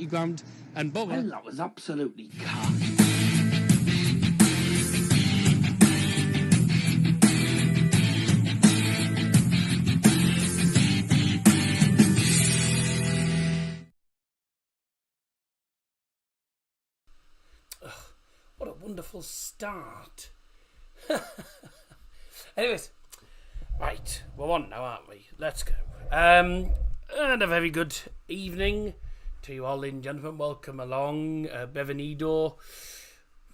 your ground. And Bubba... Well, that was absolutely cut. What a wonderful start. Anyways, right, we're on now, aren't we? Let's go. And a very good evening to you all, ladies and gentlemen. Welcome along, Bevenido.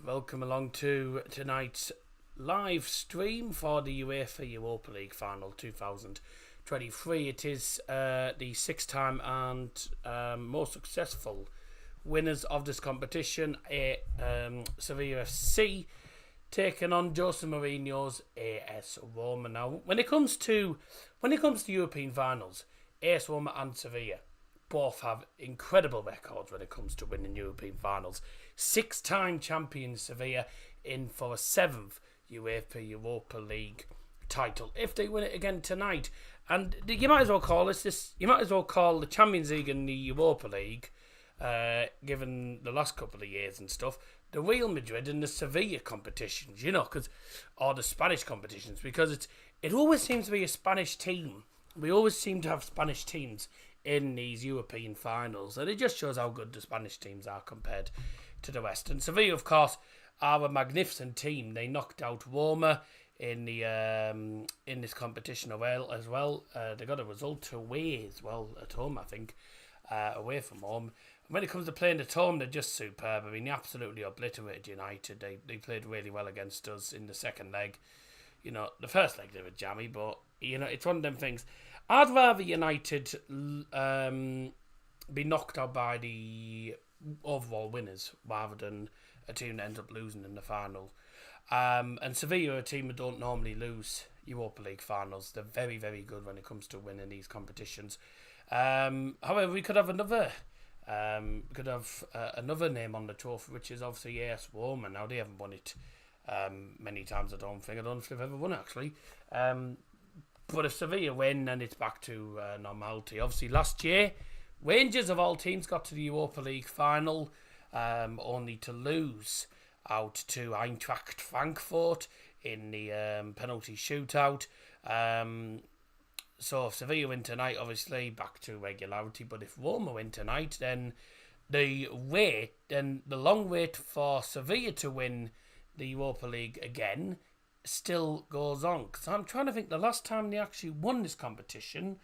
Welcome along to tonight's live stream for the UEFA Europa League Final 2023. It is the sixth time and most successful winners of this competition, Sevilla FC, taking on Jose Mourinho's AS Roma. Now, when it comes to European finals, AS Roma and Sevilla both have incredible records when it comes to winning European finals. Six-time champion Sevilla in for a seventh UEFA Europa League title if they win it again tonight. And you might as well call this. You might as well call the Champions League and the Europa League, given the last couple of years and stuff, the Real Madrid and the Sevilla competitions, or the Spanish competitions, because it always seems to be a Spanish team. We always seem to have Spanish teams in these European finals, and it just shows how good the Spanish teams are compared to the West. And Sevilla, of course, are a magnificent team. They knocked out Roma in this competition as well. They got a result away as well at home, I think, away from home. When it comes to playing at home, they're just superb. I mean, they absolutely obliterated United. They played really well against us in the second leg. The first leg they were jammy, but, it's one of them things. I'd rather United be knocked out by the overall winners rather than a team that ends up losing in the final. And Sevilla are a team that don't normally lose Europa League finals. They're very, very good when it comes to winning these competitions. However, we could have another... another name on the trophy, which is obviously AS Roma. Now, they haven't won it many times, I don't think they've ever won it, actually. But if Sevilla win, then it's back to normality. Obviously, last year, Rangers of all teams got to the Europa League final, only to lose out to Eintracht Frankfurt in the penalty shootout. So if Sevilla win tonight, obviously back to regularity. But if Roma win tonight, then the long wait for Sevilla to win the Europa League again still goes on. Because I'm trying to think, the last time they actually won this competition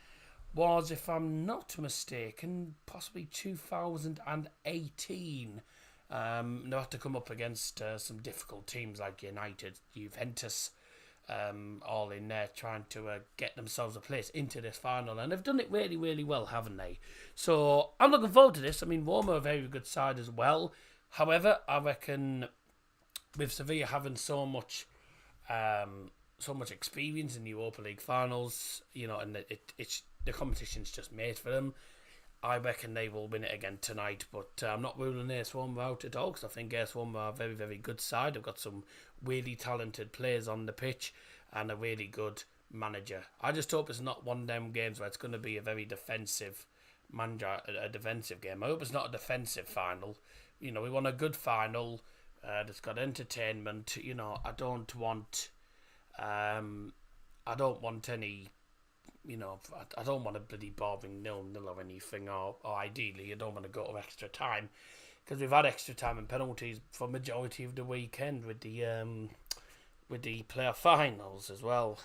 was, if I'm not mistaken, possibly 2018. They had to come up against some difficult teams like United, Juventus, all in there trying to get themselves a place into this final, and they've done it really, really well, haven't they? So I'm looking forward to this. I mean, Roma are a very good side as well. However, I reckon with Sevilla having so much experience in the Europa League finals, and it's the competition's just made for them, I reckon they will win it again tonight. But I'm not ruling AS Roma out at all, because I think AS Roma are a very, very good side. They've got some really talented players on the pitch and a really good manager. I just hope it's not one of them games where it's going to be a very defensive manager, a defensive game. I hope it's not a defensive final. We want a good final that's got entertainment. I don't want any... I don't want a bloody boring 0-0 or anything, or ideally, you don't want to go to extra time, because we've had extra time and penalties for majority of the weekend with the playoff finals as well.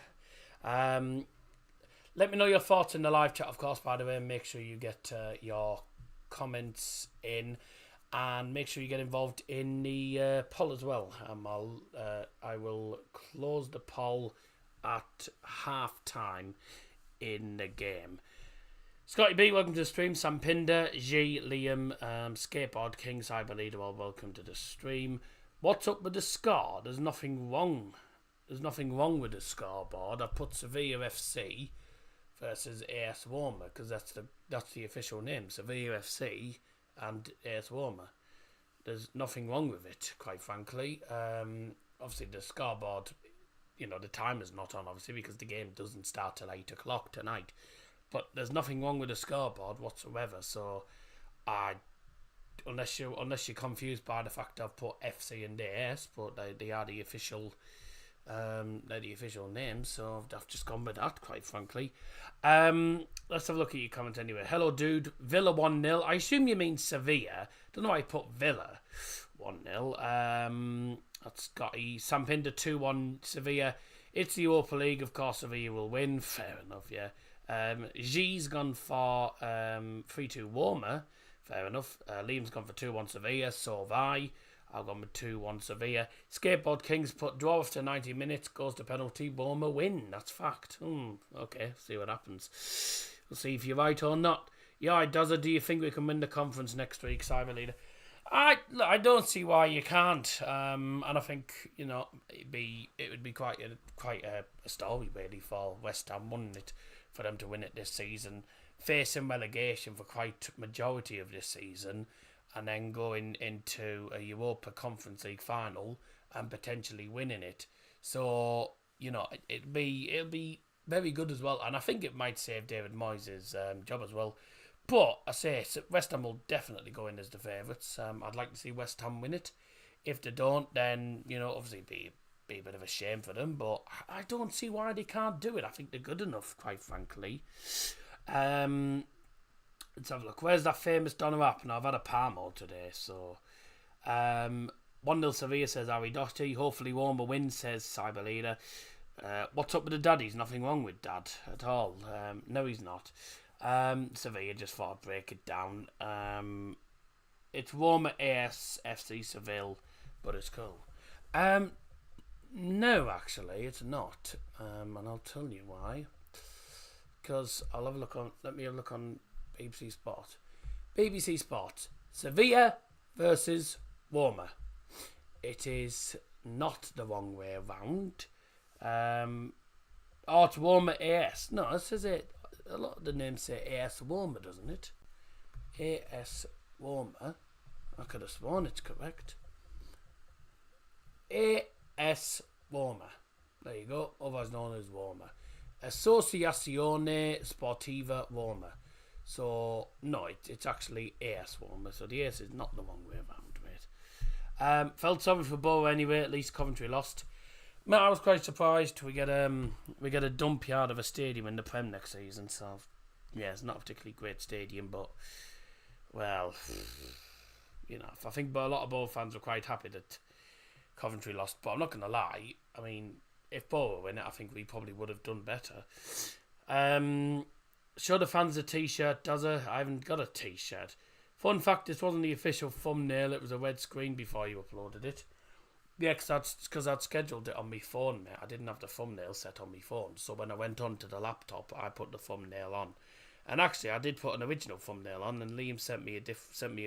Let me know your thoughts in the live chat, of course, by the way, and make sure you get your comments in, and make sure you get involved in the poll as well. I will close the poll at half time in the game. Scotty B, welcome to the stream. Sam Pinder, G, Liam, Skateboard King, Cyber Leader, all welcome to the stream. What's up with the score? There's nothing wrong. There's nothing wrong with the scoreboard. I put Sevilla FC versus AS Roma, because that's the official name, Sevilla FC and AS Roma. There's nothing wrong with it, quite frankly. Obviously, the scoreboard, the timer's not on, obviously, because the game doesn't start till 8 o'clock tonight. But there's nothing wrong with the scoreboard whatsoever, so I unless you're confused by the fact I've put FC and AS, but they are the official. They're the official names, so I've just gone with that, quite frankly. Let's have a look at your comments anyway. Hello, dude. Villa 1-0. I assume you mean Sevilla. Don't know why I put Villa 1-0. That's Scotty. Sampinda 2-1 Sevilla. It's the Europa League. Of course, Sevilla will win. Fair enough, yeah. G's gone for 3-2 Warmer. Fair enough. Liam's gone for 2-1 Sevilla. So have I. I've gone with 2-1 Sevilla. Skateboard Kings put draw after 90 minutes. Goes to penalty. Warmer win. That's fact. Okay, see what happens. We'll see if you're right or not. Yeah, Dozza, do you think we can win the conference next week, Cyber Leader? I don't see why you can't. And I think, it would be quite a story really for West Ham, wouldn't it, for them to win it this season, facing relegation for quite majority of this season, and then going into a Europa Conference League final and potentially winning it. So it'll be very good as well, and I think it might save David Moyes' job as well. But I say West Ham will definitely go in as the favourites. I'd like to see West Ham win it. If they don't, then obviously be a bit of a shame for them. But I don't see why they can't do it. I think they're good enough, quite frankly. Let's have a look. Where's that famous Donna app? Now, I've had a palm all today, so 1-0 Sevilla, says Harry Doherty. Hopefully Warmer wins, says Cyber Leader. What's up with the daddies? Nothing wrong with Dad at all. No, he's not. Sevilla, just thought I'd break it down. It's Warmer AS FC Seville, but it's cool. No, actually, it's not. And I'll tell you why. Because I'll have a look on. Let me have a look on BBC Sport. BBC Sport. Sevilla versus Warmer. It is not the wrong way around. It's Warmer AS. No, it says it. A lot of the names say AS Warmer, doesn't it? AS Warmer. I could have sworn it's correct. AS Warmer. There you go. Otherwise known as Warmer. Associazione Sportiva Warmer. So, no, it's actually AS Warmer. So the AS is not the wrong way around, mate. Felt sorry for Bow anyway. At least Coventry lost. Matt, I was quite surprised we get a dump yard of a stadium in the Prem next season. So, yeah, it's not a particularly great stadium, but, well, I think a lot of Bow fans were quite happy that Coventry lost. But I'm not going to lie. I mean, if Bow were in it, I think we probably would have done better. Show the fans a t-shirt, does it? I haven't got a t-shirt. Fun fact, this wasn't the official thumbnail. It was a red screen before you uploaded it. Yeah, because I'd scheduled it on my phone, mate. I didn't have the thumbnail set on my phone. So when I went on to the laptop, I put the thumbnail on. And actually, I did put an original thumbnail on, and Liam sent me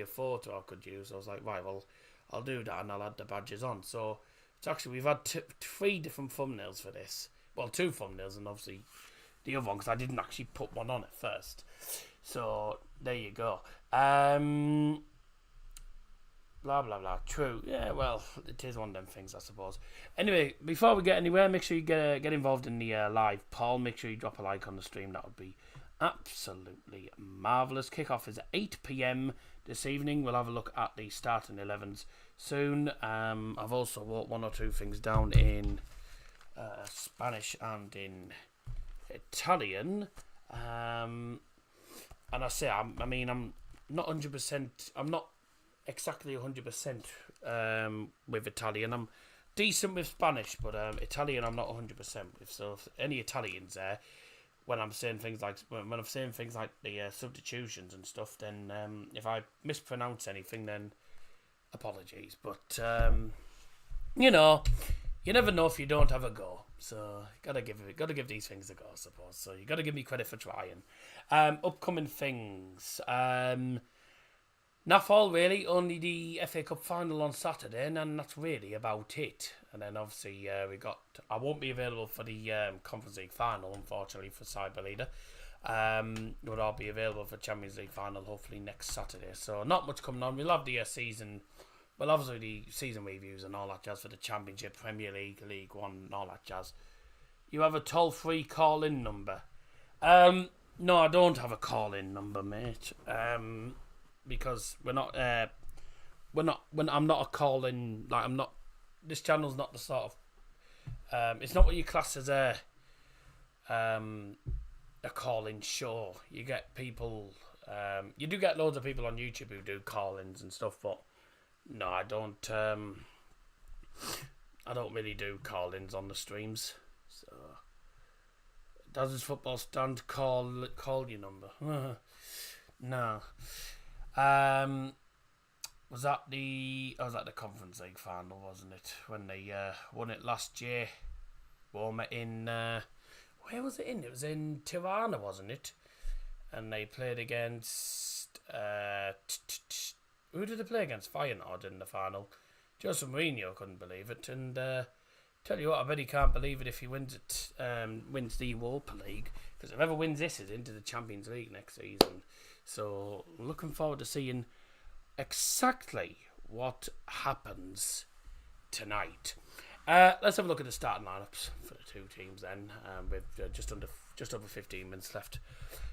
a photo I could use. I was like, right, well, I'll do that, and I'll add the badges on. So it's actually, we've had 3 different thumbnails for this. Well, 2 thumbnails, and obviously the other one, because I didn't actually put one on at first. So there you go. Blah, blah, blah. True. Yeah, well, it is one of them things, I suppose. Anyway, before we get anywhere, make sure you get involved in the live poll. Make sure you drop a like on the stream. That would be absolutely marvellous. Kickoff is at 8 p.m. this evening. We'll have a look at the starting 11s soon. I've also wrote 1 or 2 things down in Spanish and in Italian. And I say, I'm not 100%. I'm not exactly 100% with Italian. I'm decent with Spanish, but Italian I'm not 100% with. So if any Italians there, when I'm saying things like the substitutions and stuff, then if I mispronounce anything, then apologies. But you never know if you don't have a go. So gotta give these things a go, I suppose. So you gotta give me credit for trying. Upcoming things. Not all really, only the FA Cup final on Saturday, and that's really about it. And then obviously I won't be available for the Conference League final, unfortunately, for Cyber Leader. But I'll be available for Champions League final hopefully next Saturday. So not much coming on. We'll have the season, well obviously the season reviews and all that jazz for the Championship, Premier League, League One, and all that jazz. You have a toll-free call-in number. No, I don't have a call-in number, mate. Because we're not I'm not a call-in, like, I'm not, this channel's not the sort of, it's not what you class as a call-in show. You get people, you do get loads of people on YouTube who do call-ins and stuff, but no, I don't really do call-ins on the streams. So, does his football stand call your number? No. Was that the Conference League final, wasn't it? When they won it last year. Roma in where was it in? It was in Tirana, wasn't it? And they played against who did they play against? Feyenoord in the final. Jose Mourinho couldn't believe it, and tell you what, I bet he can't believe it if he wins it. Wins the Europa League, because if ever wins this, is into the Champions League next season. So looking forward to seeing exactly what happens tonight. Let's have a look at the starting lineups for the two teams then. With just over 15 minutes left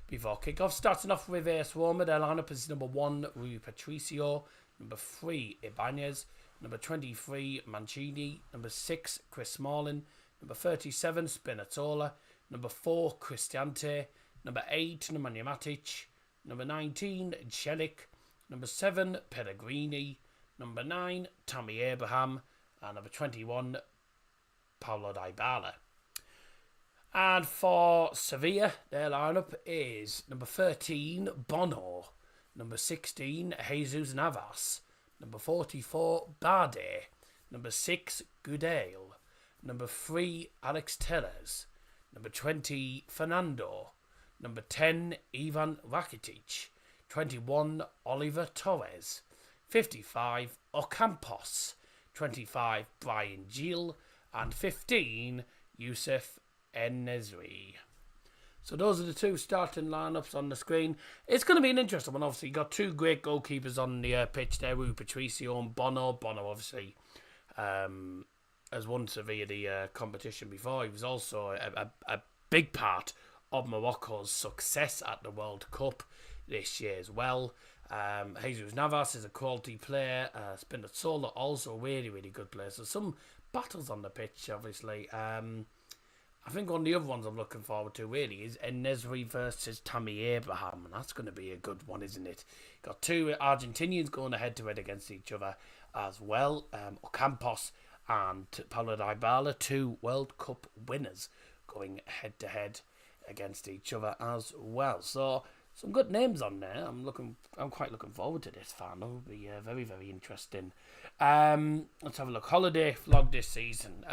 before kick-off. Starting off with AS Roma, their lineup is number 1, Rui Patricio, number 3, Ibanez, number 23, Mancini, number 6, Chris Smalling, number 37, Spinazzola, number 4, Cristante, number 8, Nemanja Matic, number 19, Celik, number 7, Pellegrini, number 9, Tammy Abraham, and number 21, Paulo Dybala. And for Sevilla, their lineup is number 13, Bono, number 16, Jesus Navas, number 44, Bade, number 6, Gudale, number 3, Alex Telles, number 20, Fernando, number 10, Ivan Rakitic, 21, Oliver Torres, 55, Ocampos, 25, Brian Gil, and 15, Youssef En-Nesyri. So those are the two starting lineups on the screen. It's going to be an interesting one. Obviously, you got two great goalkeepers on the pitch there, Rui Patricio and Bono. Bono obviously has won Sevilla the competition before. He was also a big part of Morocco's success at the World Cup this year as well. Jesus Navas is a quality player. Spinazzola also a really, really good player. So some battles on the pitch, obviously. I think one of the other ones I'm looking forward to really is En-Nesyri versus Tammy Abraham, and that's going to be a good one, isn't it? Got two Argentinians going head-to-head against each other as well. Ocampos and Paulo Dybala, two World Cup winners, going head-to-head against each other as well. So some good names on there. I'm quite looking forward to this final. It'll be very, very interesting. Let's have a look. Holiday vlog this season.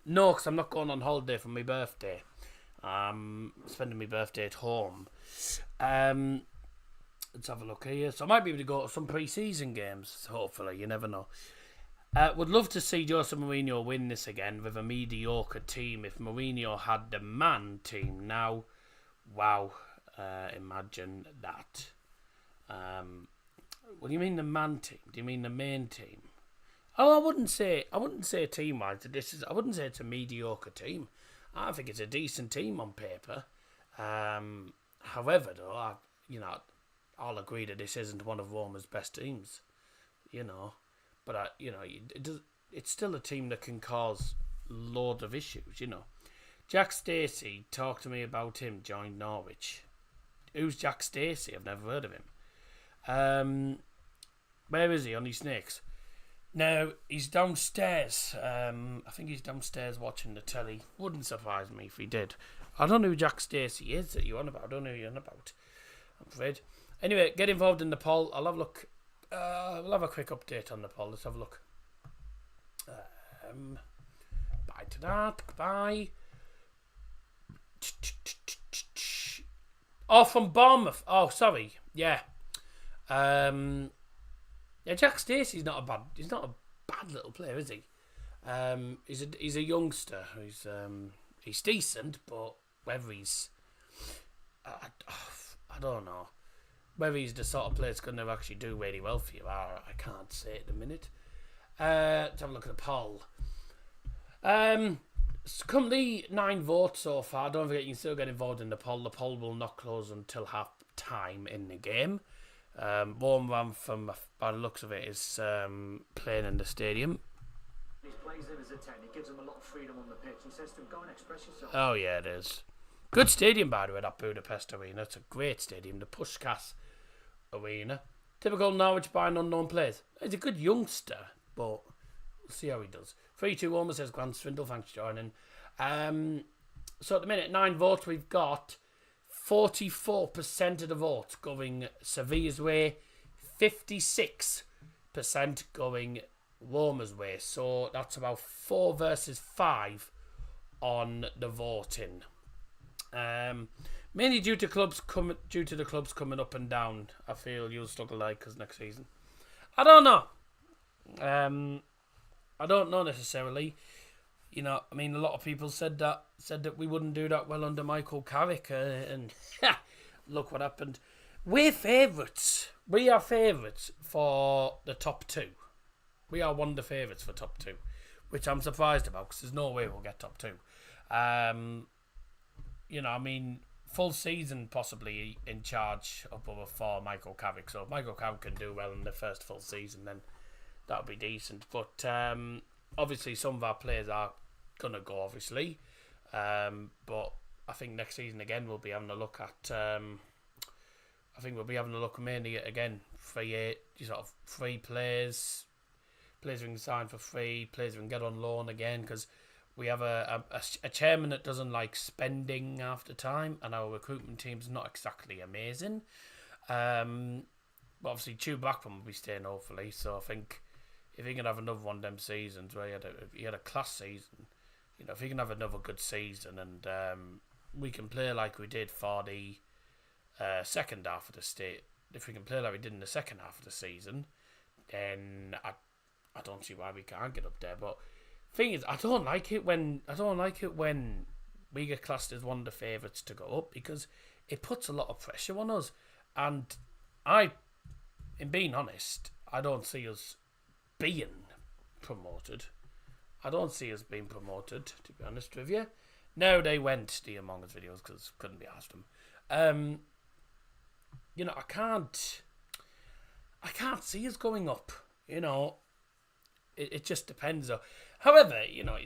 No, because I'm not going on holiday for my birthday. Spending my birthday at home. Let's have a look here. So I might be able to go to some pre-season games, hopefully. You never know. Would love to see Jose Mourinho win this again with a mediocre team. If Mourinho had the man team now, wow. Imagine that. What do you mean the man team? Do you mean the main team? Oh, I wouldn't say team-wise. I wouldn't say it's a mediocre team. I think it's a decent team on paper. However, though, I'll agree that this isn't one of Roma's best teams. But it's still a team that can cause loads of issues. Jack Stacey, talk to me about him. Joined Norwich. Who's Jack Stacey? I've never heard of him. Where is he? On his snakes? No, he's downstairs. I think he's downstairs watching the telly. Wouldn't surprise me if he did. I don't know who Jack Stacey is that you're on about. I don't know who you're on about, I'm afraid. Anyway, get involved in the poll. I'll have a look. We'll have a quick update on the poll. Let's have a look. Bye to that. Goodbye. Oh, from Bournemouth. Oh, sorry. Yeah. Yeah, Jack Stacey's not a bad little player, is he? He's a youngster. He's decent, but whether he's I don't know. Whether he's the sort of player that's going to actually do really well for you, I can't say at the minute. Let's have a look at the poll. It's currently 9 votes so far. Don't forget, you can still get involved in the poll. The poll will not close until half time in the game. Wolverhampton, by the looks of it, is playing in the stadium. He plays in as a 10. It gives him a lot of freedom on the pitch. He says to him, go and express yourself. Oh, yeah, it is. Good stadium, by the way, that Budapest Arena. It's a great stadium, the Puskás Arena. Typical Norwich buying unknown players. He's a good youngster, but we'll see how he does. 3-2 almost says Grant Swindle, thanks for joining. So at the minute, 9 votes, we've got 44% of the votes going Sevilla's way, 56% going Roma's way. So that's about 4 versus 5 on the voting. Mainly due to the clubs coming up and down. I feel you'll struggle like us next season. I don't know. I don't know necessarily. You know, I mean, a lot of people said that we wouldn't do that well under Michael Carrick, and look what happened. We're favourites. We are favourites for the top 2. We are one of the favourites for top 2, which I'm surprised about because there's no way we'll get top 2. You know, I mean, full season possibly in charge up over for Michael Carrick. So if Michael Carrick can do well in the first full season, then that'll be decent. But obviously some of our players are going to go, obviously. But I think next season again we'll be having a look at... I think we'll be having a look mainly at, again, free players. Players we can sign for free. Players we can get on loan again, because we have a chairman that doesn't like spending after time, and our recruitment team's not exactly amazing. But obviously, Chew Blackburn will be staying, hopefully. So I think if he can have another one of them seasons where he had a class season, you know, if he can have another good season and we can play like we did for the second half of the state, if we can play like we did in the second half of the season, then I don't see why we can't get up there. But thing is, I don't like it when we get classed as one of the favourites to go up, because it puts a lot of pressure on us. And in being honest, I don't see us being promoted. I don't see us being promoted, to be honest with you. No, they went the Among Us videos because couldn't be asked them. You know, I can't see us going up. You know, it just depends though. However, you know,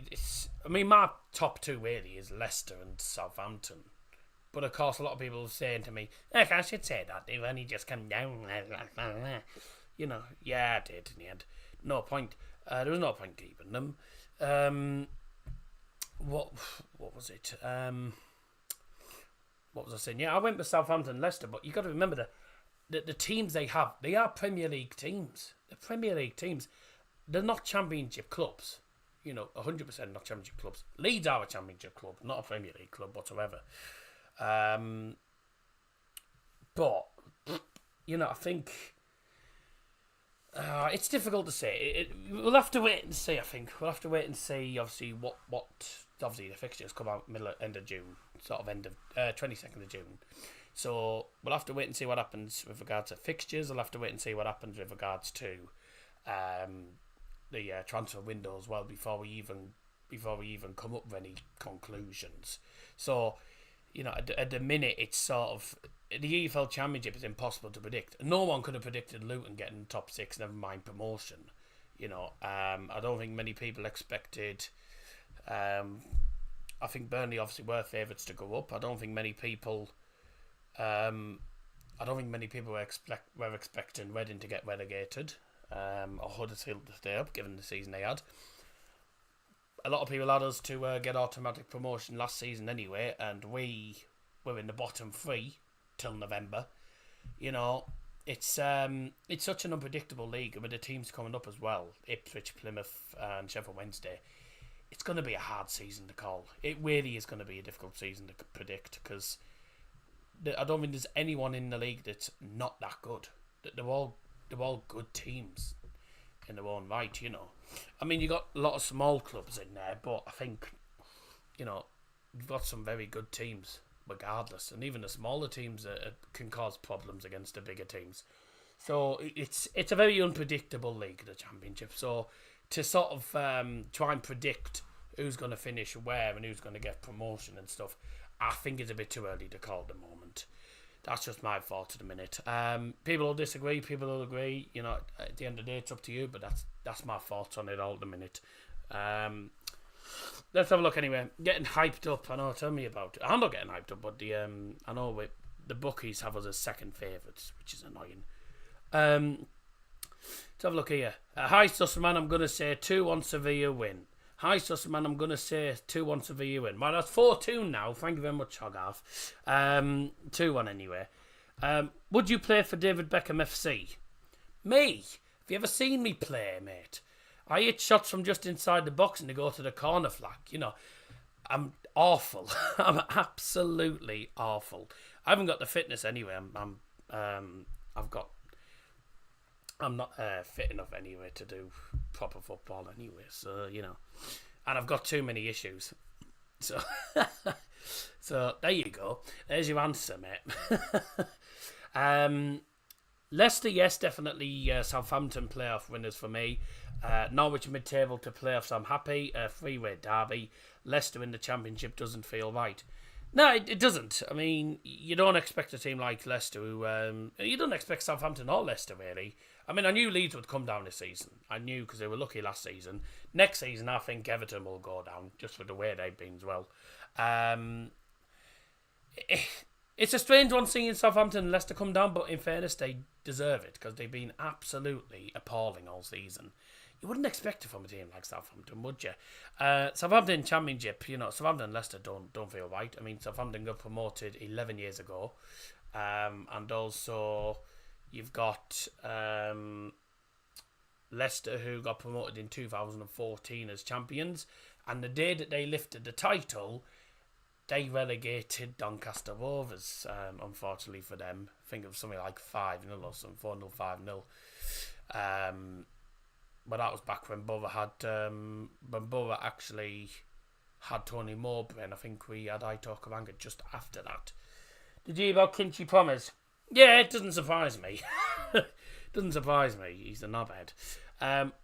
my top 2 really is Leicester and Southampton. But of course, a lot of people are saying to me, "Heck, I should say that they've only just come down." You know, yeah, I did in the end. No point. There was no point keeping them. What was it? What was I saying? Yeah, I went with Southampton, Leicester, but you got to remember the teams they have. They are Premier League teams. The Premier League teams. They're not Championship clubs. You know, 100% not Championship clubs. Leeds are a Championship club, not a Premier League club whatsoever. But you know, I think it's difficult to say. We'll have to wait and see. I think we'll have to wait and see. Obviously, what obviously the fixtures come out end of June, sort of end of 22nd of June. So we'll have to wait and see what happens with regards to fixtures. We'll have to wait and see what happens with regards to the transfer window as well before we even come up with any conclusions. So, you know, at the minute it's sort of the EFL Championship is impossible to predict. No one could have predicted Luton getting top 6, never mind promotion. You know, I don't think many people expected. I think Burnley obviously were favourites to go up. I don't think many people were expecting Reading to get relegated, or Huddersfield to stay up, given the season they had. A lot of people had us to get automatic promotion last season anyway, and we were in the bottom 3 till November. You know, it's such an unpredictable league with the teams coming up as well. Ipswich, Plymouth, and Sheffield Wednesday. It's going to be a hard season to call. It really is going to be a difficult season to predict, because I don't think there's anyone in the league that's not that good. They're all good teams in their own right, you know. I mean, you got a lot of small clubs in there, but I think, you know, you've got some very good teams regardless, and even the smaller teams can cause problems against the bigger teams. So it's a very unpredictable league, the Championship. So to sort of try and predict who's going to finish where and who's going to get promotion and stuff, I think it's a bit too early to call at the moment. That's just my thoughts at the minute. People will disagree, people will agree. You know, at the end of the day, it's up to you. But that's my thoughts on it all at the minute. Let's have a look anyway. Getting hyped up. I know. Tell me about it. I'm not getting hyped up, but I know the bookies have us as second favourites, which is annoying. Let's have a look here. Hi, Sussman. I'm going to say 2-1 Sevilla win. Hi, Sussman. I'm going to say 2-1 Sevilla win. Well, that's 4-2 now. Thank you very much, Hogarth. 2-1 anyway. Would you play for David Beckham FC? Me? Have you ever seen me play, mate? I hit shots from just inside the box and they go to the corner flag. You know, I'm awful. I'm absolutely awful. I haven't got the fitness anyway. I'm not fit enough anyway to do proper football anyway. So, you know, and I've got too many issues. So, so there you go. There's your answer, mate. Leicester, yes, definitely Southampton playoff winners for me. Norwich mid-table to playoffs, I'm happy. Three-way derby. Leicester in the Championship doesn't feel right. No, it doesn't. I mean, you don't expect a team like Leicester who... you don't expect Southampton or Leicester, really. I mean, I knew Leeds would come down this season. I knew because they were lucky last season. Next season, I think Everton will go down, just for the way they've been as well. It's a strange one seeing Southampton and Leicester come down, but in fairness, they deserve it because they've been absolutely appalling all season. You wouldn't expect it from a team like Southampton, would you? Southampton Championship, you know, Southampton and Leicester don't feel right. I mean, Southampton got promoted 11 years ago. And also, you've got Leicester, who got promoted in 2014 as champions. And the day that they lifted the title, they relegated Doncaster Rovers, unfortunately for them. I think it was something like 5-0 or something, 4-0, 5-0. But that was back when Borough actually had Tony Mowbray, and I think we had Aitor Karanga just after that. Did you hear about Kinchy Promise? Yeah, it doesn't surprise me. Doesn't surprise me. He's a knobhead.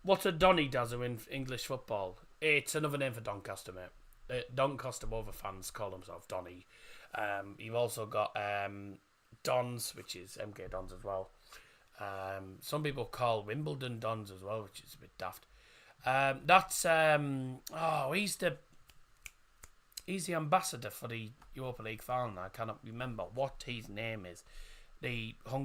What's a Donny Dazzer in English football? It's another name for Doncaster, mate. Doncaster Rovers fans call themselves Donny. You've also got Dons, which is MK Dons as well. Some people call Wimbledon Dons as well, which is a bit daft. He's the ambassador for the Europa League final. I cannot remember what his name is. The former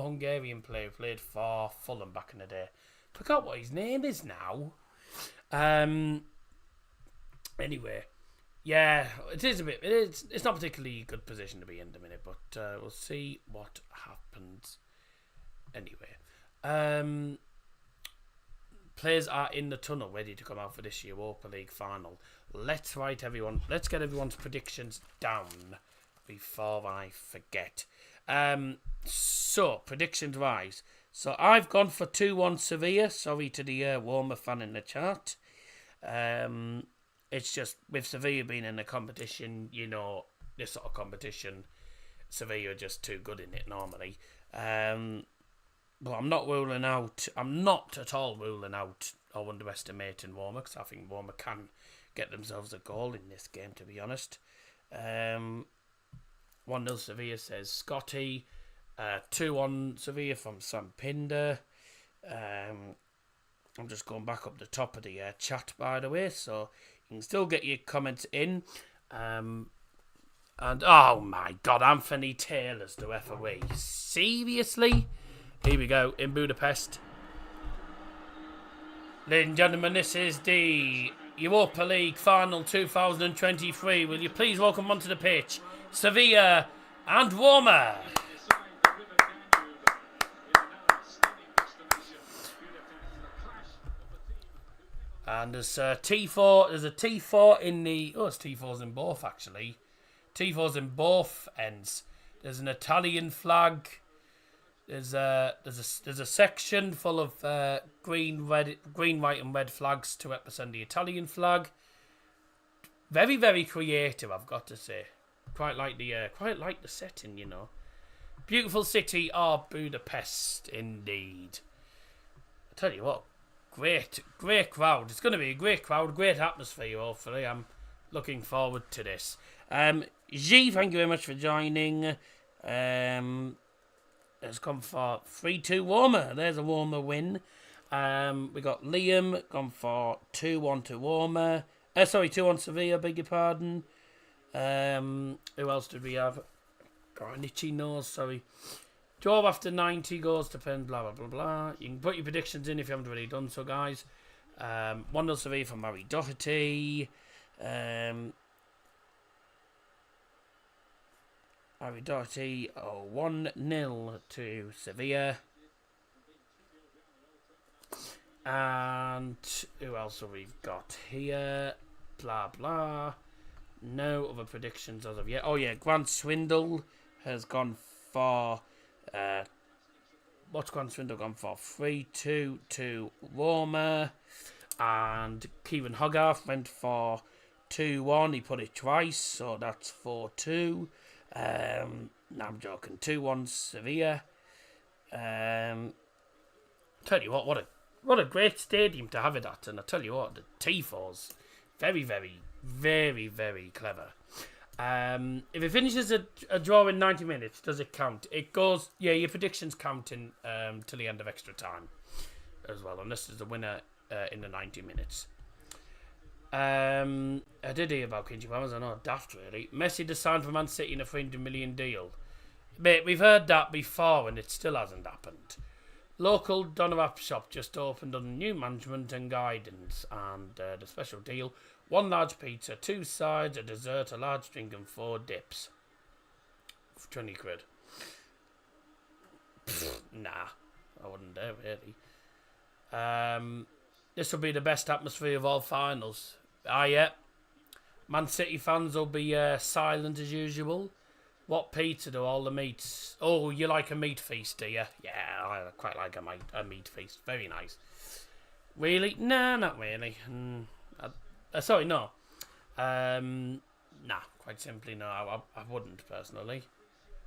Hungarian player who played for Fulham back in the day. Forgot what his name is now. Anyway, yeah, it's not particularly a good position to be in a minute, but we'll see what happens. Anyway, players are in the tunnel ready to come out for this Europa League final. Let's get everyone's predictions down before I forget. So predictions wise, so I've gone for 2-1 Sevilla. Sorry to the warmer fan in the chat. It's just with Sevilla being in the competition, you know, this sort of competition, Sevilla are just too good in it normally. But I'm not at all ruling out or underestimating Roma, because I think Roma can get themselves a goal in this game, to be honest. 1-0 Sevilla, says Scotty. 2-1 Sevilla from Sam Pinder. I'm just going back up the top of the chat, by the way, so you can still get your comments in. And oh my God, Anthony Taylor's the referee. Seriously? Here we go, in Budapest. Ladies and gentlemen, this is the Europa League Final 2023. Will you please welcome onto the pitch Sevilla and Roma? And there's T4. There's a T4 in the... Oh, it's T4s in both, actually. T4s in both ends. There's an Italian flag. There's a section full of green, white, and red flags to represent the Italian flag. Very, very creative, I've got to say. Quite like the setting, you know. Beautiful city of Budapest, indeed. I tell you what, great crowd. It's going to be a great crowd, great atmosphere. Hopefully, I'm looking forward to this. G, thank you very much for joining. Has gone for 3-2 Warmer. There's a Warmer win. We got Liam gone for 2-1 to Warmer. 2-1 Sevilla, beg your pardon. Who else did we have? Got an itchy nose, sorry. 12 after 90 goals to pen, blah, blah, blah, blah. You can put your predictions in if you haven't already done so, guys. 1-0 Sevilla from Murray Doherty. Murray Doherty, 1-0 to Sevilla. And who else have we got here? Blah, blah. No other predictions as of yet. Oh, yeah, Grant Swindle has gone for... what's Grant Swindle gone for? 3-2 to Warmer. And Kieran Hogarth went for 2-1. He put it twice, so that's 4-2. No, I'm joking. 2-1 Sevilla. Tell you what a great stadium to have it at, and I tell you what, the Tifos, very, very, very, very clever. If it finishes a draw in 90 minutes, does it count? It goes, yeah, your predictions count in till the end of extra time as well, unless there's a winner in the 90 minutes. I did hear about Kinji Palmers. I know, daft really. Messi to sign for Man City in a 300 million deal. Mate, we've heard that before and it still hasn't happened. Local Donnerap shop just opened under new management and guidance, and the special deal: 1 large pizza, 2 sides, a dessert, a large drink and 4 dips. For 20 quid. Nah, I wouldn't dare really. This will be the best atmosphere of all finals. Yeah. Man City fans will be silent as usual. What pizza do all the meats? Oh, you like a meat feast, do you? Yeah, I quite like a meat feast. Very nice. Really? No, not really. Sorry, no. Nah, quite simply no. I wouldn't personally.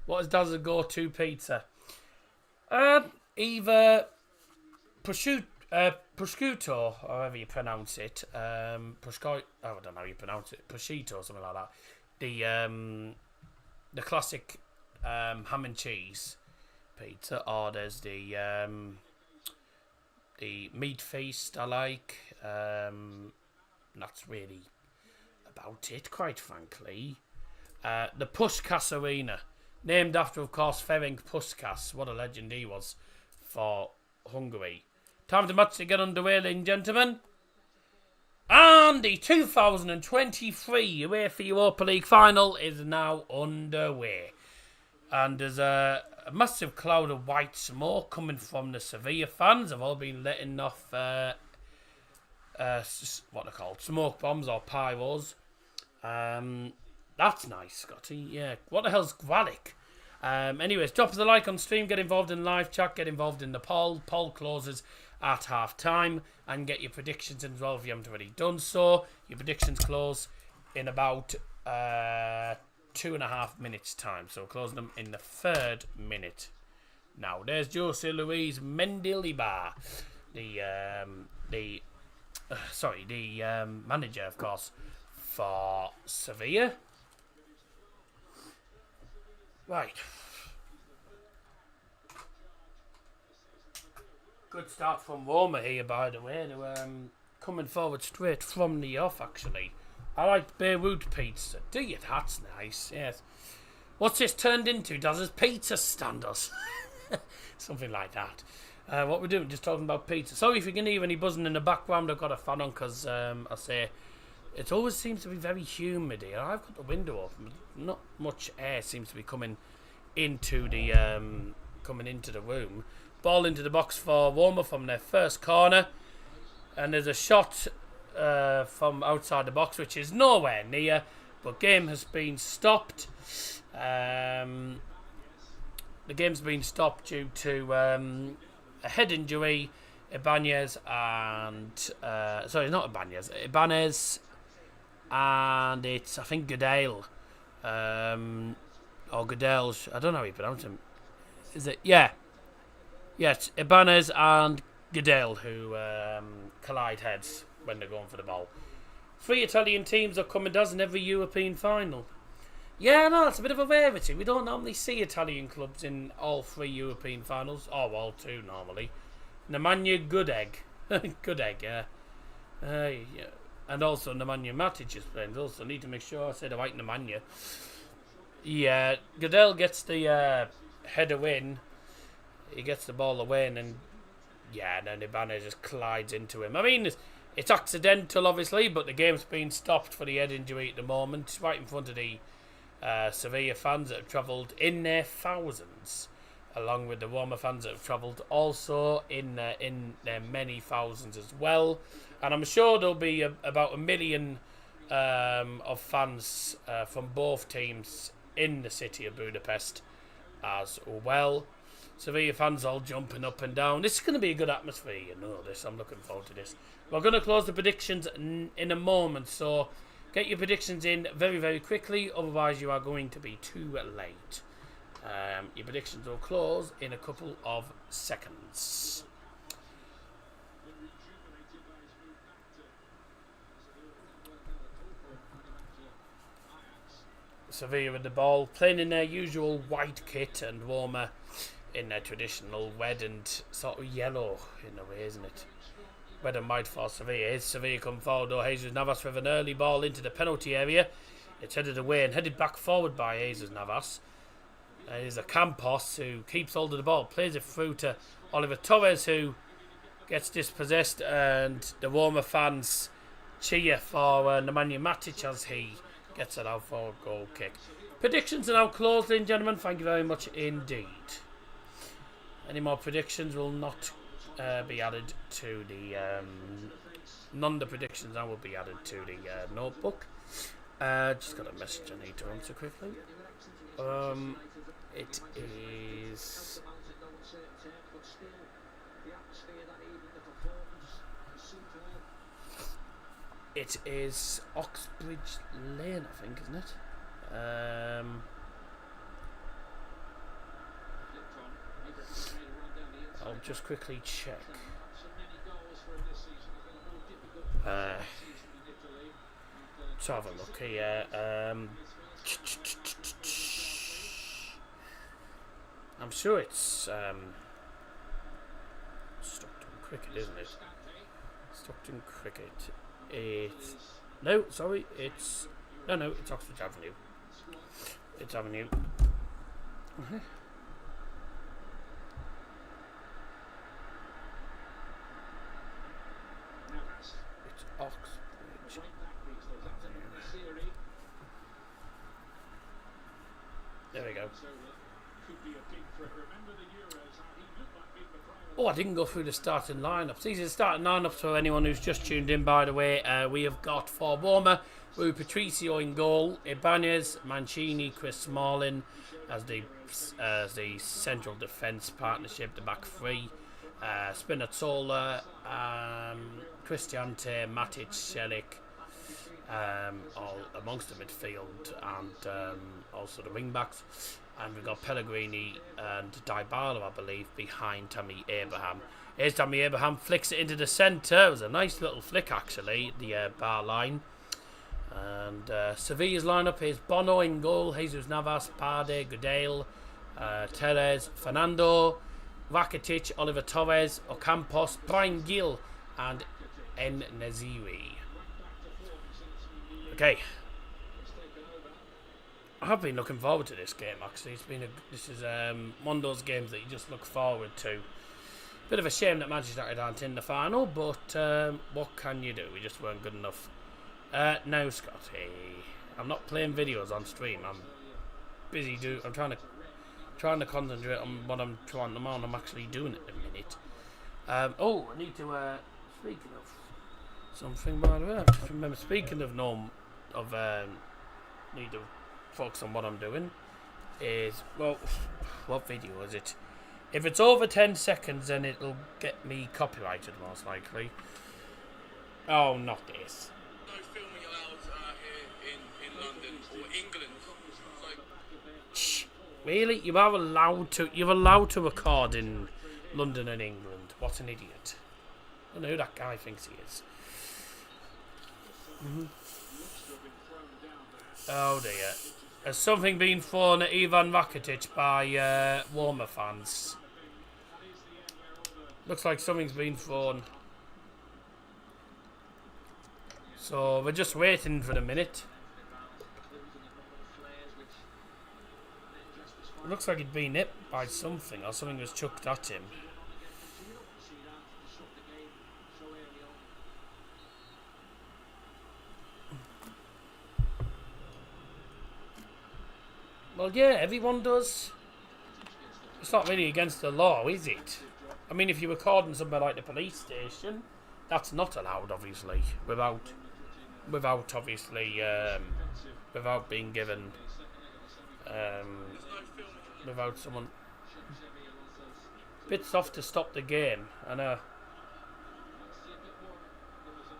What is Daz's go-to pizza? Either prosciutto, or however you pronounce it. I don't know how you pronounce it. Prosciutto, something like that. The classic ham and cheese pizza, or there's the meat feast I like. That's really about it, quite frankly. The Puskás Arena, named after, of course, Ferenc Puskás. What a legend he was for Hungary. Time to match to get underway, ladies and gentlemen. And the 2023 UEFA Europa League final is now underway. And there's a massive cloud of white smoke coming from the Sevilla fans. They've all been letting off what they're called, smoke bombs or pyros. That's nice, Scotty. Yeah. What the hell's Gralic? Anyways, drop us a like on stream, get involved in live chat, get involved in the poll. Poll closes at half time, and get your predictions in as well if you haven't already done so. Your predictions close in about 2.5 minutes time, so closing them in the 3rd minute. Now there's Jose Luis Mendilibar, the manager, of course, for Sevilla. Right. Good start from Roma here, by the way. They're coming forward straight from the off, actually. I like Beirut pizza. Do you? That's nice, yes. What's this turned into? Does his pizza stand us? Something like that. What we're doing, just talking about pizza. Sorry if you can hear any buzzing in the background. I've got a fan on because, I say, it always seems to be very humid here. I've got the window open. Not much air seems to be coming into the room. Ball into the box for Roma from their first corner, and there's a shot from outside the box which is nowhere near, but game has been stopped. The game's been stopped due to a head injury. Ibanez, and it's I think Goodale, or Goodell, I don't know how you pronounce him. Is it? Yeah. Yes, Ibanez and Goodell, who collide heads when they're going for the ball. 3 Italian teams are coming, does in every European final. Yeah, no, it's a bit of a rarity. We don't normally see Italian clubs in all 3 European finals. Oh, all 2 normally. Nemanja good egg. Good egg, yeah. Yeah. And also Nemanja Matic is playing. Also need to make sure I say the right Nemanja. Yeah, Goodell gets the header win. He gets the ball away and then then Ibanez just collides into him. I mean, it's accidental, obviously, but the game's been stopped for the head injury at the moment. It's right in front of the Sevilla fans that have travelled in their thousands, along with the Roma fans that have travelled also in their many thousands as well. And I'm sure there'll be about 1 million of fans from both teams in the city of Budapest as well. Sevilla fans all jumping up and down. This is going to be a good atmosphere, you know this. I'm looking forward to this. We're going to close the predictions in a moment, so get your predictions in very, very quickly, otherwise you are going to be too late. Your predictions will close in a couple of seconds. Sevilla with the ball, playing in their usual white kit, and Roma in their traditional red and sort of yellow in a way, isn't it? Red and white for Sevilla. Here's Sevilla come forward, though. Jesus Navas with an early ball into the penalty area. It's headed away and headed back forward by Jesus Navas. Here's a Campos who keeps hold of the ball, plays it through to Oliver Torres, who gets dispossessed, and the Roma fans cheer for Nemanja Matic as he gets it out for a goal kick. Predictions are now closed, ladies and gentlemen. Thank you very much indeed. Any more predictions will not be added to the... none of the predictions now will be added to the notebook. Just got a message I need to answer quickly. It is... It is Oxbridge Lane, I think, isn't it? I'll just quickly check. Let's have a look here. I'm sure it's Stockton Cricket, isn't it? Stockton Cricket. It's no, sorry, it's no, it's Oxford Avenue. It's Avenue. It's Oxbridge Avenue. There we go. Oh, I didn't go through the starting lineups. These are the starting lineups for anyone who's just tuned in, by the way. We have got for Roma, Rui Patricio in goal, Ibanez, Mancini, Chris Smalling as the central defence partnership, the back three. Spinazzola, Cristante, Matic, Celik, all amongst the midfield, and also the wing backs. And we've got Pellegrini and Dybala, I believe, behind Tammy Abraham. Here's Tammy Abraham, flicks it into the centre. It was a nice little flick, actually, the bar line. And Sevilla's lineup is Bono in goal, Jesus Navas, Parde, Goodale, Teres, Fernando, Rakitic, Oliver Torres, Ocampos, Brian Gill, and En-Nesyri. Okay. I have been looking forward to this game, actually. This is one of those games that you just look forward to. Bit of a shame that Manchester United aren't in the final, but what can you do? We just weren't good enough. Now, Scotty, I'm not playing videos on stream. I'm busy I'm trying to concentrate on what I'm actually doing at the minute. I need to speaking of something, by the way, I just remember speaking of need to focus on what I'm doing is, well, what video is it? If it's over 10 seconds, then it'll get me copyrighted, most likely. Oh, not this. No filming allowed here in London or England. Shh. Really? You're allowed to record in London and England. What an idiot. I don't know who that guy thinks he is. Oh dear. Has something been thrown at Ivan Rakitic by Warmer fans? Looks like something's been thrown. So we're just waiting for a minute. It looks like he'd been hit by something, or something was chucked at him. Well, yeah, everyone does. It's not really against the law, is it? I mean, if you're recording somewhere like the police station, that's not allowed, obviously, without obviously, without being given, without someone. Bit soft to stop the game, I know.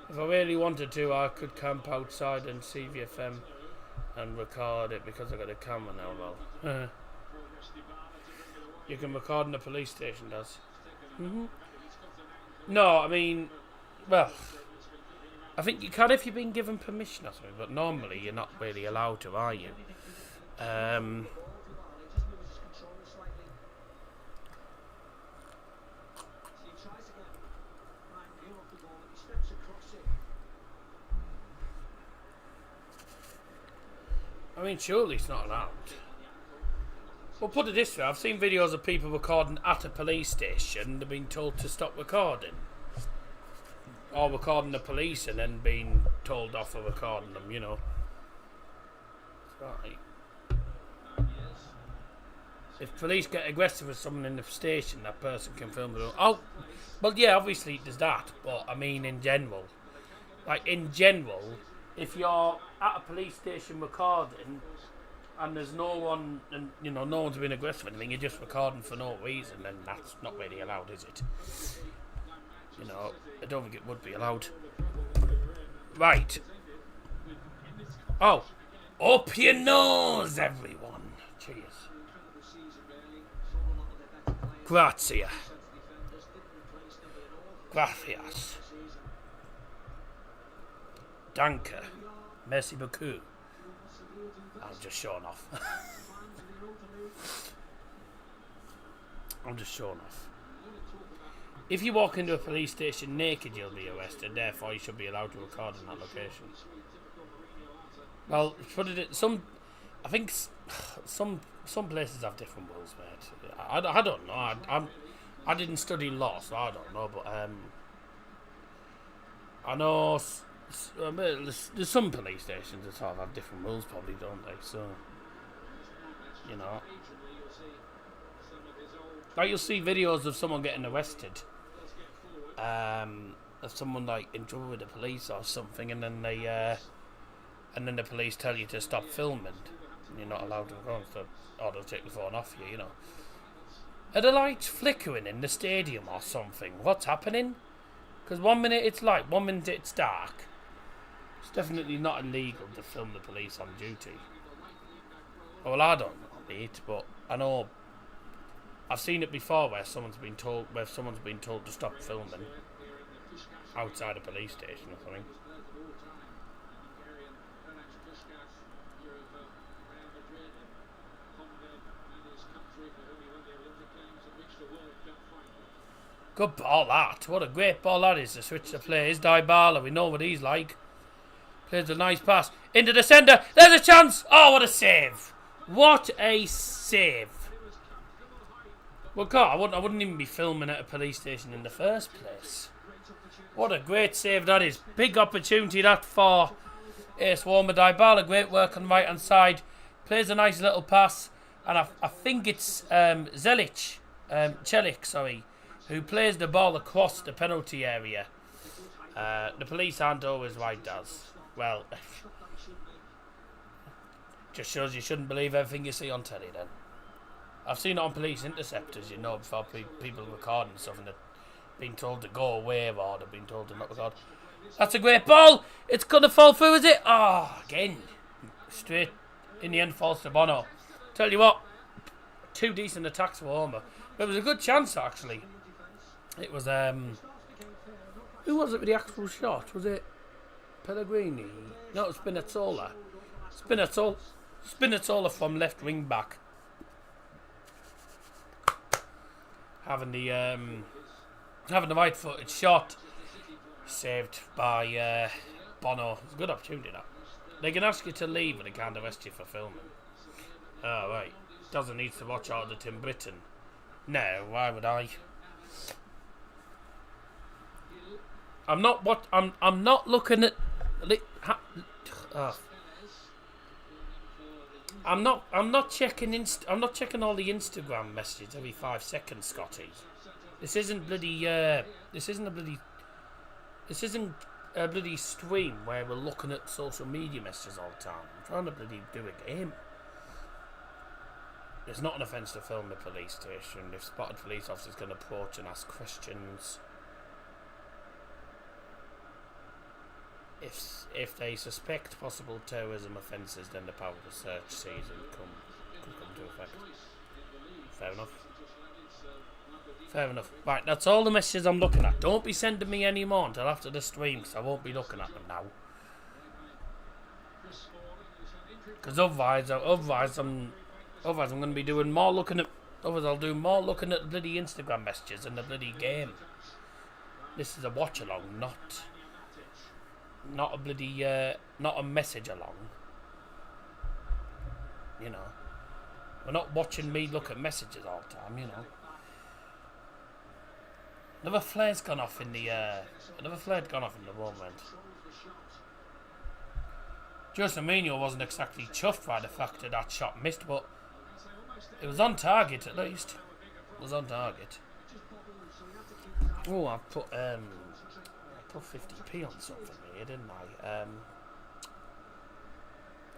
If I really wanted to, I could camp outside and see VFM and record it because I got a camera now. Well, you can record in the police station, does? No, I mean, well, I think you can if you've been given permission or something, but normally you're not really allowed to, are you? I mean, surely it's not allowed. Well, put it this way, I've seen videos of people recording at a police station. They've been told to stop recording. Or recording the police and then being told off for recording them, you know. Right. If police get aggressive with someone in the station, that person can film it. Oh, well, yeah, obviously there's that. But, I mean, in general. Like, in general, if you're at a police station recording and there's no one, and you know, no one's been aggressive or anything, you're just recording for no reason, then that's not really allowed, is it? You know, I don't think it would be allowed. Right. Oh, up your nose, everyone. Cheers. Grazie. Gracias. Danke. Merci beaucoup. I'm just showing off. I'm just showing off. If you walk into a police station naked, you'll be arrested. Therefore, you should be allowed to record in that location. Well, I think some places have different rules, mate. I don't know. I didn't study law, so I don't know. But I know. There's some police stations that sort of have different rules, probably, don't they? So, you know, like you'll see videos of someone getting arrested, of someone like in trouble with the police or something, and then the police tell you to stop filming, and you're not allowed to go, or they'll take the phone off you. You know, are the lights flickering in the stadium or something? What's happening? Because 1 minute it's light, 1 minute it's dark. It's definitely not illegal to film the police on duty. Well, I don't know, mate, but I know I've seen it before where someone's been told to stop filming outside a police station or something. Good ball, that. What a great ball that is to switch the play. Is Dybala. We know what he's like. Plays a nice pass. Into the centre. There's a chance. Oh, what a save. What a save. Well, God, I wouldn't even be filming at a police station in the first place. What a great save that is. Big opportunity that for Ace Warmer. Dybala. Great work on the right-hand side. Plays a nice little pass. And I think it's Celik, who plays the ball across the penalty area. The police aren't always right, does. Well, just shows you shouldn't believe everything you see on telly then. I've seen it on police interceptors, you know, before people recording stuff and they've been told to go away or they've been told to not record. That's a great ball! It's gonna fall through, is it? Oh, again. Straight in the end falls to Bono. Tell you what, 2 decent attacks for Homer. But it was a good chance, actually. It was, who was it with the actual shot? Was it Pellegrini? No, it was Spinazzola. Spinazzola from left wing back. Having the right footed shot saved by Bono. It's a good opportunity that. They can ask you to leave but they can't arrest you for filming. Oh right. Doesn't need to watch all the Tim Britton. No, why would I? I'm not looking at I'm not checking all the Instagram messages every 5 seconds, Scotty. This isn't a bloody stream where we're looking at social media messages all the time. I'm trying to bloody do a game. It's not an offence to film the police station. If spotted police officers can approach and ask questions. If they suspect possible terrorism offences, then the power of the search season could come to effect. Fair enough. Fair enough. Right, that's all the messages I'm looking at. Don't be sending me any more until after the stream, because I won't be looking at them now. Because otherwise I'm going to be doing more looking at. Otherwise, I'll do more looking at the bloody Instagram messages and the bloody game. This is a watch along, not a bloody, not a message along. You know, we're not watching me look at messages all the time. You know, another flare's gone off in the moment. Jose Mourinho wasn't exactly chuffed by the fact that that shot missed, but it was on target at least. It was on target. Oh, I put 50p on something here, didn't I?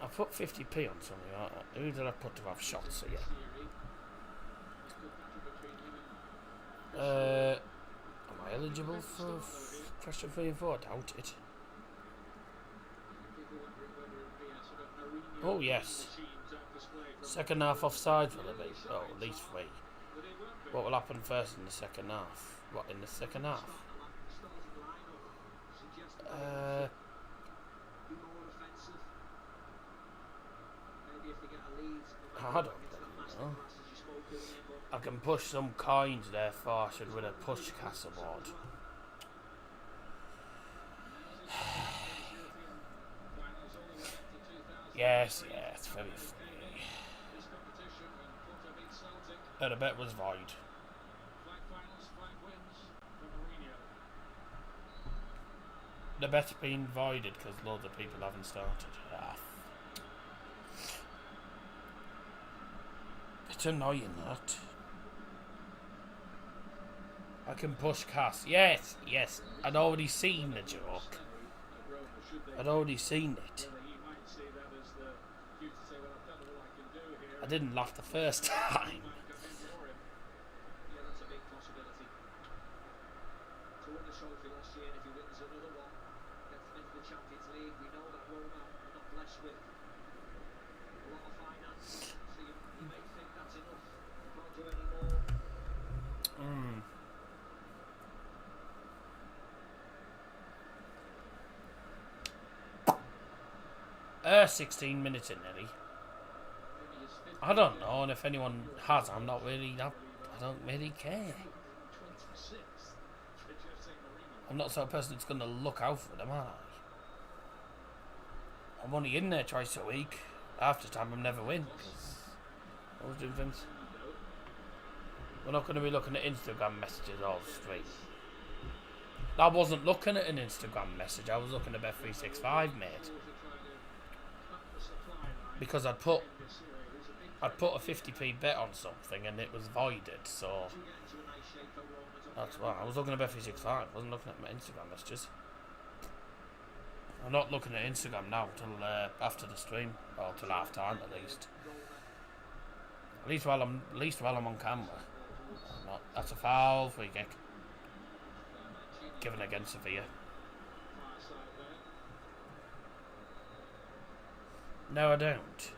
I put 50p on something. Who did I put to have shots here? Am I eligible for question 3 and 4? I doubt it. Oh yes. Second half offside will it be? Oh, at least 3. What will happen first in the second half? What in the second half? I don't know. I can push some coins, therefore I should win a push castle board. Yes, very funny. And the bet was void. The bet's been voided because loads of people haven't started. It's annoying that. I can push cast. Yes. I'd already seen the joke. I'd already seen it. I didn't laugh the first time. Mm. 16 minutes in nearly. I don't know, and if anyone has, I don't really care. I'm not the sort of person that's going to look out for them, am I? I'm only in there twice a week. Half the time I'm never in, because I was doing things. We're not going to be looking at Instagram messages all straight. I wasn't looking at an Instagram message, I was looking at Bet365, mate. Because I'd put a 50p bet on something and it was voided, so that's why I was looking at Bet365. I wasn't looking at my Instagram messages. I'm not looking at Instagram now till after the stream, or till half time at least. At least while I'm on camera. That's a foul, free kick. Given against Sevilla. No, I don't.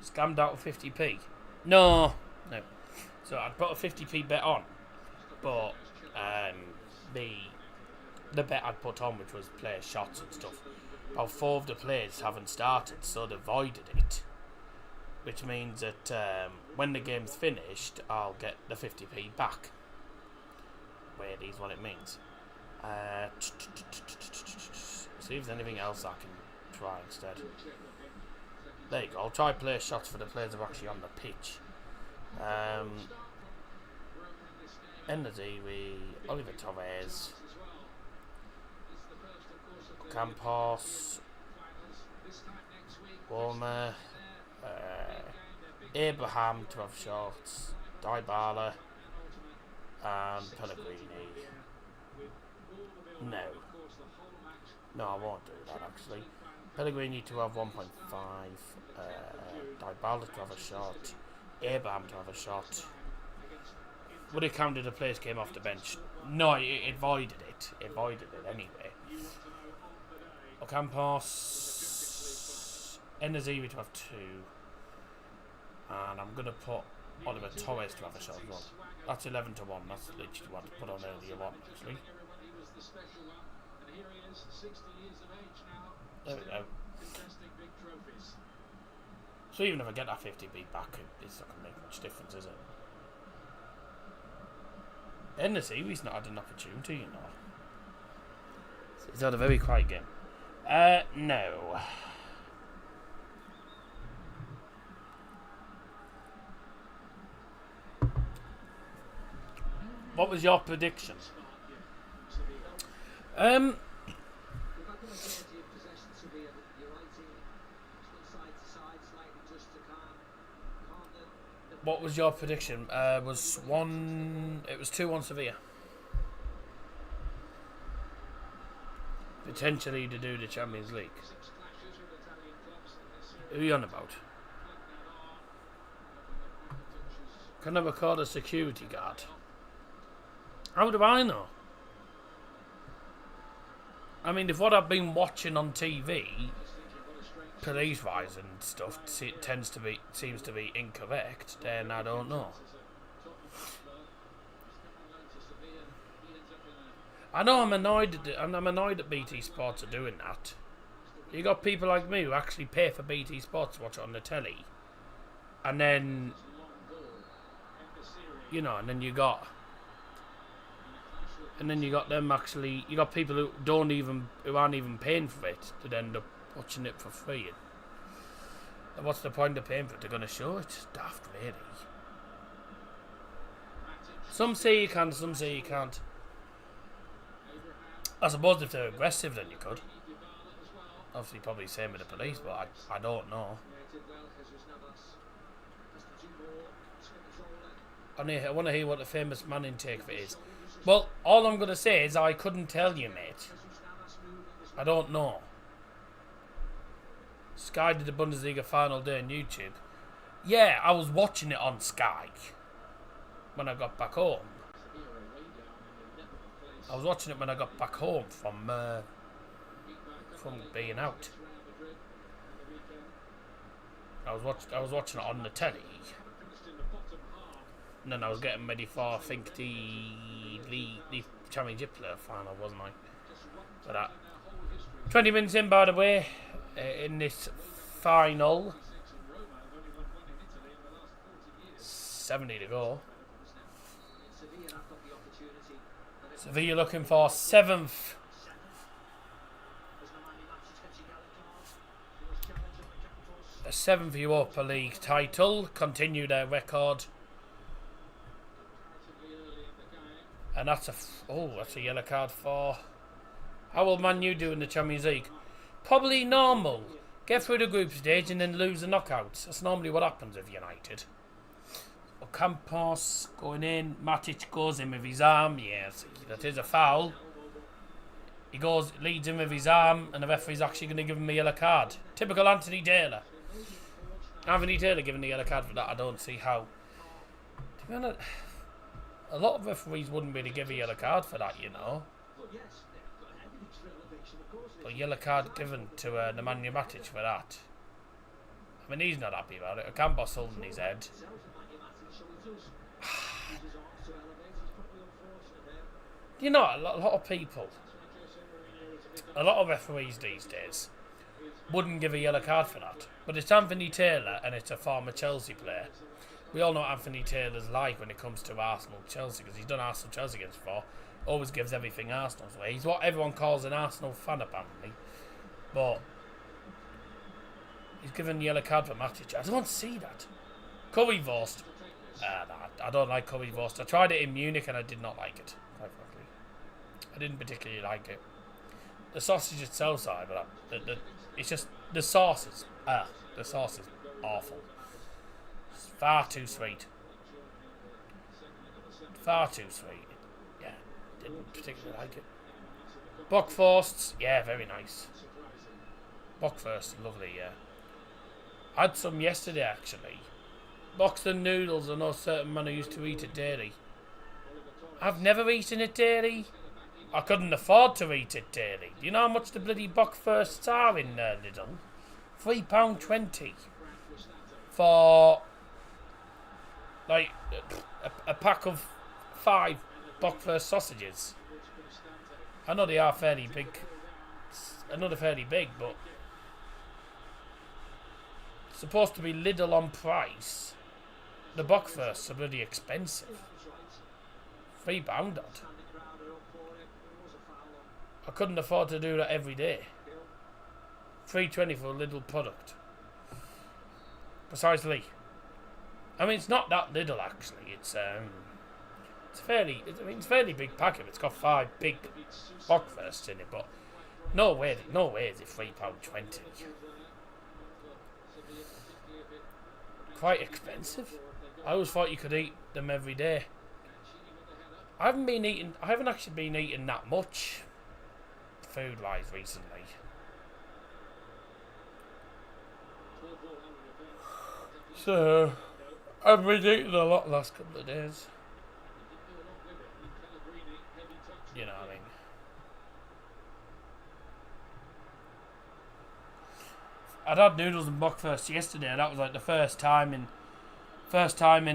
Scammed out of 50p. No. So I'd put a 50p bet on, but the bet I'd put on, which was player shots and stuff, about 4 of the players haven't started, so they voided it. which means that when the game's finished, I'll get the 50p back. Weird is what it means. See if there's anything else I can try instead. There you go. I'll try play shots for the players who are actually on the pitch. Enaziri, Oliver Torres, Campos, Warmer, Abraham to have shots, Dybala, and Pellegrini. No, I won't do that actually. Pellegrini to have 1.5, Dybala to have a shot, Abraham to have a shot. Would it count if the players came off the bench? No, it voided it. It voided it anyway. Ocampos, Enaziri to have 2. And I'm going to put Oliver Torres to have a shot as well. That's 11 to 1. That's literally what I put on earlier on, actually. There we go. So even if I get that 50p back, it's not going to make much difference, is it? Enaziri's not had an opportunity, you know. He's had a very quiet game. No. What was your prediction? What was your prediction? It was 2-1 Sevilla. Potentially to do the Champions League. Who are you on about? Can I record a security guard? How do I know? I mean, if what I've been watching on TV, police-wise and stuff, seems to be incorrect, then I don't know. I know I'm annoyed at BT Sports are doing that. You got people like me who actually pay for BT Sports to watch it on the telly, and then and then you got them actually. You got people who aren't even paying for it to end up watching it for free. And what's the point of paying for it? They're going to show it. It's daft, really. Some say you can, some say you can't. I suppose if they're aggressive, then you could. Obviously, probably same with the police, but I don't know. I want to hear what the famous man intake for it is. Well, all I'm going to say is I couldn't tell you, mate. I don't know. Sky did the Bundesliga final day on YouTube. Yeah, I was watching it on Sky when I got back home. I was watching it when I got back home from being out. I was watching it on the telly. And then I was getting ready for, I think, the Championship final, wasn't I? For that. 20 minutes in, by the way, in this final. 70 to go. Sevilla looking for 7th. A 7th Europa League title. Continue their record. And that's a yellow card for... How will Man U do in the Champions League? Probably normal. Get through the group stage and then lose the knockouts. That's normally what happens with United. Ocampos going in. Matic goes in with his arm. Yes, that is a foul. He leads in with his arm, and the referee's actually going to give him a yellow card. Typical Anthony Taylor. Anthony Taylor giving the yellow card for that. I don't see how. To be honest, a lot of referees wouldn't really give a yellow card for that, you know. But yellow card given to Nemanja Matic for that. I mean, he's not happy about it. Ocampos holding his head. A lot of people, a lot of referees these days wouldn't give a yellow card for that. But it's Anthony Taylor and it's a former Chelsea player. We all know what Anthony Taylor's like when it comes to Arsenal-Chelsea, because he's done Arsenal-Chelsea games before. Always gives everything Arsenal's way. He's what everyone calls an Arsenal fan, apparently. But he's given the yellow card for Matic. I don't want to see that. Currywurst. I don't like currywurst. I tried it in Munich and I did not like it, quite frankly. I didn't particularly like it. The sausage itself, sorry, but it's just the sauce is awful. It's far too sweet. Far too sweet. Yeah, didn't particularly like it. Bockwursts, yeah, very nice. Bockwurst, lovely, yeah. I had some yesterday, actually. Boxed noodles, I know a certain man who used to eat it daily. I've never eaten it daily. I couldn't afford to eat it daily. Do you know how much the bloody Bockwursts are in Lidl? £3.20 for like a pack of 5 Bockwurst sausages. I know they are fairly big. I know they're fairly big, but it's supposed to be Lidl on price. The Bockwursts are bloody expensive. £3 odd. I couldn't afford to do that every day. $3.20 for a little product. Precisely. I mean, it's not that little actually. It's fairly big packet. It's got 5 big Bockwursts in it, but no way is it £3.20. Quite expensive. I always thought you could eat them every day. I haven't actually been eating that much food-wise recently. So, I've been eating a lot the last couple of days. You know what I mean? I'd had noodles and bockwurst yesterday, and that was like the first time in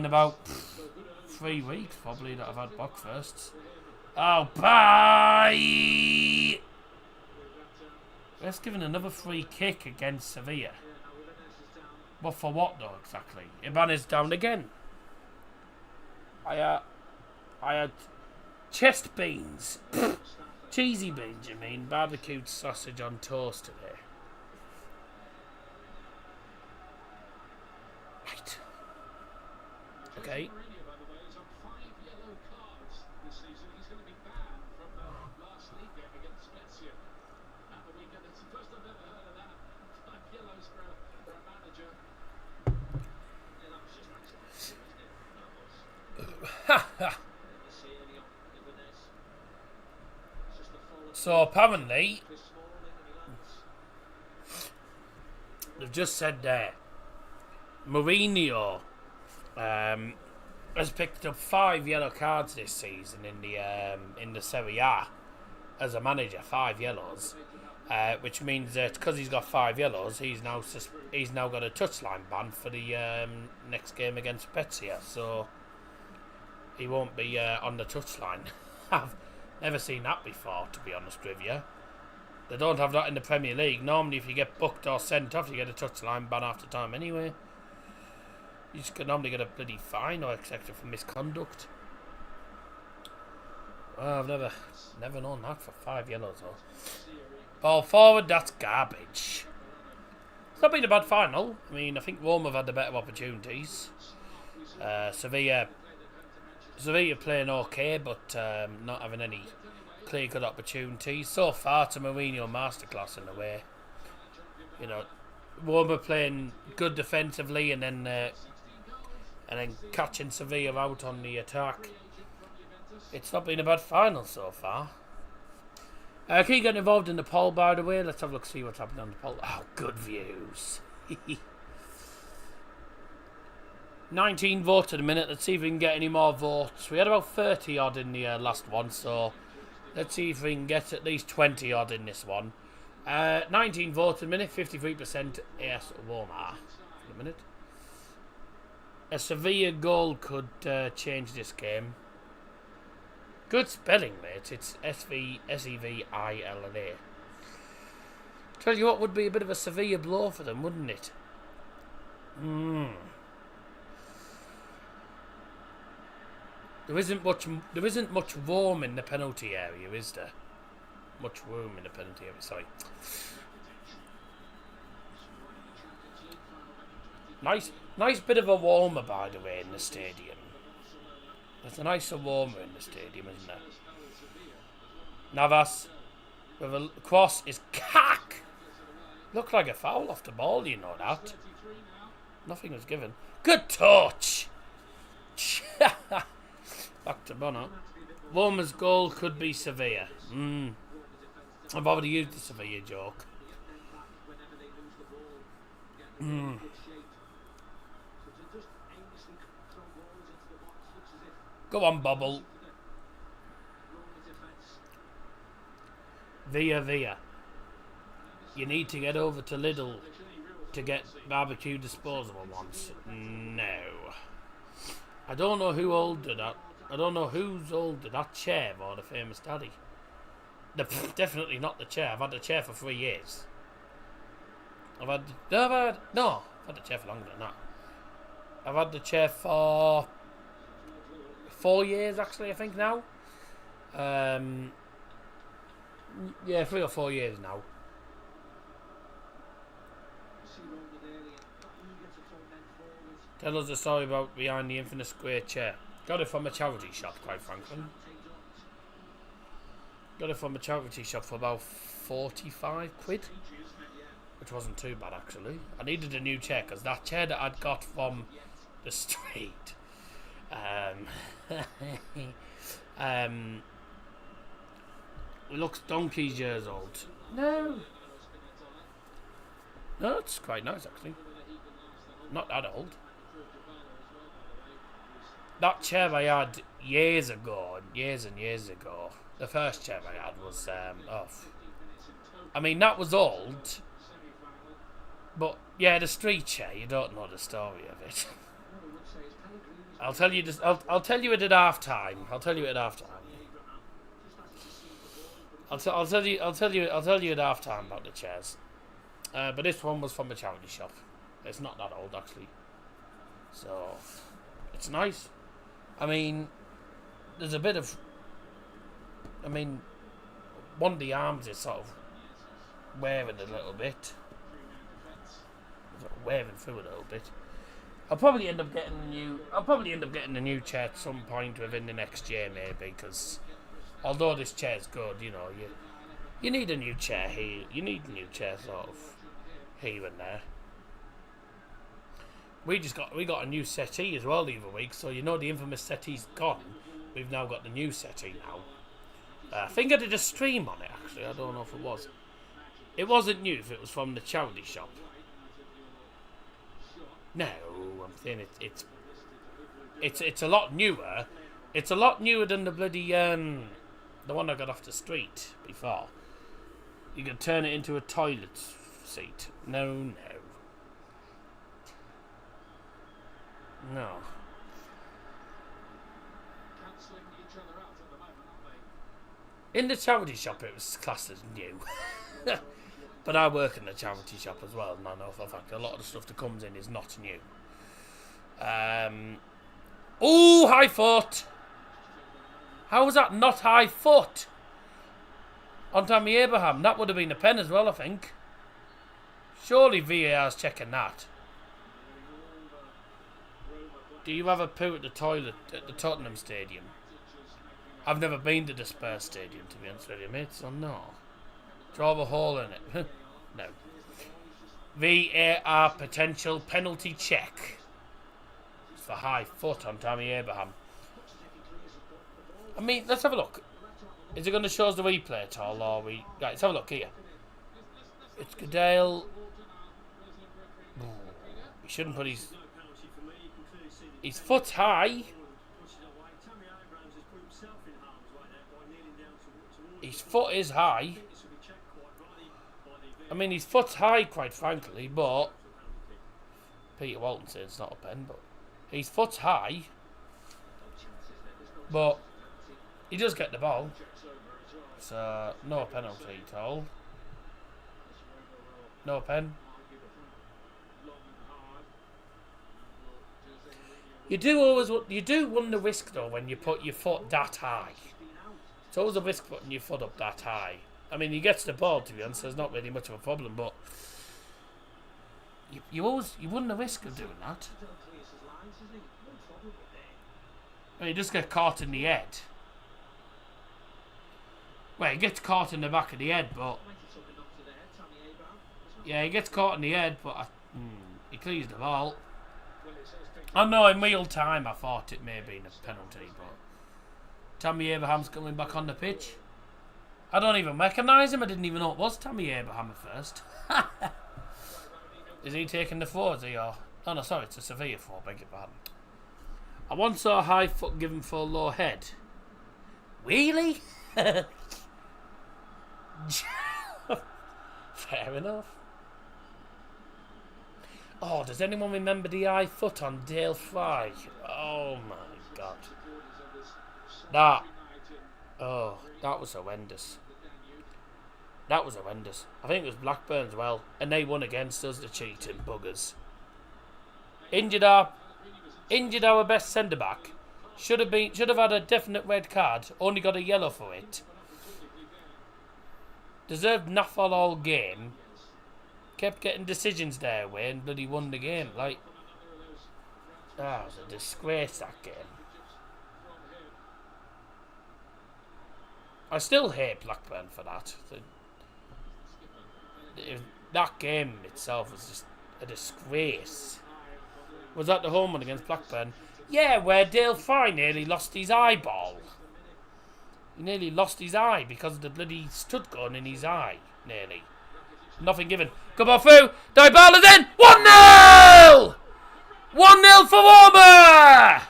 about 3 weeks probably that I've had bockwursts. Oh, bye! Let's give it another free kick against Sevilla. But for what though exactly? Ibanez down again. I had chest beans. Cheesy beans, you mean? Barbecued sausage on toast today. Right. Okay. So apparently, they've just said there, Mourinho has picked up 5 yellow cards this season in the Serie A as a manager, 5 yellows, which means that because he's got 5 yellows, he's now got a touchline ban for the next game against Spezia, so he won't be on the touchline. I've never seen that before, to be honest with you. They don't have that in the Premier League. Normally, if you get booked or sent off, you get a touchline ban after time anyway. You just normally get a bloody fine or etc. for misconduct. Well, I've never known that for 5 yellows though. Ball forward, that's garbage. It's not been a bad final. I mean, I think Rome have had the better opportunities. Sevilla playing okay, but not having any clear good opportunities. So far, to Mourinho masterclass in a way. You know, Roma playing good defensively and then catching Sevilla out on the attack. It's not been a bad final so far. Can you get involved in the poll, by the way? Let's have a look, see what's happening on the poll. Oh, good views. 19 votes in a minute. Let's see if we can get any more votes. We had about 30 odd in the last one, so let's see if we can get at least 20 odd in this one. 19 votes in a minute, 53% yes, Roma. In a minute. A Sevilla goal could change this game. Good spelling, mate. It's Sevilla. Tell you what would be a bit of a severe blow for them, wouldn't it? There isn't much room in the penalty area, is there? Much room in the penalty area. Sorry. Nice bit of a warmer, by the way, in the stadium. There's a nicer warmer in the stadium, isn't there? Navas with a cross is cack. Looked like a foul off the ball, you know that. Nothing was given. Good touch. Back to Bono. Warmer's goal could be severe. I've already used the severe joke. Go on, Bobble. Via. You need to get over to Lidl to get barbecue disposable ones. No. I don't know who ordered that. I don't know who's older, that chair or the famous daddy. Definitely not the chair. I've had the chair for 3 years. I've had the chair for longer than that. I've had the chair for 4 years, actually, I think now. Yeah, 3 or 4 years now. Tell us a story about behind the infamous square chair. Got it from a charity shop, quite frankly. Got it from a charity shop for about 45 quid. Which wasn't too bad, actually. I needed a new chair, because that chair that I'd got from the street... it looks donkey's years old. No, it's quite nice, actually. Not that old. That chair I had years and years ago. The first chair I had was I mean, that was old. But yeah, the street chair, you don't know the story of it. I'll tell you this. I'll tell you it at half time. I'll tell you at half time at half time about the chairs. But this one was from a charity shop. It's not that old, actually. So it's nice. I mean, there's a bit of... I mean, one of the arms is sort of wearing a little bit. Sort of wearing through a little bit. I'll probably end up getting a new chair at some point within the next year, maybe, because although this chair's good, you know, you need a new chair here. You need a new chair sort of here and there. We got a new settee as well the other week, so you know the infamous settee's gone. We've now got the new settee now. I think I did a stream on it, actually. I don't know if it was. It wasn't new if it was from the charity shop. No, I'm saying it's a lot newer. It's a lot newer than the bloody the one I got off the street before. You can turn it into a toilet seat. No. In the charity shop, it was classed as new. But I work in the charity shop as well, and I know for a fact a lot of the stuff that comes in is not new. Oh, high foot! How was that not high foot? On Tammy Abraham, that would have been a pen as well, I think. Surely VAR's checking that. Do you have a poo at the toilet at the Tottenham Stadium? I've never been to the Spurs Stadium, to be honest with you, mate, so no. Draw a hole in it. No. VAR potential penalty check. It's for high foot on Tammy Abraham. I mean, let's have a look. Is it going to show us the replay at all, or we... Right, let's have a look here. It's Goodale. He shouldn't put his foot high. His foot is high. I mean, his foot's high, quite frankly, but... Peter Walton said it's not a pen, but... His foot's high. But... He does get the ball. So, no penalty at all. No pen. You do run the risk though when you put your foot that high. It's always a risk putting your foot up that high. I mean, he gets the ball, to be honest, so it's not really much of a problem, but you run the risk of doing that. I mean, you just get caught in the head. Well, he gets caught in the back of the head, but yeah, he gets caught in the head, but he clears the ball. I know in real time I thought it may have been a penalty, but Tammy Abraham's coming back on the pitch. I don't even recognise him. I didn't even know it was Tammy Abraham at first. Is he taking the four? Is he? Or... Oh no, sorry, it's a Sevilla four, beg your pardon. I once saw a high foot given for a low head. Really? Fair enough. Oh, does anyone remember the high foot on Dale Fry? Oh my god. That was horrendous. That was horrendous. I think it was Blackburn as well. And they won against us, the cheating buggers. Injured our best centre back. Should have had a definite red card. Only got a yellow for it. Deserved nothing all game. Kept getting decisions their way and bloody won the game. Like, that was a disgrace, that game. I still hate Blackburn for that. That game itself was just a disgrace. Was that the home one against Blackburn? Yeah, where Dale Fry nearly lost his eyeball. He nearly lost his eye because of the bloody stud gun in his eye. Nearly. Nothing given. Come on through. Dybala's in. 1-0! 1-0 for Roma!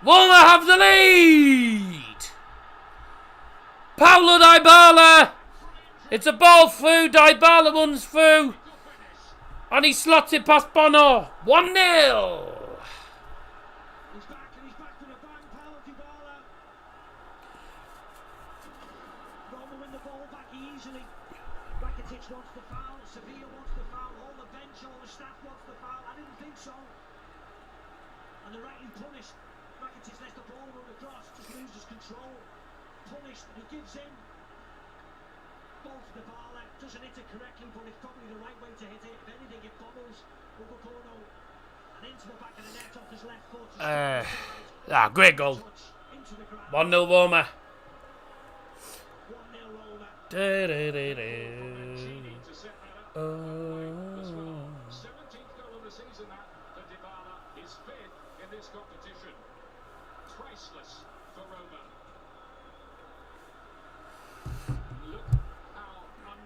Roma have the lead! Paulo Dybala! It's a ball through. Dybala runs through. And he slots it past Bono. 1-0! Great goal. 1-0 Roma.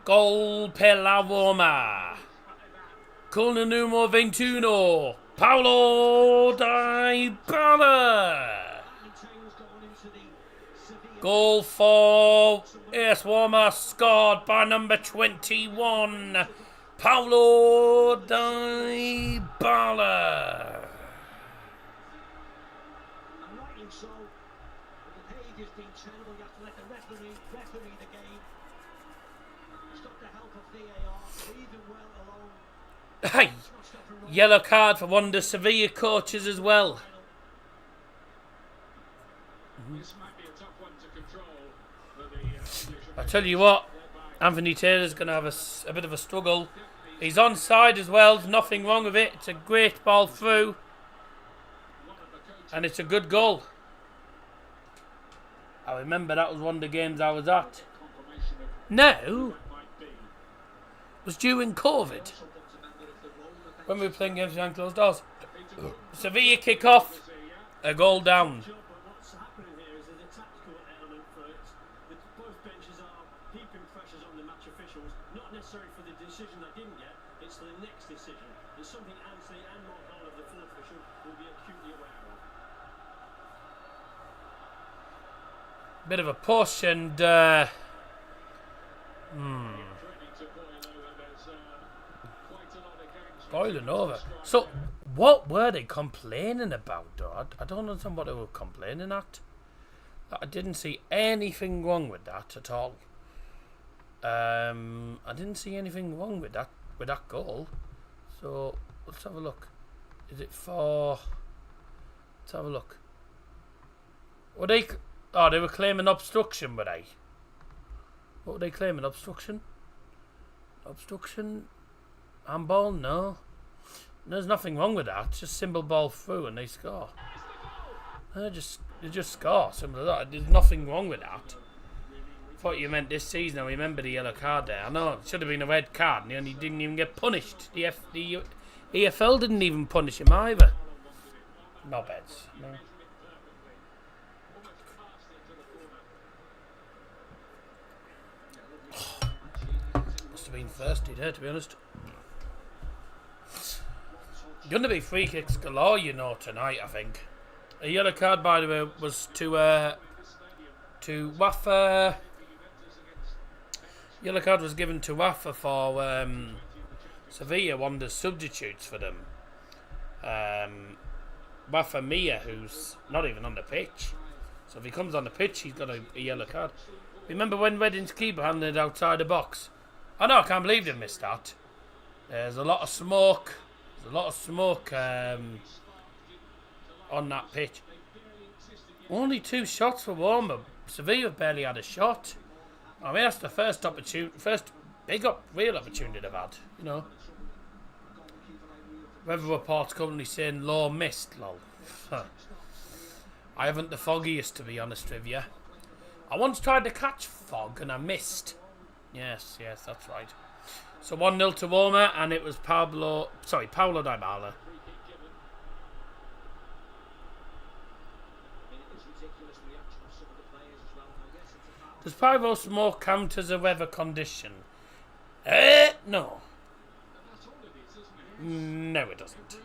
Gol per la Roma. Con il numero 21. Paulo Dybala. Goal for AS Roma, scored by number 21, Paulo Dybala. Hey, yellow card for one of the Sevilla coaches as well. I tell you what, Anthony Taylor's going to have a bit of a struggle. He's onside as well, there's nothing wrong with it. It's a great ball through. And it's a good goal. I remember that was one of the games I was at. No. It was during COVID. When we were playing games behind closed doors. Sevilla kick off. A goal down. Bit of a push and boiling over. So what were they complaining about though? I don't understand what they were complaining at. I didn't see anything wrong with that at all. I didn't see anything wrong with that with that goal. So let's have a look. Is it for? Let's have a look. Were they? Oh, they were claiming obstruction, were they? What were they claiming? Obstruction? Obstruction? Handball? No. There's nothing wrong with that. Just simple ball through and they score. They just score. Simple as that. There's nothing wrong with that. Thought you meant this season. I remember the yellow card there. I know it should have been a red card, and he didn't even get punished. The EFL didn't even punish him either. No beds. No. Must have been thirsty there, to be honest. Gonna be free kicks galore, you know, tonight. I think a yellow card, by the way, was to Uefa. Yellow card was given to Uefa for Sevilla, one of the substitutes for them. Uefa Mia, who's not even on the pitch. So if he comes on the pitch, he's got a yellow card. Remember when Reading's keeper handed it outside the box? I know, I can't believe they missed that. There's a lot of smoke. There's a lot of smoke on that pitch. Only 2 shots for Warmer. Sevilla barely had a shot. I mean, that's the first real opportunity they've had, you know. Weather reports currently saying low mist, lol. I haven't the foggiest, to be honest with you. I once tried to catch fog and I missed. Yes, that's right. So 1-0 to Roma, and it was Paulo Dybala. Does pyro smoke count as a weather condition? No. No, it doesn't.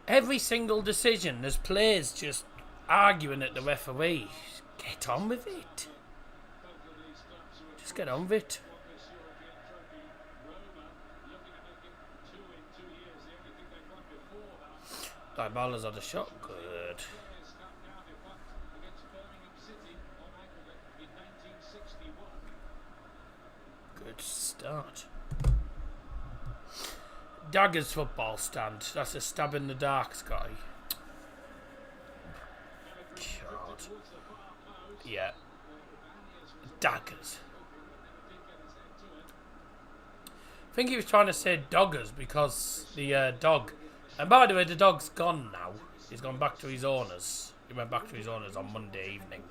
Every single decision, there's players just arguing at the referee. Get on with it. Just get on with it. Dybala's had a shot. Good. Good start. Daggers football stand. That's a stab in the dark, Scotty. God. Yeah. Daggers. I think he was trying to say doggers because the dog. And by the way, the dog's gone now. He's gone back to his owners. He went back to his owners on Monday evening.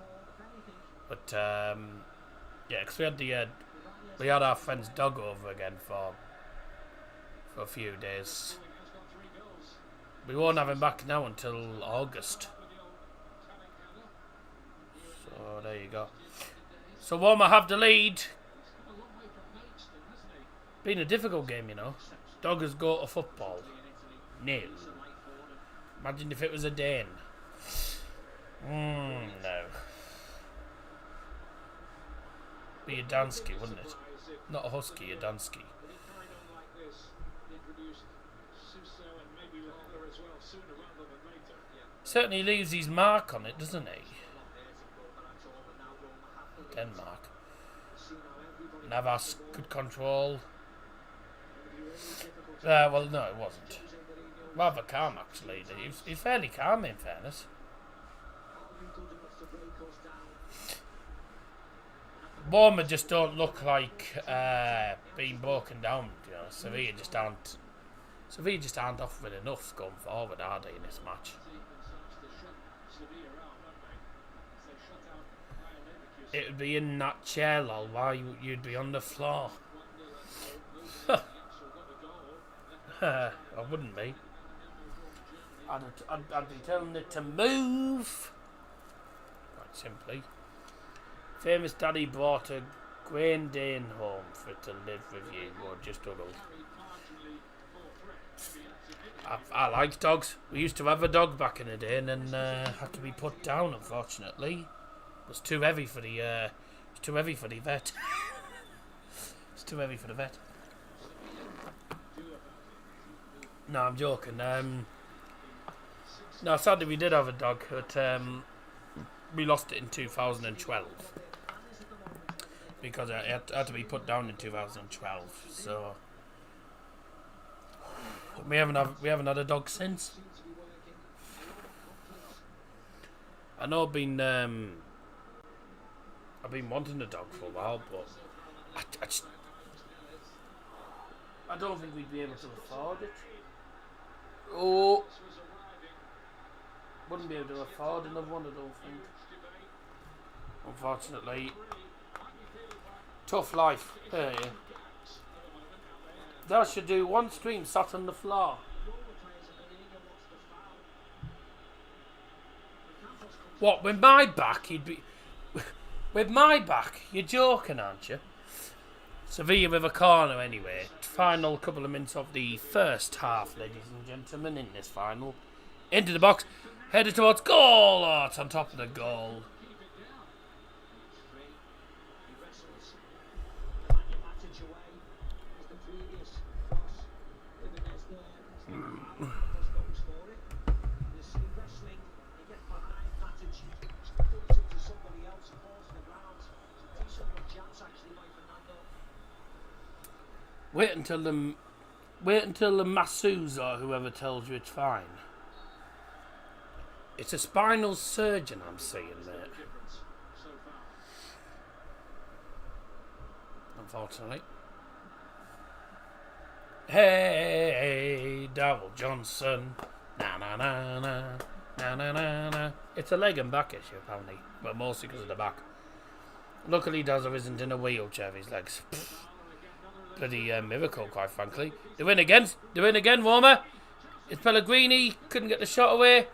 But yeah, because we had our friend's dog over again for a few days. We won't have him back now until August. So there you go. So Roma have the lead. Been a difficult game, you know. Doggers go to football. No. Imagine if it was a Dane. No. Be a Dansky, wouldn't it? Not a Husky, a Dansky. Certainly leaves his mark on it, doesn't he? Denmark. Navas, good control. Well, no, it wasn't. Rather calm, actually. He's fairly calm, in fairness. Bournemouth just don't look like being broken down. You know, Sevilla just aren't off with enough going forward, are they, in this match? It would be in that chair, lol, while you'd be on the floor. I wouldn't be. I'd be telling it to move. Quite simply. Famous daddy brought a Great Dane home for it to live with you, or just struggle. I like dogs. We used to have a dog back in the day, and then had to be put down. Unfortunately, it was too heavy for the. It's too heavy for the vet. It's too heavy for the vet. No, I'm joking. No, sadly we did have a dog, but we lost it in 2012 because it had to be put down in 2012. So we haven't had a dog since. I know I've been wanting a dog for a while, but I don't think we'd be able to afford it. Oh, wouldn't be able to afford another one, I don't think. Unfortunately, tough life. Yeah. That should do one stream sat on the floor. What, with my back, you'd be... With my back? You're joking, aren't you? Sevilla with a corner anyway. Final couple of minutes of the first half, ladies and gentlemen, in this final. Into the box, headed towards goal. Oh, it's on top of the goal. Wait until the masseuse or whoever tells you it's fine. It's a spinal surgeon I'm seeing there. Unfortunately. Hey, Darryl Johnson. Na na na na na na na na. It's a leg and back issue apparently, but mostly because of the back. Luckily, Dazza isn't in a wheelchair. His legs. Bloody miracle, quite frankly. They win again, Warmer. It's Pellegrini, couldn't get the shot away.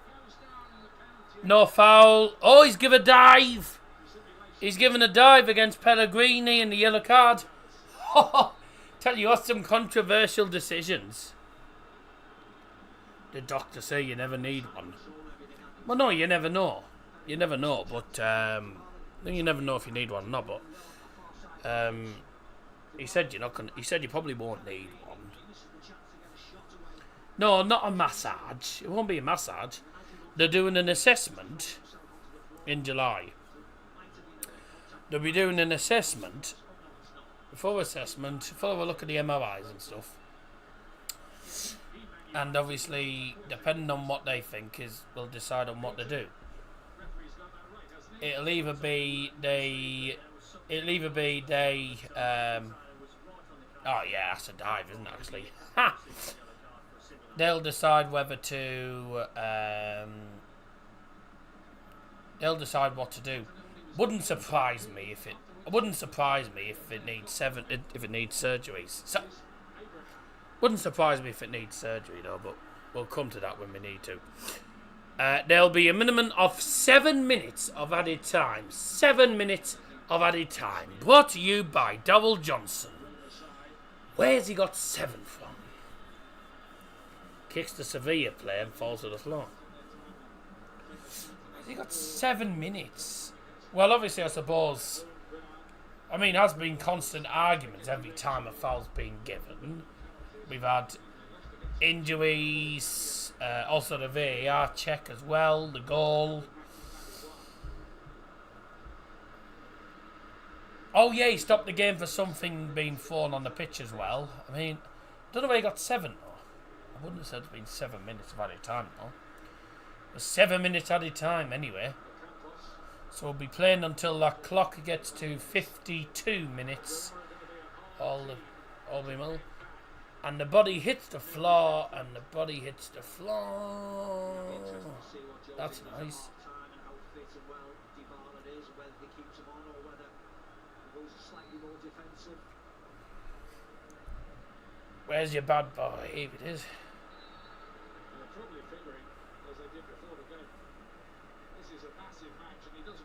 No foul. Oh, he's given a dive. He's given a dive against Pellegrini in the yellow card. Tell you what, some controversial decisions. The doctor say you never need one. Well, no, you never know. You never know, but you never know if you need one or not. But he said you're not gonna. He said you probably won't need one. No, not a massage. It won't be a massage. They're doing an assessment in July. They'll be doing an assessment. Before a look at the MRIs and stuff. And obviously, depending on what they think will decide on what to do. It'll either be they. Oh yeah, that's a dive, isn't it? Actually, ha! They'll decide whether to. They'll decide what to do. Wouldn't surprise me if it needs if it needs surgeries. So, wouldn't surprise me if it needs surgery though, but we'll come to that when we need to. There'll be a minimum of 7 minutes of added time. 7 minutes of added time. Brought to you by Darryl Johnson. Where's he got 7 from? Kicks the Sevilla player and falls to the floor. Where's he got 7 minutes? Well, obviously, I suppose. I mean, has been constant arguments every time a foul's been given. We've had injuries, also the VAR check as well, the goal. Oh yeah, he stopped the game for something being thrown on the pitch as well. I mean, I don't know where he got 7 though. I wouldn't have said it's been 7 minutes of added time though. It was 7 minutes added time anyway. So we'll be playing until that clock gets to 52 minutes. All the middle. And the body hits the floor, That's nice. Where's your bad boy? Here it is.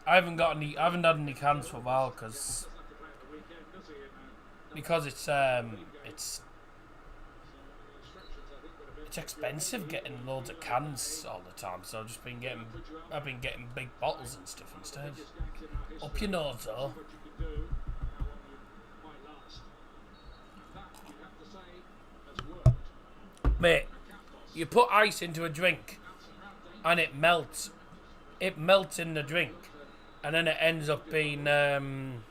I haven't had any cans for a while because it's expensive getting loads of cans all the time, so I've been getting big bottles and stuff instead. Up your nose though. Mate, you put ice into a drink and it melts. It melts in the drink. and then it ends up being and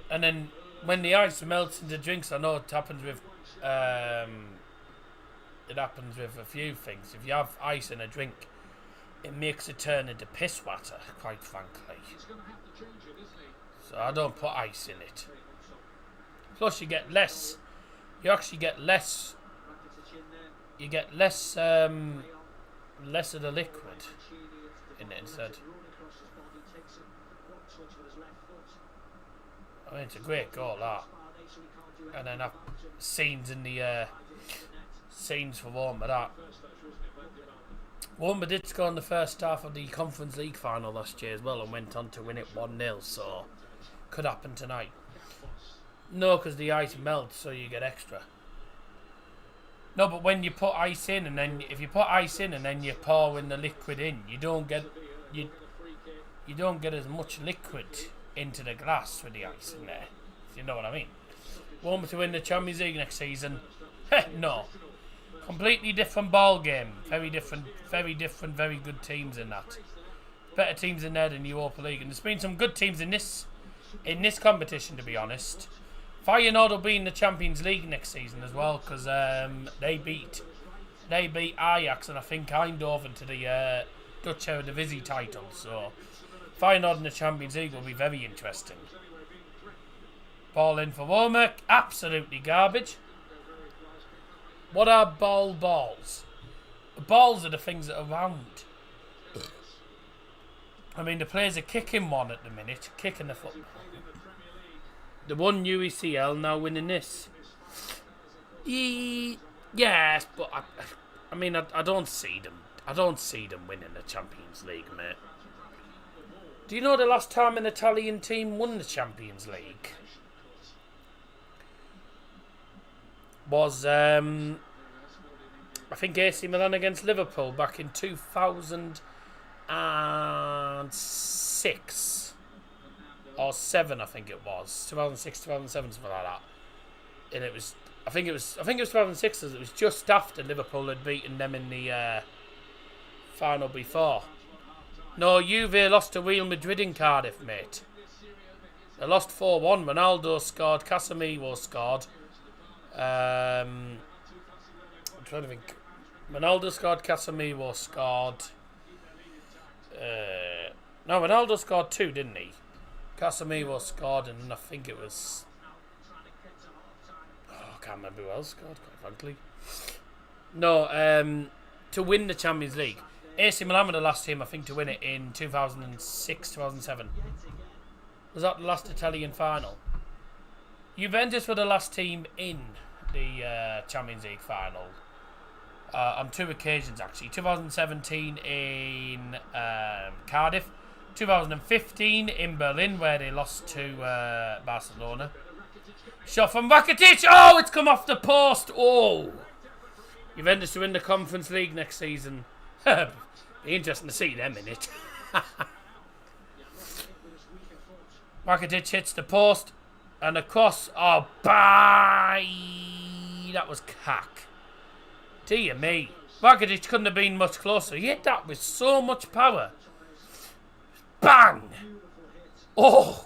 then when the ice melts into drinks, I know it happens with a few things. If you have ice in a drink, it makes it turn into piss water, quite frankly. So I don't put ice in it. Plus you get less, you actually get less, you get less less of the liquid in it instead. I mean, it's a great goal, that. And then scenes in the scenes for Warmer, that. Warmer did score in the first half of the Conference League final last year as well and went on to win it 1-0, so could happen tonight. No, because the ice melts, so you get extra. No, but when you put ice in, and then if you put ice in and then you pour in the liquid in, you don't get as much liquid into the glass with the ice in there. You know what I mean? Warmer to win the Champions League next season? No. Completely different ball game. Very different, very good teams in that. Better teams in there than the Europa League, and there's been some good teams in this competition, to be honest. Feyenoord will be in the Champions League next season as well, because they beat Ajax and I think Eindhoven to the Dutch Eredivisie title. So Feyenoord in the Champions League will be very interesting. Ball in for Womack, absolutely garbage. What are balls? Balls are the things that are round. I mean, the players are kicking one at the minute, kicking the football. The one UECL now winning this. Yes, but I mean, I don't see them. I don't see them winning the Champions League, mate. Do you know the last time an Italian team won the Champions League? Was I think AC Milan against Liverpool back in 2006 or 7, I think it was 2006, 2007, something like that. And it was, I think it was 2006, as it was just after Liverpool had beaten them in the final before. No, Juve lost to Real Madrid in Cardiff, mate. They lost 4-1. Ronaldo scored, Casemiro scored. I'm trying to think. Ronaldo scored, Casemiro scored. No, Ronaldo scored 2, didn't he? Casemiro scored, and I think it was... I can't remember who else scored, quite frankly. No, to win the Champions League. AC Milan were the last team, I think, to win it in 2006, 2007. Was that the last Italian final? Juventus were the last team in the Champions League final. On 2 occasions, actually. 2017 in Cardiff. 2015 in Berlin, where they lost to Barcelona. Shot from Rakitic. Oh, it's come off the post. Oh. Juventus to win the Conference League next season. Be interesting to see them in it. Rakitic hits the post. And across. Oh, bye. That was cack. Dear me. Rakitic couldn't have been much closer. He hit that with so much power. Bang! Oh!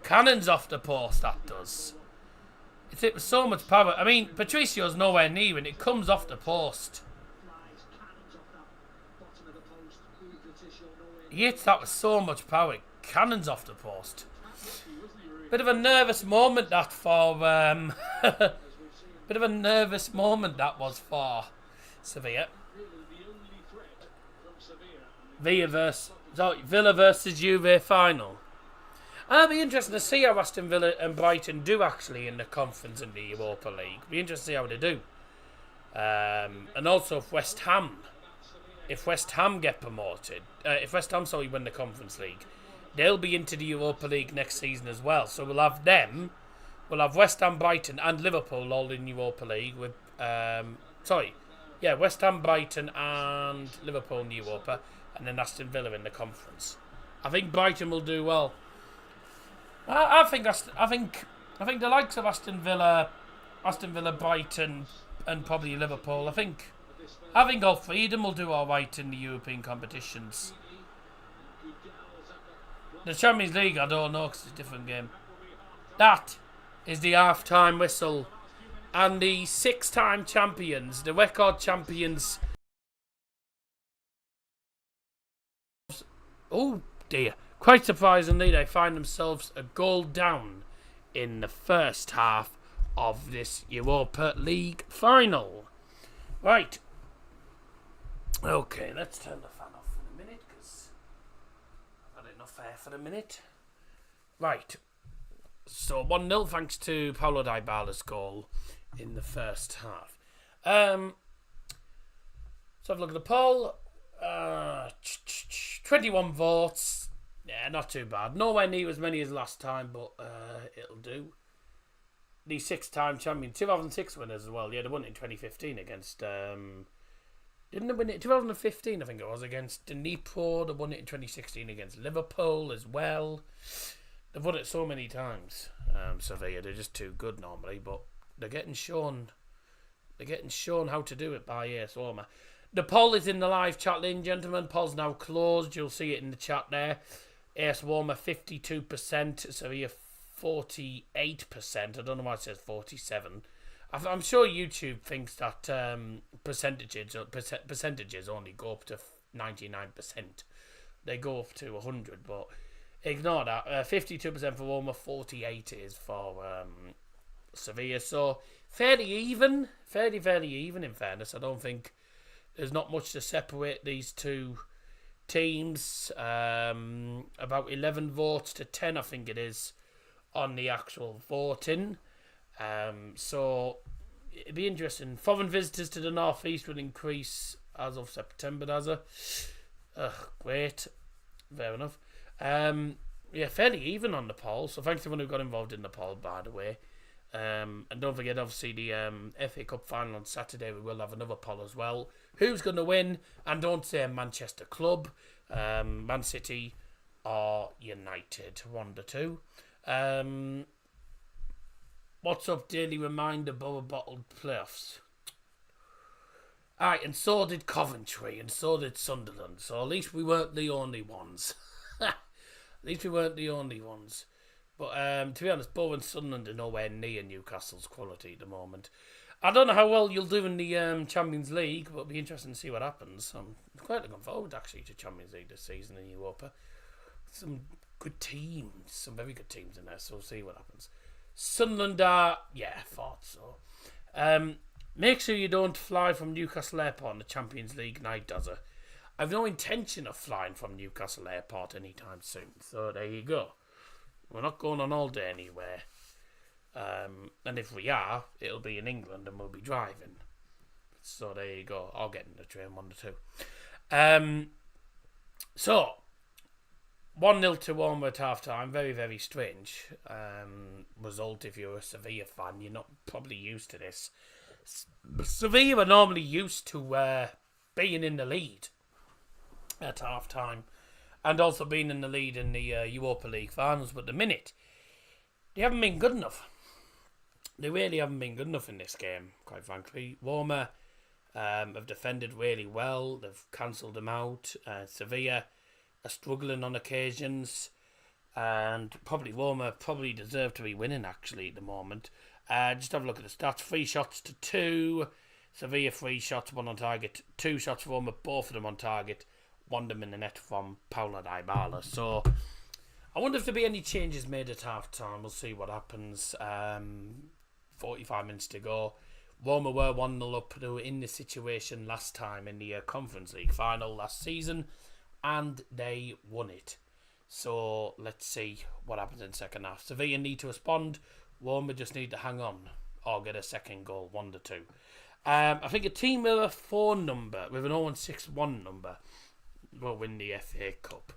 Cannons off the post, that does. It hit with so much power. I mean, Patricio's nowhere near and it comes off the post. He hits that with so much power. Cannons off the post. Bit of a nervous moment that for... bit of a nervous moment that was for Sevilla. Villa versus Juve final. It'll be interesting to see how Aston Villa and Brighton do actually in the conference in the Europa League. Be interesting to see how they do. And also if West Ham get promoted, if West Ham win the Conference League, they'll be into the Europa League next season as well. So we'll have them. We'll have West Ham, Brighton and Liverpool all in Europa League with West Ham, Brighton and Liverpool in Europa, and then Aston Villa in the conference. I think Brighton will do well. I think the likes of Aston Villa, Brighton and probably Liverpool, I think all 3 of them will do alright in the European competitions. The Champions League, I don't know, because it's a different game. That is the half-time whistle. And the 6-time champions, the record champions... Oh, dear. Quite surprisingly, they find themselves a goal down in the first half of this Europa League final. Right. Okay, let's turn the fan off for a minute, because I've had enough air for a minute. Right. So 1-0 thanks to Paulo Dybala's goal in the first half. So have a look at the poll. 21 votes. Yeah, not too bad. Nowhere near as many as last time, but it'll do. The 6-time champion, 2006 winners as well. Yeah, they won it in 2015 against... didn't they win it in 2015, I think it was, against Dnipro. They won it in 2016 against Liverpool as well. They've won it so many times. Sevilla, they're just too good normally, but they're getting shown how to do it by AS Roma. The poll is in the live chat, ladies and gentlemen. Poll's now closed. You'll see it in the chat there. AS Roma 52%, Sevilla 48%. I don't know why it says 47%. I'm sure YouTube thinks that percentages only go up to 99%. They go up to 100, but ignore that. 52% for Roma, 48% is for Sevilla. So fairly even, fairly even. In fairness, I don't think there's not much to separate these two teams. About 11 votes to 10, I think it is, on the actual voting. So it'd be interesting. Foreign visitors to the northeast will increase as of September, does it? Great. Fair enough. Yeah, fairly even on the poll. So thanks to everyone who got involved in the poll, by the way. And don't forget, obviously, the FA Cup final on Saturday. We will have another poll as well. Who's going to win? And don't say Manchester club, Man City or United. 1-2. What's up, Daily Reminder, Borough Bottled Playoffs? Alright, and so did Coventry, and so did Sunderland. So at least we weren't the only ones. But to be honest, Borough and Sunderland are nowhere near Newcastle's quality at the moment. I don't know how well you'll do in the Champions League, but it'll be interesting to see what happens. I'm quite looking forward, actually, to Champions League this season in Europa. Some good teams, some very good teams in there, so we'll see what happens. Sunderland are, yeah, thought so. Make sure you don't fly from Newcastle Airport on the Champions League night, does it? I've no intention of flying from Newcastle Airport anytime soon, so there you go. We're not going on all day anywhere. And if we are, it'll be in England and we'll be driving. So there you go. I'll get in the train 1-2. So 1-0 to Roma at half time. Very, very strange result. If you're a Sevilla fan, you're not probably used to this. Sevilla are normally used to being in the lead at half time and also being in the lead in the Europa League finals. But at the minute, they haven't been good enough. They really haven't been good enough in this game, quite frankly. Roma have defended really well. They've cancelled them out. Sevilla are struggling on occasions. And probably Roma probably deserve to be winning, actually, at the moment. Just have a look at the stats. 3 shots to 2. Sevilla 3 shots, 1 on target. 2 shots for Roma, both of them on target. 1 of them in the net from Paulo Dybala. So I wonder if there'll be any changes made at half time. We'll see what happens. 45 minutes to go. Roma were 1-0 up. They were in this situation last time in the Conference League final last season, and they won it. So let's see what happens in second half. Sevilla need to respond. Roma just need to hang on or get a second goal, 1-2. I think a team with a phone number, with an 0161 number, will win the FA Cup.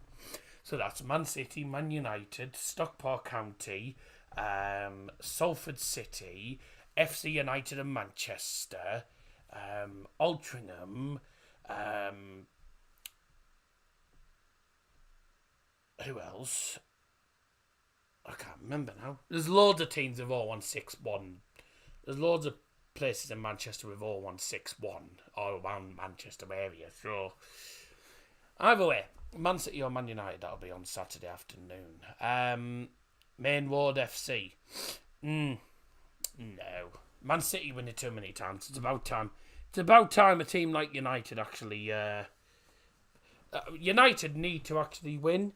So that's Man City, Man United, Stockport County, Salford City, FC United and Manchester, Altrincham, who else? I can't remember now. There's loads of teams with 0161. There's loads of places in Manchester with 0161 all around Manchester area. So either way, Man City or Man United, that'll be on Saturday afternoon. Main Ward FC. No. Man City win it too many times. It's about time. It's about time a team like United actually... United need to actually win.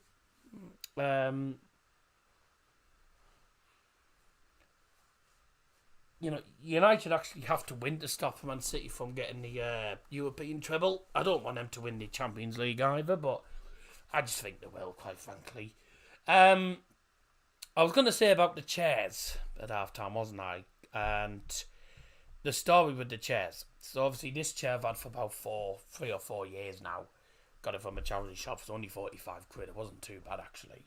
United actually have to win to stop Man City from getting the European treble. I don't want them to win the Champions League either, but I just think they will, quite frankly. I was going to say about the chairs at half-time, wasn't I? And the story with the chairs. So obviously this chair I've had for about 3 or 4 years now. Got it from a charity shop. It's only 45 quid. It wasn't too bad, actually.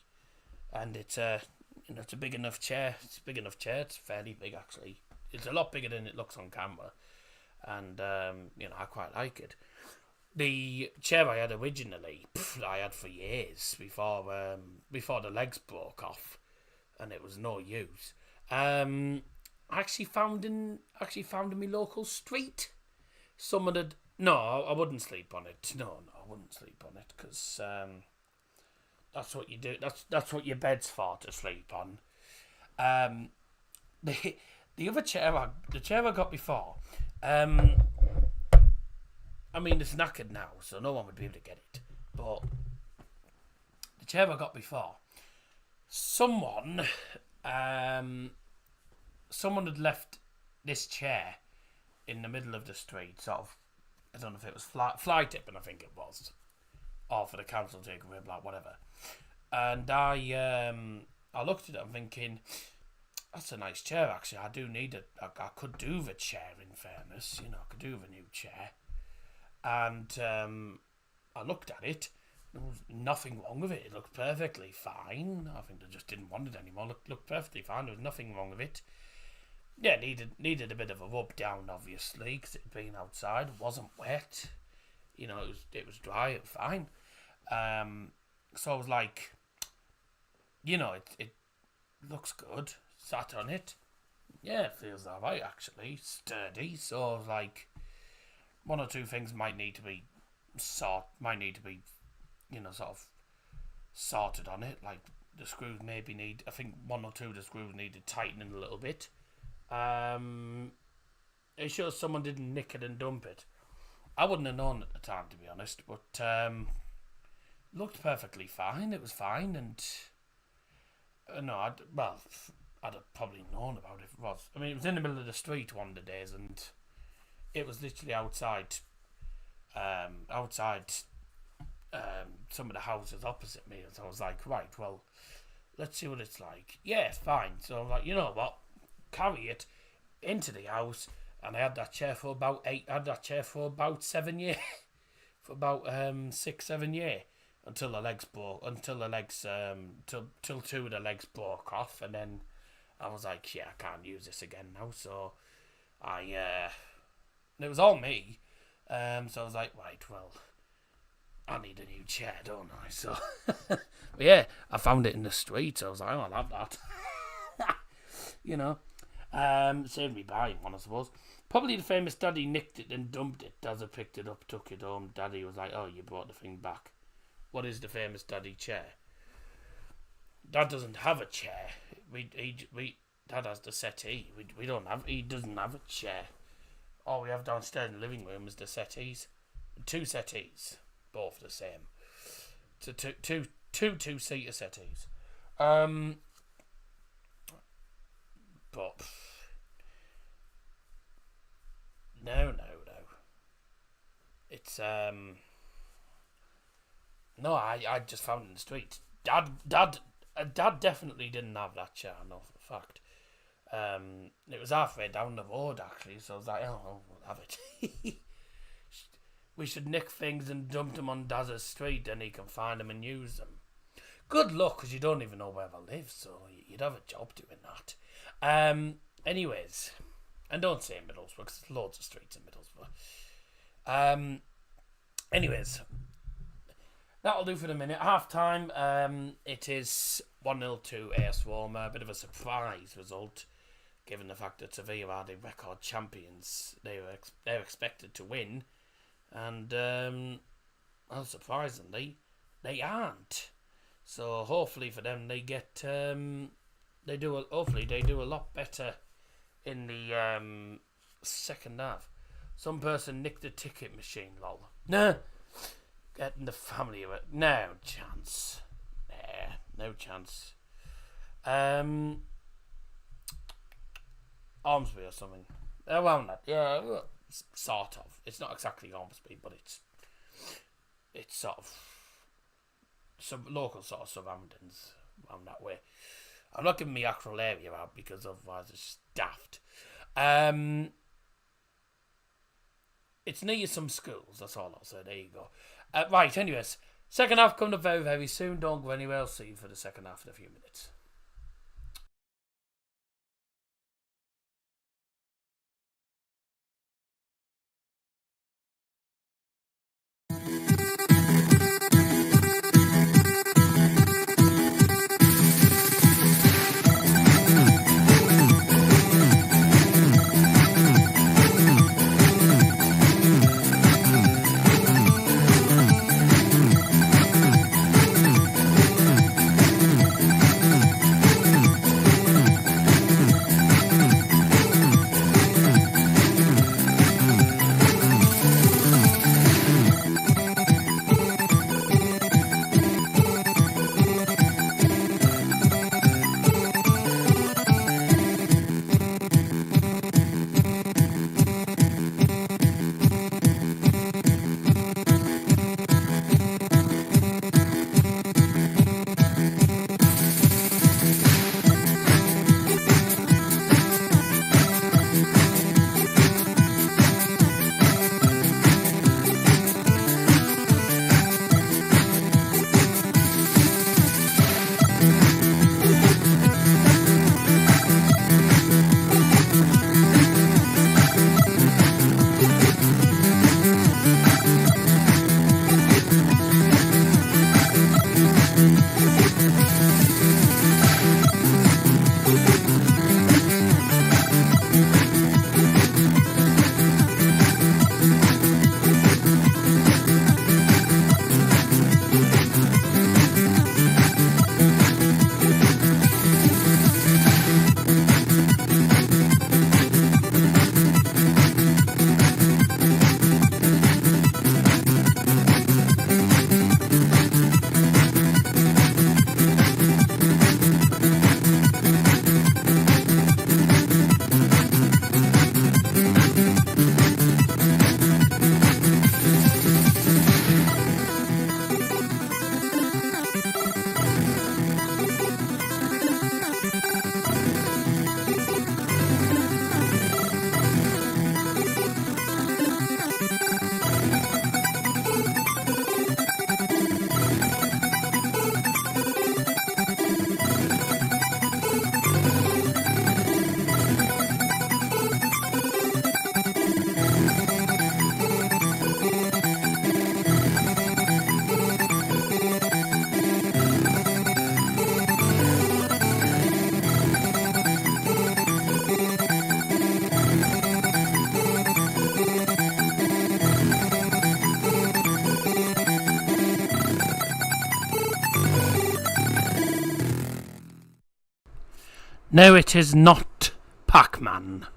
And it's it's a big enough chair. It's a big enough chair. It's fairly big, actually. It's a lot bigger than it looks on camera. And, I quite like it. The chair I had originally, I had for years before the legs broke off. And it was no use. I actually found in my local street. Someone had... No, I wouldn't sleep on it. No, I wouldn't sleep on it because that's what you do. That's what your bed's for, to sleep on. The other chair, the chair I got before, I mean it's knackered now, so no one would be able to get it. But the chair I got before, someone had left this chair in the middle of the street, sort of. I don't know if it was fly tipping, I think it was, or for the council to take away, like whatever. And I looked at it, I'm thinking, that's a nice chair actually. I do need it. I could do with a chair, in fairness, I could do with a new chair. And I looked at it. There was nothing wrong with it. It looked perfectly fine. I think they just didn't want it anymore. It looked perfectly fine. There was nothing wrong with it. Yeah, needed a bit of a rub down, obviously, because it had been outside. It wasn't wet. It was dry. It was fine. So I was like, it looks good. Sat on it. Yeah, it feels alright, actually. Sturdy. So I was like, one or two things might need to be sort of sorted on it. Like, the screws maybe I think one or two of the screws needed tightening a little bit. It shows someone didn't nick it and dump it. I wouldn't have known at the time, to be honest, but looked perfectly fine. It was fine, and I'd have probably known about it if it was. I mean, it was in the middle of the street one of the days, and it was literally outside some of the houses opposite me. So I was like, right, well, let's see what it's like. Yeah, fine. So I'm like, you know what? Carry it into the house, and I had that chair for about 7 years, for about 6-7 years, until the legs till 2 of the legs broke off, and then I was like, yeah, I can't use this again now. So it was all me. So I was like, right, well, I need a new chair, don't I? So but yeah, I found it in the street. So I was like, oh, I'll have that. Saved me buying one, I suppose. Probably the famous Daddy nicked it and dumped it. Dazza picked it up, took it home. Daddy was like, oh, you brought the thing back. What is the famous Daddy chair? Dad doesn't have a chair. Dad has the settee. We don't have. He doesn't have a chair. All we have downstairs in the living room is the settees. 2 settees, both the same. So two 2-seater settees. But no. It's no. I just found it in the street. Dad definitely didn't have that chair. I know for a fact. It was halfway down the road actually, so I was like, oh, we'll have it. We should nick things and dump them on Daz's street, and he can find them and use them. Good luck, because you don't even know where I live, so you'd have a job doing that. Anyways, and don't say Middlesbrough, because there's loads of streets in Middlesbrough. Anyways, that'll do for the minute. Half time, it is 1-0 to AS Roma. A bit of a surprise result, given the fact that Sevilla are the record champions. They're expected to win, and unsurprisingly, they aren't. So hopefully for them, they get hopefully they do a lot better in the second half. Some person nicked the ticket machine, lol. Nah, getting the family of it. No chance. No chance. Ormsby or something. Around that, yeah, sort of. It's not exactly Ormsby, but it's sort of some local sort of surroundings around that way. I'm not giving my actual area out because otherwise it's daft. It's near some schools, that's all I'll say. There you go. Right, anyways, second half coming up very, very soon. Don't go anywhere. I'll see you for the second half in a few minutes. No, it is not Pac-Man.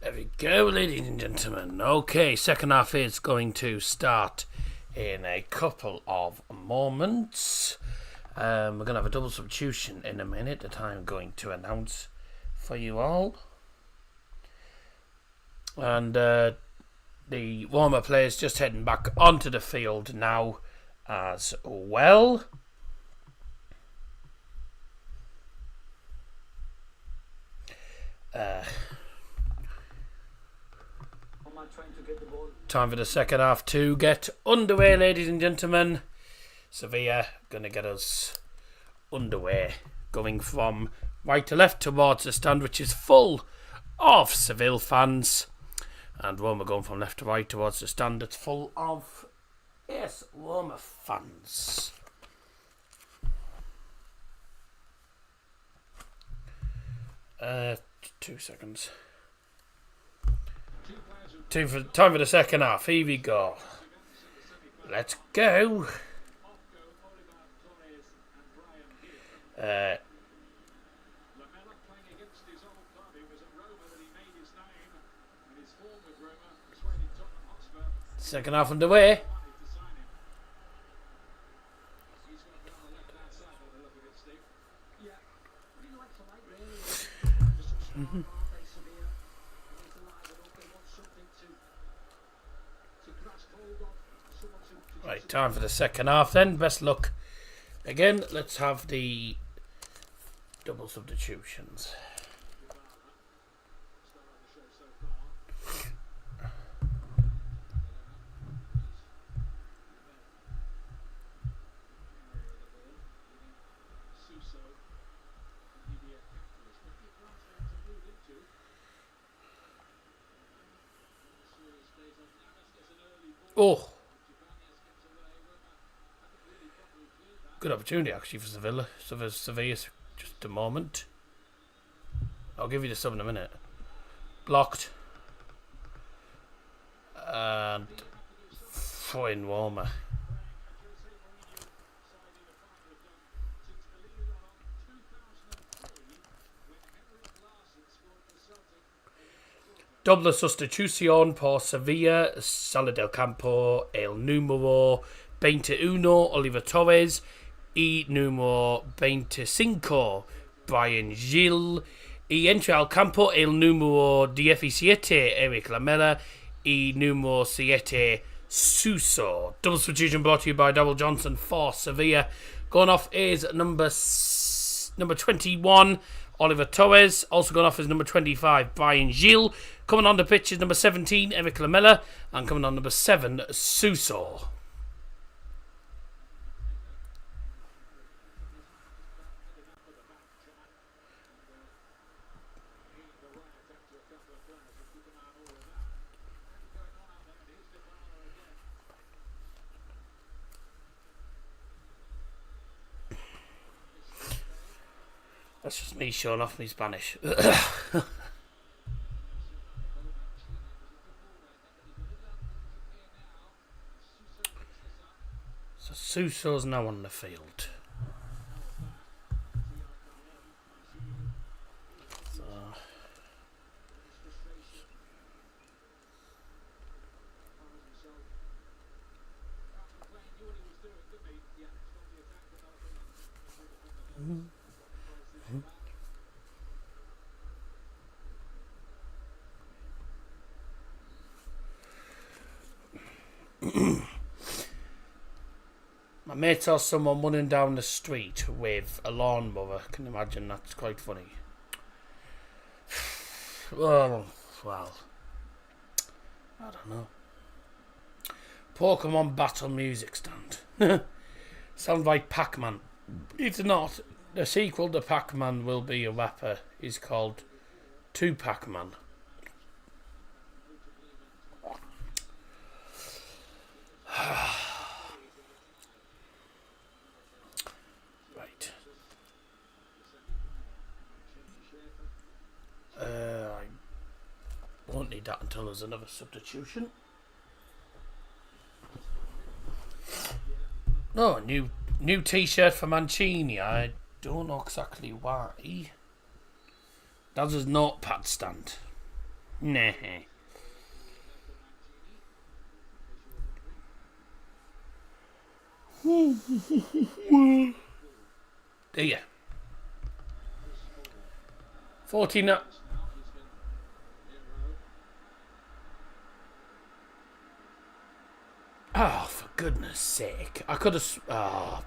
There we go, ladies and gentlemen. Okay, second half is going to start in a couple of moments. We're going to have a double substitution in a minute that I'm going to announce for you all. And the warmer players just heading back onto the field now as well. Time for the second half to get underway, ladies and gentlemen. Sevilla going to get us underway, going from right to left towards the stand, which is full of Seville fans. And Roma going from left to right towards the stand, it's full of Roma fans. Two seconds. Time for the second half. Here we go. Let's go. Second half underway. Right, time for the second half then. Best luck. Again, let's have the double substitutions. Oh, good opportunity actually for Sevilla. Sevilla, just a moment. I'll give you the sub in a minute. Blocked. And fine warmer. Double sustitución por Sevilla, Sala del Campo, el número 21, Oliver Torres, y número 25, Brian Gil, y entra al campo el número 17, Eric Lamela, y número 7, Suso. Double substitution brought to you by Double Johnson for Sevilla. Going off is number 21, Oliver Torres. Also going off is number 25, Brian Gil. Coming on the pitch is number 17, Eric Lamela. And coming on number 7, Suso. That's just me showing off my Spanish. So Suso's now on the field. So my mate saw someone running down the street with a lawnmower. Can you imagine? That's quite funny. Well, I don't know. Pokemon Battle Music Stand. Sounds like Pac-Man. It's not. The sequel to Pac-Man will be a rapper. He's called Pac-Man. Right. I won't need that until there's another substitution. No, new T-shirt for Mancini. I don't know exactly why. That's his notepad stand. Nah. Do you? 14. Oh, for goodness sake. I could have... Oh.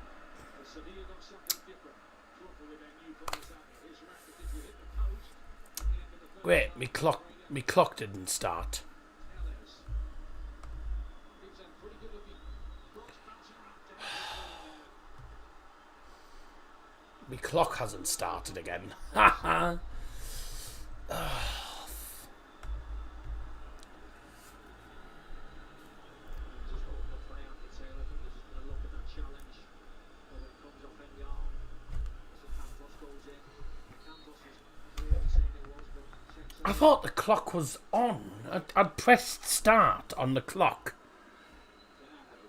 Wait, me clock didn't start. My clock hasn't started again. Haha. I thought the clock was on. I'd pressed start on the clock.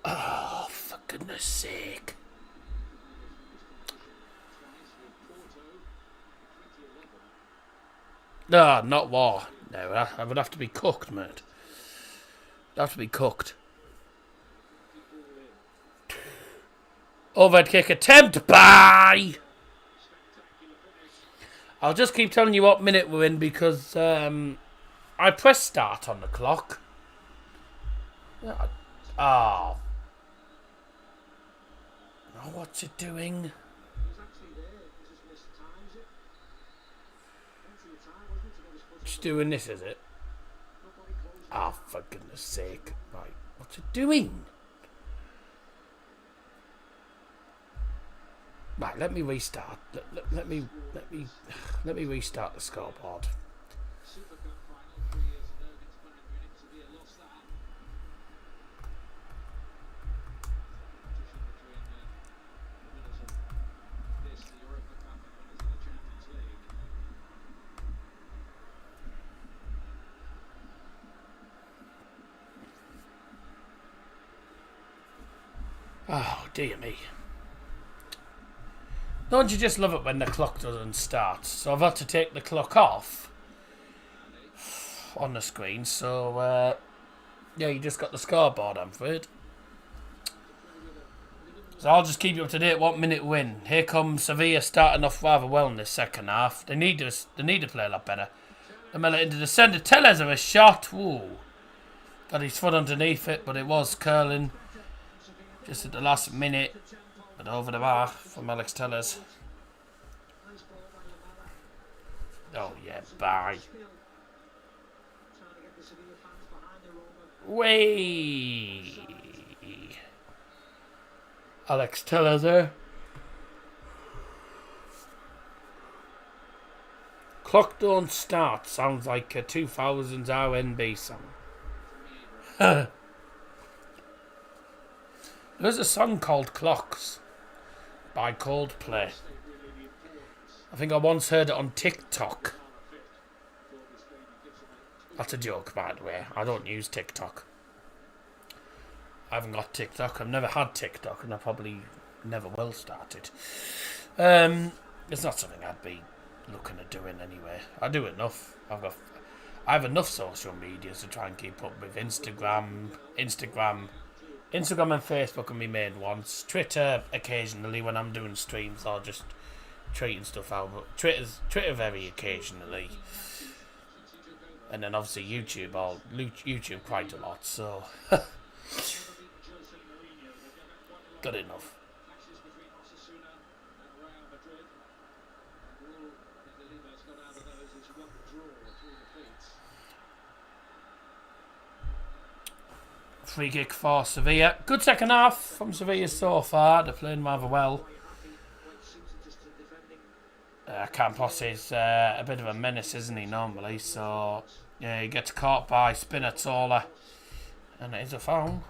Oh, for goodness sake. No, not war. No, I would have to be cooked, mate. I'd have to be cooked. Overhead kick attempt. Bye! I'll just keep telling you what minute we're in because I pressed start on the clock. Oh. Oh, what's it doing? It's doing this, is it? Oh, for goodness sake. Right, what's it doing? Right, let me restart. Let me restart the scoreboard. Oh, dear me. Don't you just love it when the clock doesn't start? So I've had to take the clock off on the screen. So, yeah, you just got the scoreboard, I'm afraid. So I'll just keep you up to date. 1 minute win. Here comes Sevilla starting off rather well in this second half. They need to play a lot better. Lamella into the centre. Tellez a shot. Whoa. Got his foot underneath it, but it was curling. Just at the last minute. But over the bar from Alex Tellez. Oh, yeah, bye. Way. Alex Tellez there. Clock don't start. Sounds like a 2000s R&B song. There's a song called Clocks by Coldplay. I think I once heard it on TikTok. That's a joke, by the way. I don't use TikTok. I haven't got TikTok. I've never had TikTok, and I probably never will start it. It's not something I'd be looking at doing anyway. I do enough. I have enough social media to try and keep up with Instagram and Facebook are my main ones. Twitter occasionally when I'm doing streams or just tweeting stuff out. But Twitter very occasionally. And then obviously YouTube quite a lot, so good enough. Free kick for Sevilla. Good second half from Sevilla so far. They're playing rather well. Campos is a bit of a menace, isn't he, normally? So, yeah, he gets caught by Spinazzola. And it is a foul.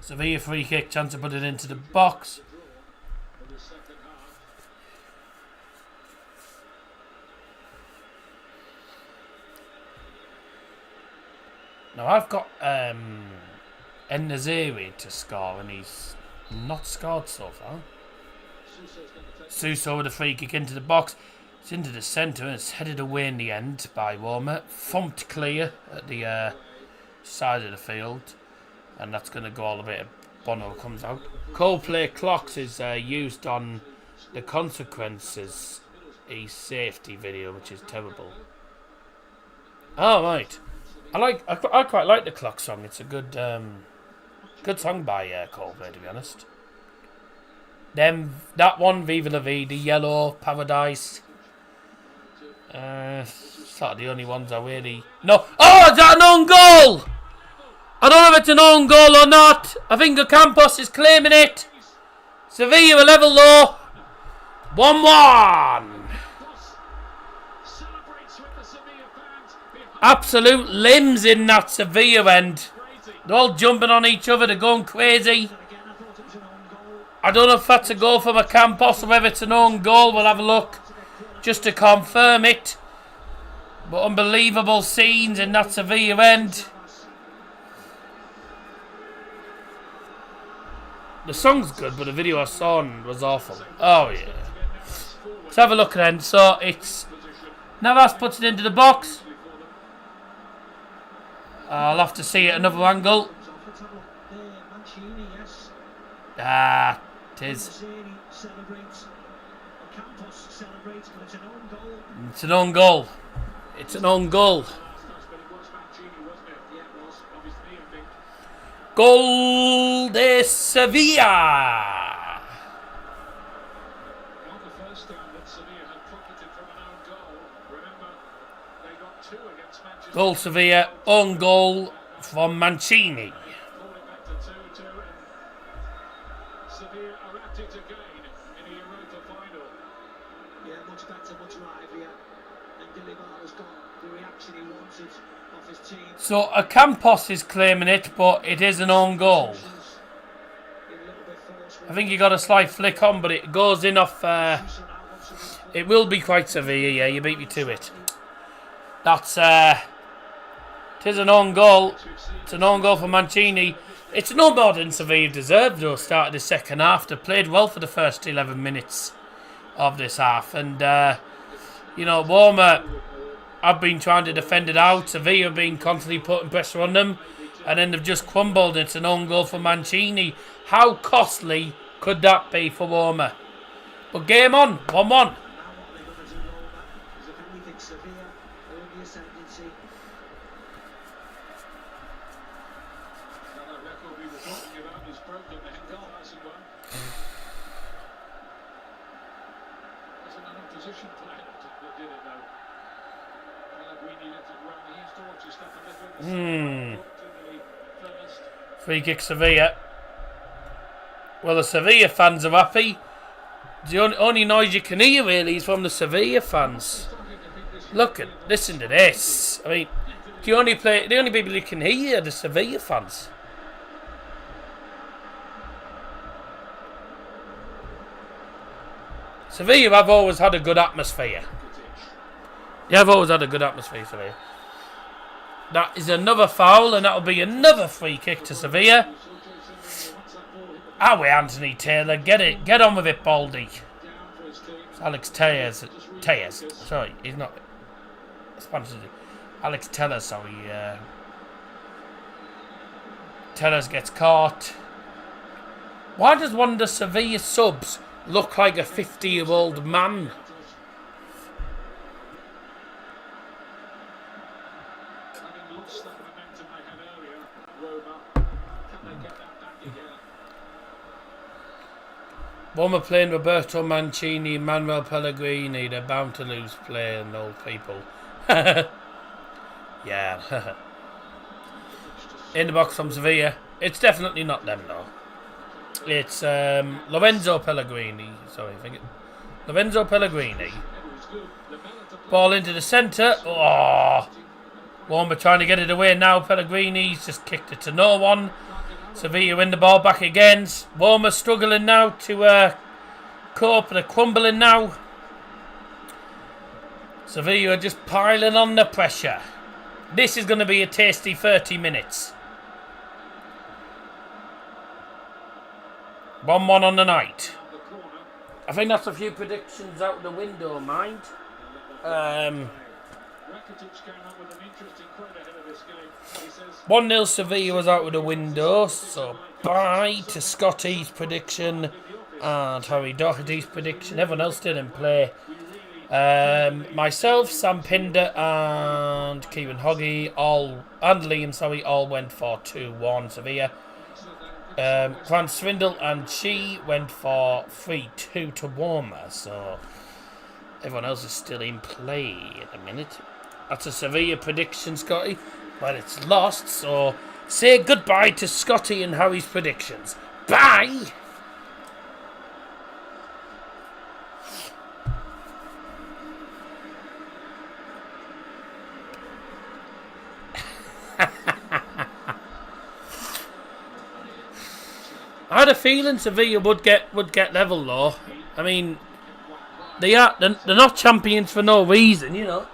Sevilla free kick. Chance to put it into the box. Now I've got En-Nesyri to score and he's not scored so far. Suso with a free kick into the box. It's into the centre and it's headed away in the end by Roma. Thumped clear at the side of the field. And that's going to go all the way to Bono comes out. Coldplay Clocks is used on the Consequences, a safety video, which is terrible. Oh right, I quite like the Clock song. It's a good song by Coldplay, to be honest. That one, Viva La Vida, Yellow, Paradise. Sort of the only ones I really... No. Oh, is that an own goal? I don't know if it's an own goal or not. I think Ocampos is claiming it. Sevilla are level though. 1-1. Absolute limbs in that Sevilla end. They're all jumping on each other. They're going crazy. I don't know if that's a goal from Ocampos or whether it's an own goal. We'll have a look just to confirm it. But unbelievable scenes in that Sevilla end. The song's good, but the video I saw was awful. Oh yeah. Let's have a look then. So it's Navas puts it into the box. I'll have to see it another angle. Ah, it is. It's an own goal. It's an own goal. Gol de Sevilla. Goal Sevilla, own goal from Mancini. Sevilla are at it again in the Europa final. Yeah, much better, much livelier. And Dilibar's got the reaction he wanted off his team. So Ocampos is claiming it, but it is an own goal. I think he got a slight flick on, but it goes in off. It will be quite Sevilla, yeah. You beat me to it. That's it is an own goal. It's an own goal for Mancini. It's no more than Sevilla deserved, though. Started the second half. They played well for the first 11 minutes of this half. And, you know, Roma have been trying to defend it out. Sevilla have been constantly putting pressure on them. And then they've just crumbled. It's an own goal for Mancini. How costly could that be for Roma? But game on. 1-1. Free kick Sevilla. Well, the Sevilla fans are happy. The only noise you can hear really is from the Sevilla fans. Listen to this. I mean, the only people you can hear are the Sevilla fans. Sevilla have always had a good atmosphere. They have always had a good atmosphere, Sevilla. That is another foul, and that'll be another free kick to Sevilla. Away, Anthony Taylor. Get on with it, Baldy. It's Alex Tellez. Sorry, he's not Spanish. Alex Tellez, sorry. Tellez gets caught. Why does one of the Sevilla subs look like a 50-year-old man? Roma playing Roberto Mancini, Manuel Pellegrini. They're bound to lose playing old people. Yeah. In the box from Sevilla. It's definitely not them though. It's Lorenzo Pellegrini. Sorry, Lorenzo Pellegrini. Ball into the centre. Oh, Roma trying to get it away now. Pellegrini's just kicked it to no one. Sevilla win the ball back again. Roma struggling now to cope. They're crumbling now. Sevilla are just piling on the pressure. This is going to be a tasty 30 minutes. 1-1 on the night. I think that's a few predictions out the window, mind. Rakitic came up with an interesting quote ahead of this game. He says, 1-0 Sevilla was out of the window, so bye to Scotty's prediction and Harry Doherty's prediction. Everyone else didn't play. Myself, Sam Pinder and Kieran Hoggy and Liam all went for 2-1 Sevilla. Grant Swindle and She went for 3-2 to Warmer, so everyone else is still in play at the minute. That's a Sevilla prediction, Scotty. Well, it's lost, so say goodbye to Scotty and Harry's predictions. Bye! I had a feeling Sevilla would get level though. I mean, they're not champions for no reason, you know.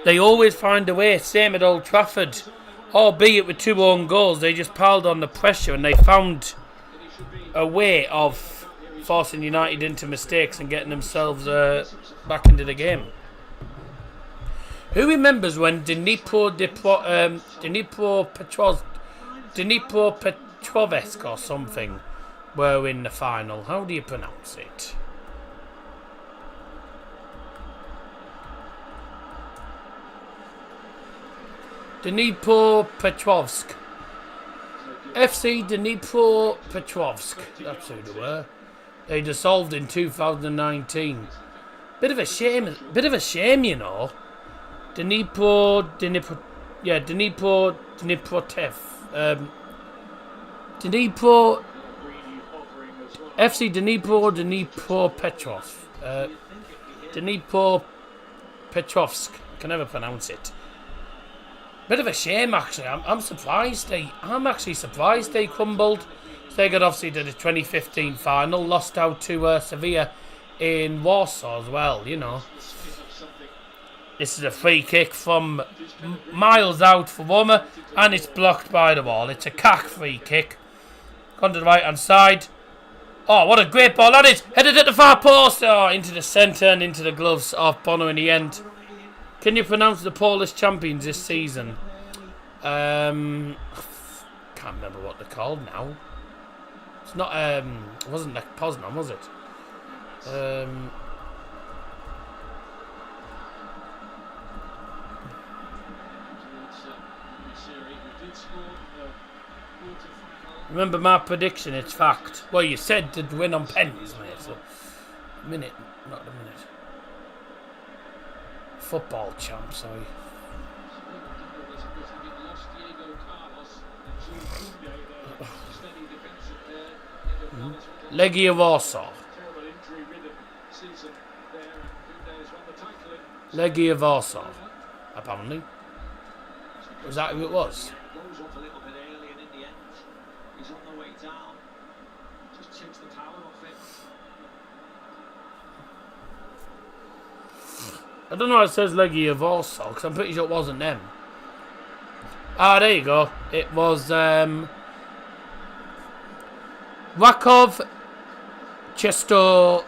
They always find a way. Same at Old Trafford, albeit with 2 own goals. They just piled on the pressure and they found a way of forcing United into mistakes and getting themselves back into the game. Who remembers when Dnipro Petrovsk or something were in the final? How do you pronounce it? Dnipro Petrovsk. FC Dnipro Petrovsk. That's who they were. They dissolved in 2019. Bit of a shame, you know. Dniprotev. Dnipro FC Dnipro Petrovsk. Dnipro Petrovsk. I can never pronounce it. Bit of a shame, actually. I'm surprised. I'm actually surprised they crumbled. They got obviously to the 2015 final, lost out to Sevilla in Warsaw as well. You know, this is a free kick from miles out for Warmer, and it's blocked by the wall. It's a cack free kick. Gone to the right hand side. Oh, what a great ball that is! Headed at the far post. Oh, into the centre and into the gloves of Bono in the end. Can you pronounce the Polish champions this season? Can't remember what they're called now. It's not. It wasn't like Poznan, was it? Remember my prediction? It's fact. Well, you said to win on pennies, mate. So, minute, not a minute. Football champ, sorry. Legia Warsaw. Legia Warsaw, apparently. Was that who it was? I don't know how it says Legia Warsaw, because I'm pretty sure it wasn't them. Ah, there you go. It was Rakov Chestachova.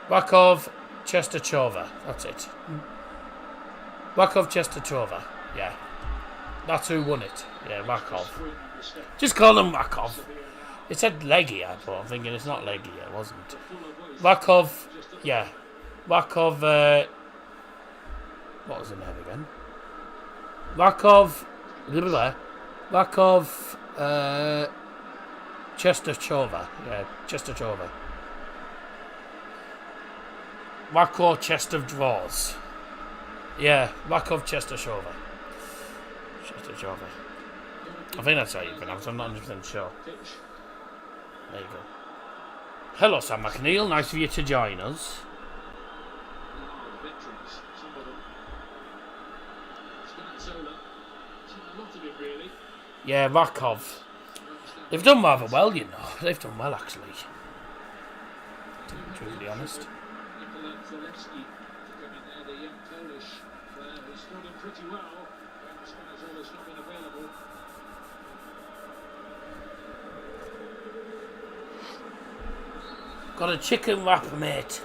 Rakov Chestachova. That's it. Rakov Chestachova. Yeah. That's who won it. Yeah, Rakov. Just call him Rakov. It said Legia, but I'm thinking it's not Legia, it wasn't. Rakov, yeah. Rakov, what was the name again? Rakov, Chestachova. Yeah, Chestachova. Rakov Chest of Drawers. Yeah, Rakov Chestachova. Chestachova. I think that's how you pronounce it, I'm not 100% sure. There you go. Hello, Sam McNeil. Nice of you to join us. Yeah, Rakov. They've done rather well, you know. They've done well, actually. To be truthfully honest. Got a chicken wrap, mate.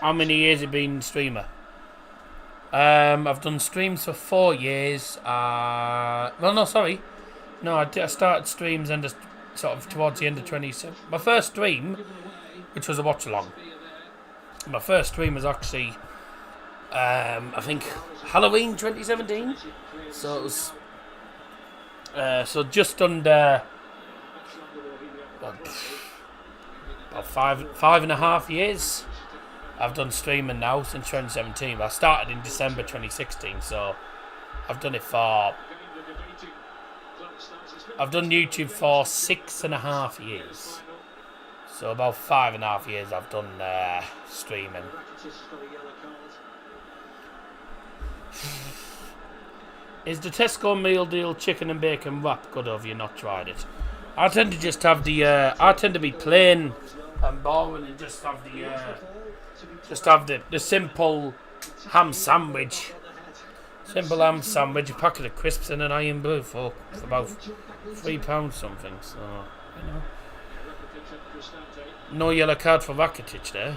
How many years have you been streamer? I've done streams for 4 years. Well, no, sorry. No, I started streams sort of towards the end of 2017. My first stream, which was a watch along. My first stream was actually, I think, Halloween 2017. So it was, so just under about five and a half years. I've done streaming now since 2017. I started in December 2016, so I've done it for. I've done YouTube for 6.5 years. So about 5.5 years I've done streaming. Is the Tesco meal deal chicken and bacon wrap good, or have you not tried it? I tend to just have the. I tend to be plain and boring and just have the simple ham sandwich. Simple ham sandwich, a packet of crisps and an iron brew for about £3 something. So, you know. No yellow card for Rakitic there.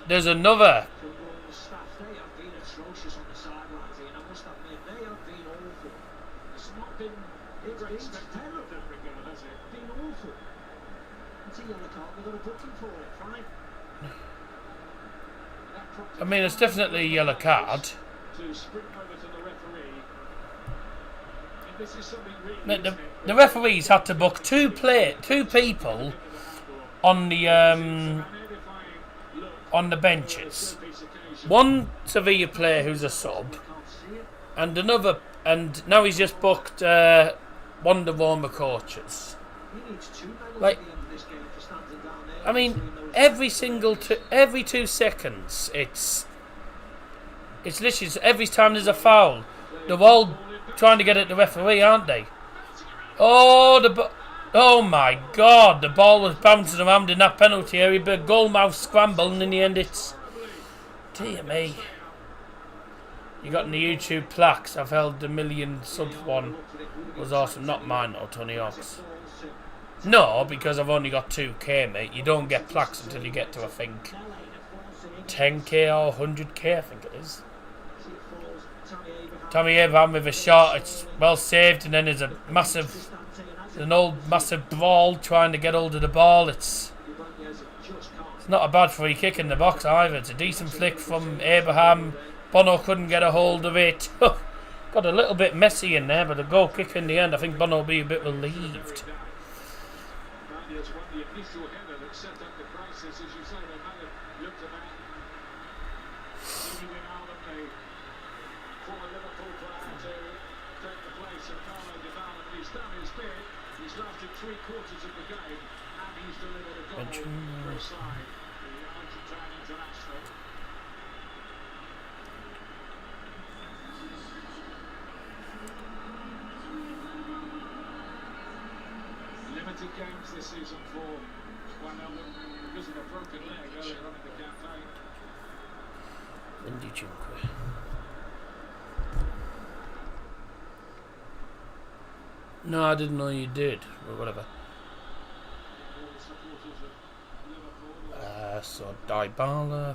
There's another. I mean, it's definitely a yellow card. The referees had to book two people on the benches. One Sevilla player who's a sub, and another. And now he's just booked one of the Roma coaches. Like, I mean, every 2 seconds, it's literally every time there's a foul, they're all trying to get at the referee, aren't they? Oh my God! The ball was bouncing around in that penalty area, but goalmouth scramble, and in the end, it's dear me. You got in the YouTube plaques. I've held the million subs one. Was awesome. Not mine or Tony Hawk's. No, because I've only got 2k, mate. You don't get plaques until you get to, I think, 10k or 100k, I think it is. Tommy Abraham with a shot. It's well saved, and then there's an old massive brawl trying to get hold of the ball. It's not a bad free kick in the box either. It's a decent flick from Abraham. Bono couldn't get a hold of it. Got a little bit messy in there, but a goal kick in the end. I think Bono will be a bit relieved. Limited games this season for one of them because of a broken leg earlier on in the campaign. 25. No, I didn't know you did, or whatever. So Dybala,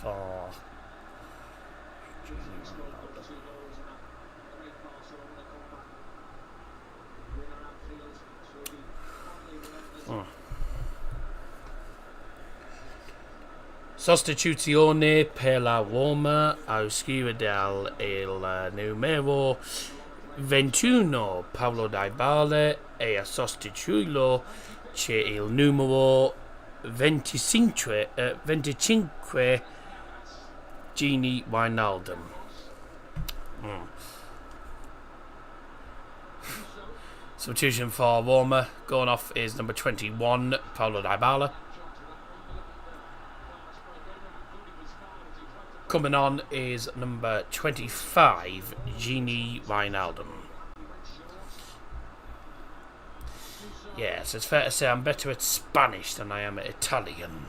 for Sostituzione per la Roma a scrivere il numero 21 Paulo Dybala e a sostituirlo c'è il numero 25 Gini Wijnaldum. Substitution for Roma going off is number 21 Paulo Dybala. Coming on is number 25 Gini Wijnaldum. Yes, it's fair to say I'm better at Spanish than I am at Italian.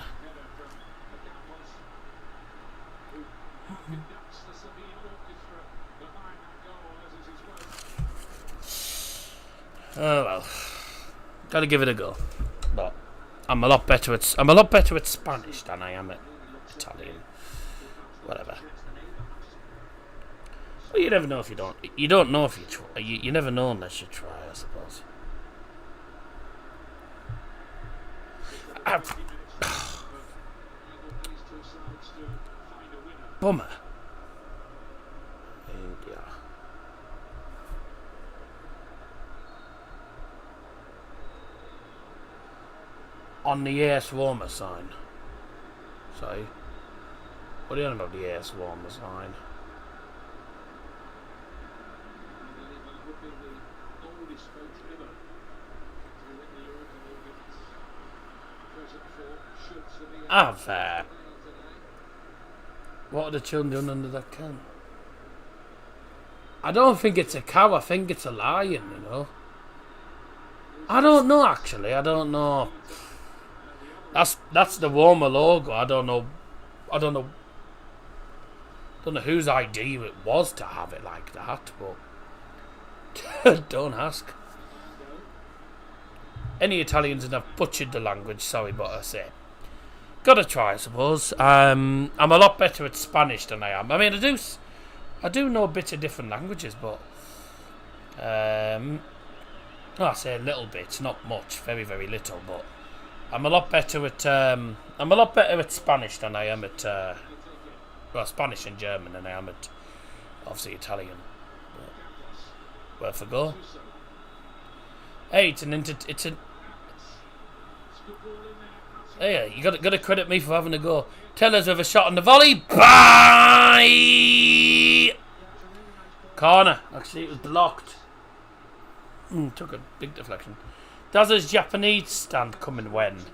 Oh well, gotta give it a go. But I'm a lot better at Spanish than I am at Italian. Whatever. Well, you never know if you don't. You don't know if you try. You never know unless you try, I suppose. Bummer. India. On the AS Warmer sign. Sorry. What are you on about the AS Warmer sign? Fair. What are the children doing under that can? I don't think it's a cow, I think it's a lion, you know. I don't know, actually. I don't know. That's the Warmer logo. I don't know whose idea it was to have it like that, but don't ask. Any Italians that have butchered the language, sorry, but I say. Gotta try, I suppose. I'm a lot better at Spanish than I am. I mean, I do know a bit of different languages, but I say a little bit, not much, very, very little. But I'm a lot better at Spanish than I am at Spanish and German than I am at obviously Italian. But worth a go. Hey, Hey, you got to credit me for having a go. Tellers with a shot on the volley. Bye! Corner. Actually, it was blocked. Took a big deflection. Does his Japanese stand coming when?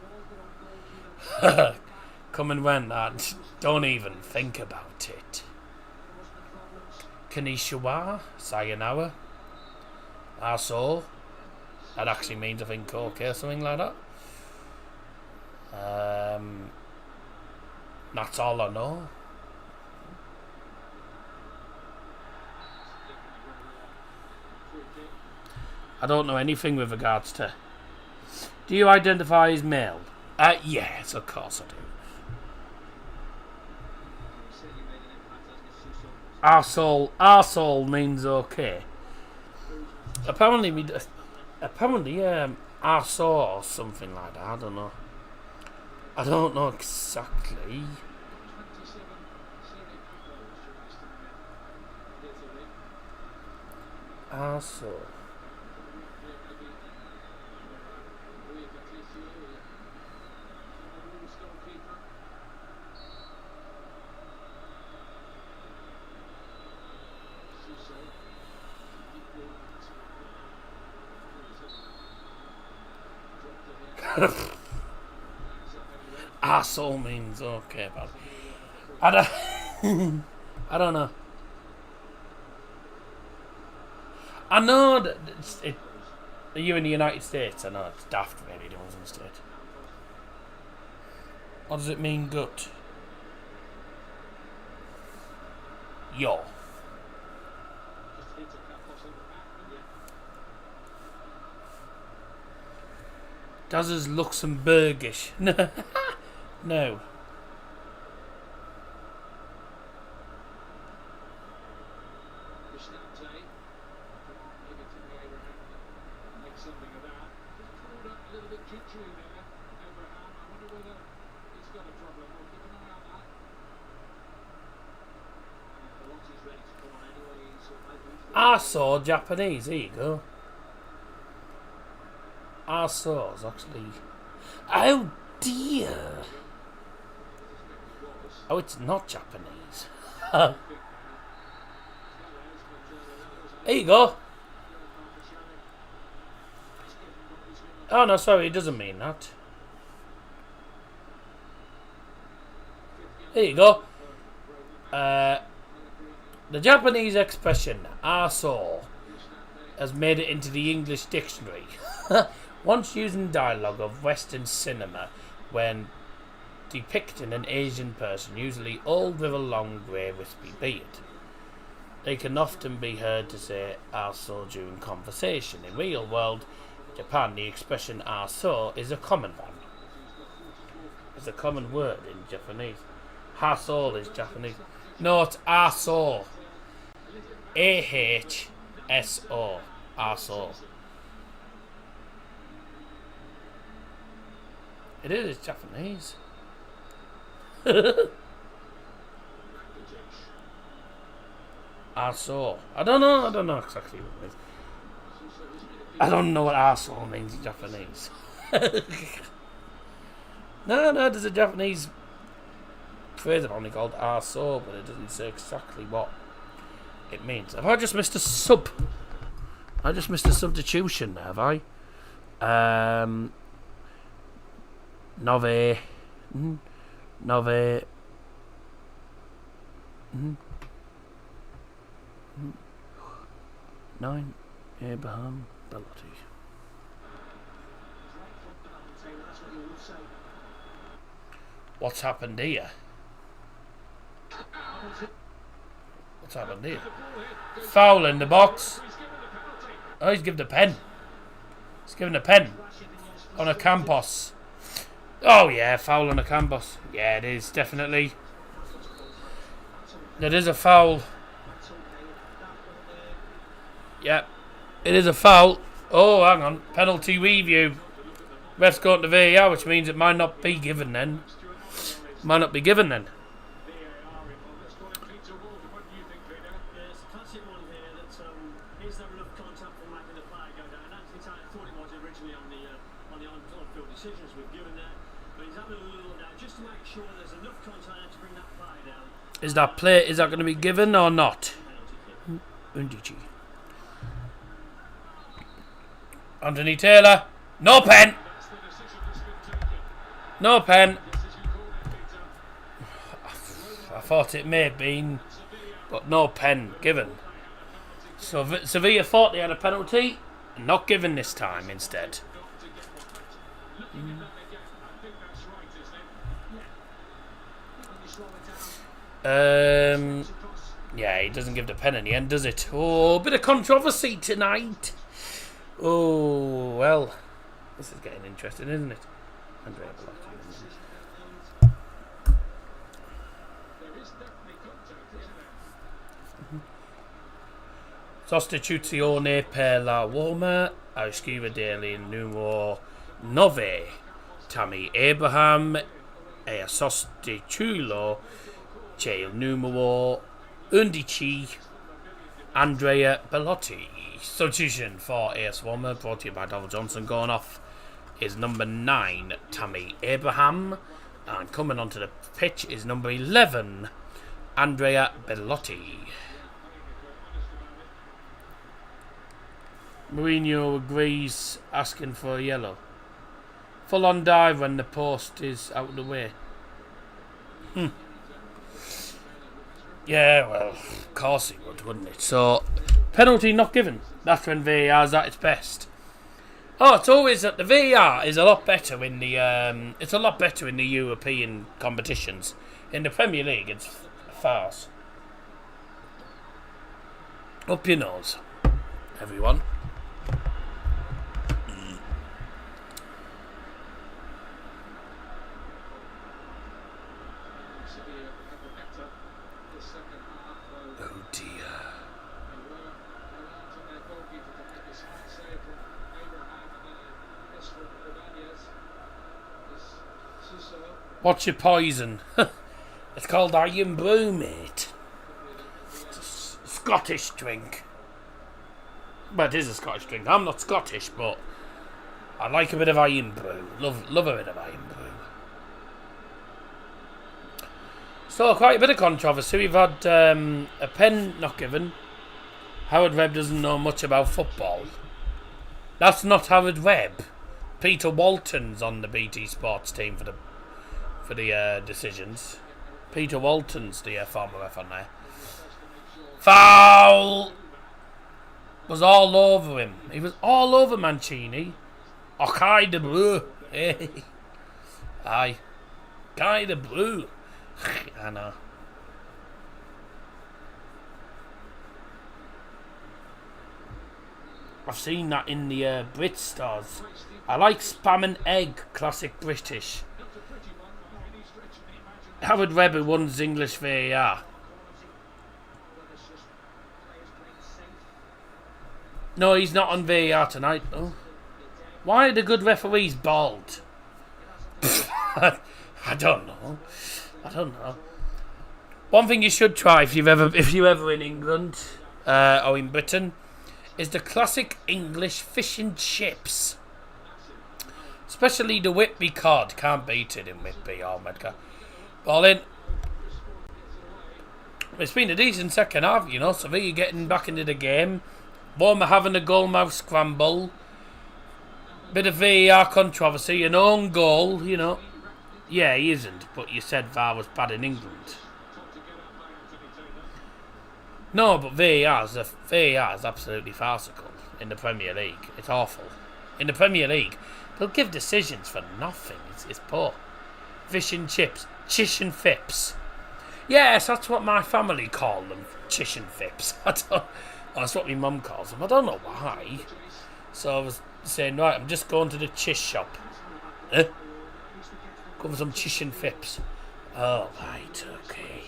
Coming when? Don't even think about it. Konnichiwa. Sayonara. Aso. That actually means, I think, okay, something like that. That's all I know. I don't know anything with regards to. Do you identify as male? Yes, of course I do. Arsehole means okay. Apparently, arsehole or something like that. I don't know. I don't know exactly. Arsehole. Arsehole means okay, but I don't know. I know that are you in the United States? I know it's daft, really, it wasn't state. What does it mean, gut? Yo. Does his Luxembourgish? No. I saw Japanese, there you go. I saw actually. Oh dear. Oh, it's not Japanese. There you go. Oh no, sorry, it doesn't mean that. There you go. The Japanese expression "arsehole" has made it into the English dictionary. once using dialogue of Western cinema when depicting an Asian person, usually old with a long grey wispy beard. They can often be heard to say "arsehole" during conversation. In real world Japan, the expression "arsehole" is a common one. It's a common word in Japanese. Arsehole is Japanese. No, it's arsehole. A-H-S-O. Arsehole. It is Japanese. Arsehole. I don't know exactly what it is. I don't know what arsehole means in Japanese. No, there's a Japanese phrase apparently called arsehole, but it doesn't say exactly what it means. Have I just missed a sub? I just missed a substitution there, have I? Nove. Nine. Abraham Bellotti. What's happened here? What's happened here? Foul in the box. Oh, he's given a pen. He's given a pen on a Campos. Oh yeah, foul on a Campos. Yeah, it is definitely. That is a foul. Yep, it is a foul. Oh, hang on, penalty review. Ref's going to VAR, which means it might not be given then. Might not be given then. Is that going to be given or not? Undici. Anthony Taylor. No pen. No pen. I thought it may have been, but no pen given. So Sevilla thought they had a penalty, not given this time instead. Yeah, he doesn't give the pen in the end, does it? Oh, bit of controversy tonight. Oh, well, this is getting interesting, isn't it? Andrea Bellotti. Sostituzione per la Roma, a scrivere il numero 9, Tammy Abraham, e a sostituirlo c'è il numero 11, Andrea Bellotti. Substitution for AS Roma, brought to you by Donald Johnson. Going off is number 9, Tammy Abraham. And coming onto the pitch is number 11, Andrea Bellotti. Mourinho agrees, asking for a yellow. Full on dive when the post is out of the way. Yeah, well, of course he would, wouldn't it? So, penalty not given. That's when VAR is at its best. Oh, it's always that the VAR is a lot better in the it's a lot better in the European competitions. In the Premier League, it's a farce. Up your nose, everyone. Oh dear. What's your poison? It's called Iron Brew, mate. It's a Scottish drink. Well, it is a Scottish drink. I'm not Scottish, but I like a bit of Iron Brew. Love a bit of Iron Brew. So, quite a bit of controversy. We've had a pen not given. Howard Webb doesn't know much about football. That's not Howard Webb. Peter Walton's on the BT Sports team for the decisions. Peter Walton's the former ref on there. Foul! Was all over him. He was all over Mancini. Okay, de blue. Hey. Aye. Guy de blue. I know. I've seen that in the Brit stores. I like spam and egg, classic British. Howard Webber wins English VAR. No, he's not on VAR tonight, though. Why are the good referees bald? I don't know. One thing you should try if you're ever in England or in Britain is the classic English fish and chips. Especially the Whitby cod. Can't beat it in Whitby or Medgar. Ball in. It's been a decent second half, you know. Sevilla getting back into the game. Bournemouth having a goalmouth scramble. Bit of VAR controversy. An own goal, you know. Yeah, he isn't. But you said VAR was bad in England. No, but VAR is absolutely farcical in the Premier League. It's awful. In the Premier League, they'll give decisions for nothing. It's poor. Fish and chips. Chish and fips. Yes, that's what my family call them. Chish and fips. That's what my mum calls them. I don't know why. So I was saying, right, I'm just going to the chish shop. Go for some chish and fips. Oh, right, okay.